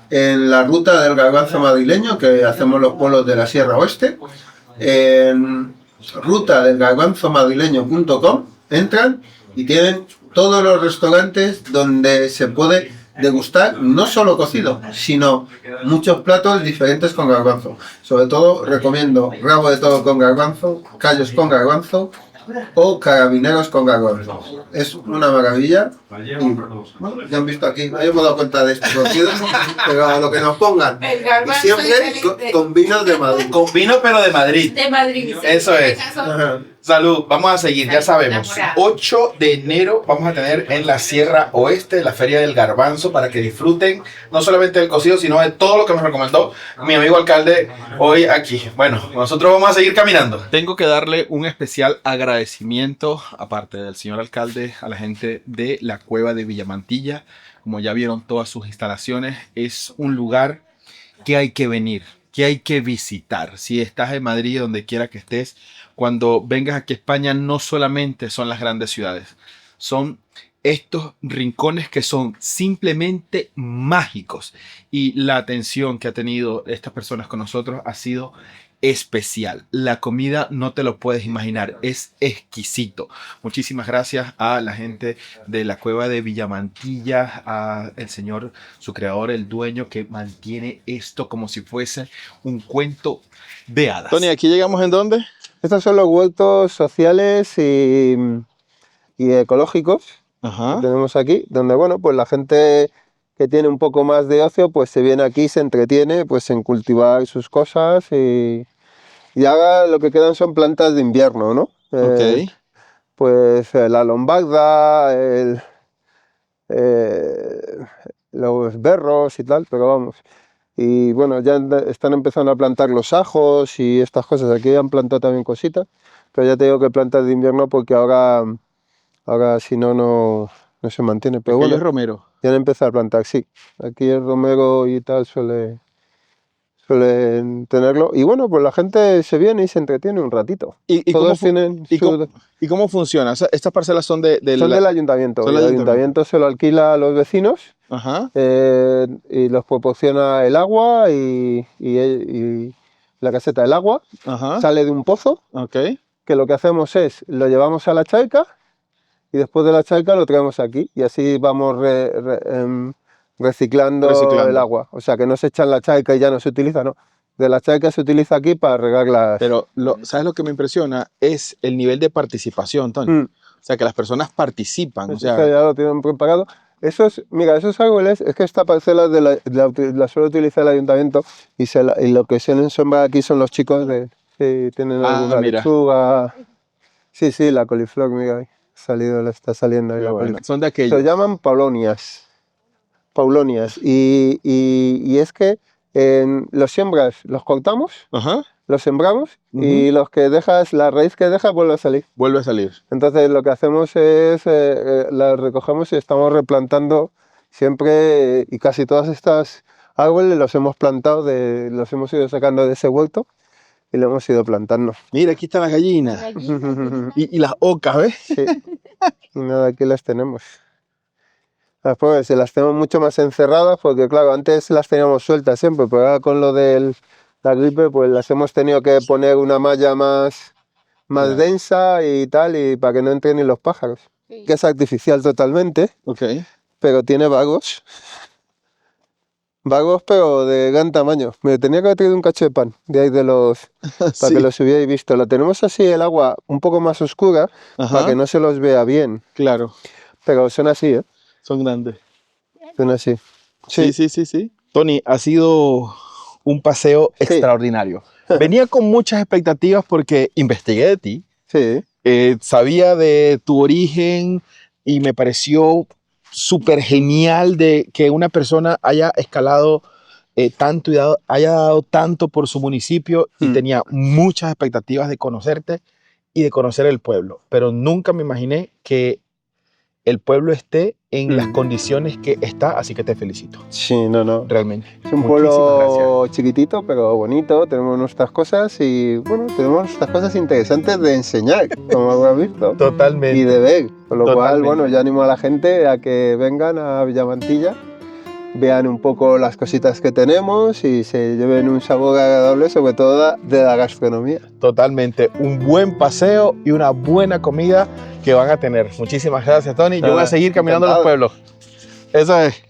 En la ruta del garbanzo madrileño, que hacemos los pueblos de la Sierra Oeste. En rutadelgarbanzomadrileño.com entran y tienen todos los restaurantes donde se puede degustar no solo cocido, sino muchos platos diferentes con garbanzo. Sobre todo recomiendo rabo de toro con garbanzo, callos con garbanzo o carabineros con garbanzo. Es una maravilla. Y, bueno, ya han visto aquí, no hemos dado cuenta de esto cocido, pero a lo que nos pongan. Y siempre con vinos de Madrid. Con vino, pero de Madrid. De Madrid. Eso es. Salud, vamos a seguir, ya sabemos. 8 de enero vamos a tener en la Sierra Oeste la Feria del Garbanzo para que disfruten no solamente del cocido, sino de todo lo que nos recomendó mi amigo alcalde hoy aquí. Bueno, nosotros vamos a seguir caminando. Tengo que darle un especial agradecimiento, aparte del señor alcalde, a la gente de la Cueva de Villamantilla. Como ya vieron todas sus instalaciones, es un lugar que hay que venir, que hay que visitar. Si estás en Madrid, donde quiera que estés, cuando vengas aquí a España, no solamente son las grandes ciudades, son estos rincones que son simplemente mágicos. Y la atención que ha tenido estas personas con nosotros ha sido especial. La comida no te lo puedes imaginar, es exquisito. Muchísimas gracias a la gente de la Cueva de Villamantilla, a el señor, su creador, el dueño, que mantiene esto como si fuese un cuento de hadas. Tony, ¿aquí llegamos en dónde? Estos son los huertos sociales y ecológicos que tenemos aquí, donde bueno, pues la gente que tiene un poco más de ocio, pues se viene aquí, se entretiene pues en cultivar sus cosas y ahora lo que quedan son plantas de invierno, ¿no? Pues la lombarda, los berros y tal, pero vamos. Y bueno, ya están empezando a plantar los ajos y estas cosas. Aquí han plantado también cositas, pero ya te digo que plantas de invierno porque ahora si no, no se mantiene. Pero bueno, es romero. Ya han empezado a plantar, sí. Aquí el romero y tal suelen tenerlo. Y bueno, pues la gente se viene y se entretiene un ratito. ¿Y todos tienen ¿Y cómo funciona? O sea, estas parcelas son del ayuntamiento. El ayuntamiento se lo alquila a los vecinos. Y los proporciona el agua y la caseta del agua. Sale de un pozo. Que lo que hacemos es, lo llevamos a la charca y después de la charca lo traemos aquí. Y así vamos reciclando el agua. O sea, que no se echa en la charca y ya no se utiliza, no. De la charca se utiliza aquí para regar las... Pero, ¿sabes lo que me impresiona? Es el nivel de participación, Tony. O sea, que las personas participan. O sea, ya lo tienen preparado. Mira, esos árboles, es que esta parcela la suele utilizar el ayuntamiento y lo que suelen sembrar aquí son los chicos que tienen alguna lechuga. Sí, la coliflor, mira, está saliendo ahí la coliflor. Son de aquellos. Se llaman paulonias. Y es que los siembras, los cortamos, los sembramos y los que dejas, la raíz que dejas vuelve a salir. Vuelve a salir. Entonces lo que hacemos es, la recogemos y estamos replantando siempre, y casi todas estas árboles los hemos plantado, los hemos ido sacando de ese huerto y lo hemos ido plantando. Mira, aquí están las gallinas. y las ocas, ¿ves? Sí. Y nada, aquí las tenemos. Las pobres, las tenemos mucho más encerradas porque claro, antes las teníamos sueltas siempre, pero ahora con lo de la gripe pues las hemos tenido que poner una malla más densa y tal, y para que no entren ni los pájaros. Que es artificial totalmente, pero tiene vagos. Vagos, pero de gran tamaño. Me tenía que haber traído un cacho de pan de ahí para que los hubierais visto. Lo tenemos así, el agua un poco más oscura, para que no se los vea bien. Claro. Pero son así, ¿eh? Son grandes. Son así. Sí. Tony, ha sido un paseo extraordinario. Venía con muchas expectativas porque investigué de ti. Sabía de tu origen y me pareció súper genial de que una persona haya escalado tanto y haya dado tanto por su municipio y tenía muchas expectativas de conocerte y de conocer el pueblo, pero nunca me imaginé que el pueblo esté en las condiciones que está, así que te felicito. Sí, no. Realmente. Es un Muchísimas pueblo chiquitito, pero bonito. Tenemos nuestras cosas y, bueno, tenemos nuestras cosas interesantes de enseñar, como habrás visto. Totalmente. Y de ver. Con lo cual, Totalmente. bueno, yo animo a la gente a que vengan a Villamantilla, vean un poco las cositas que tenemos y se lleven un sabor agradable, sobre todo de la gastronomía. Totalmente. Un buen paseo y una buena comida que van a tener. Muchísimas gracias, Tony. Yo voy a seguir caminando los pueblos. Eso es.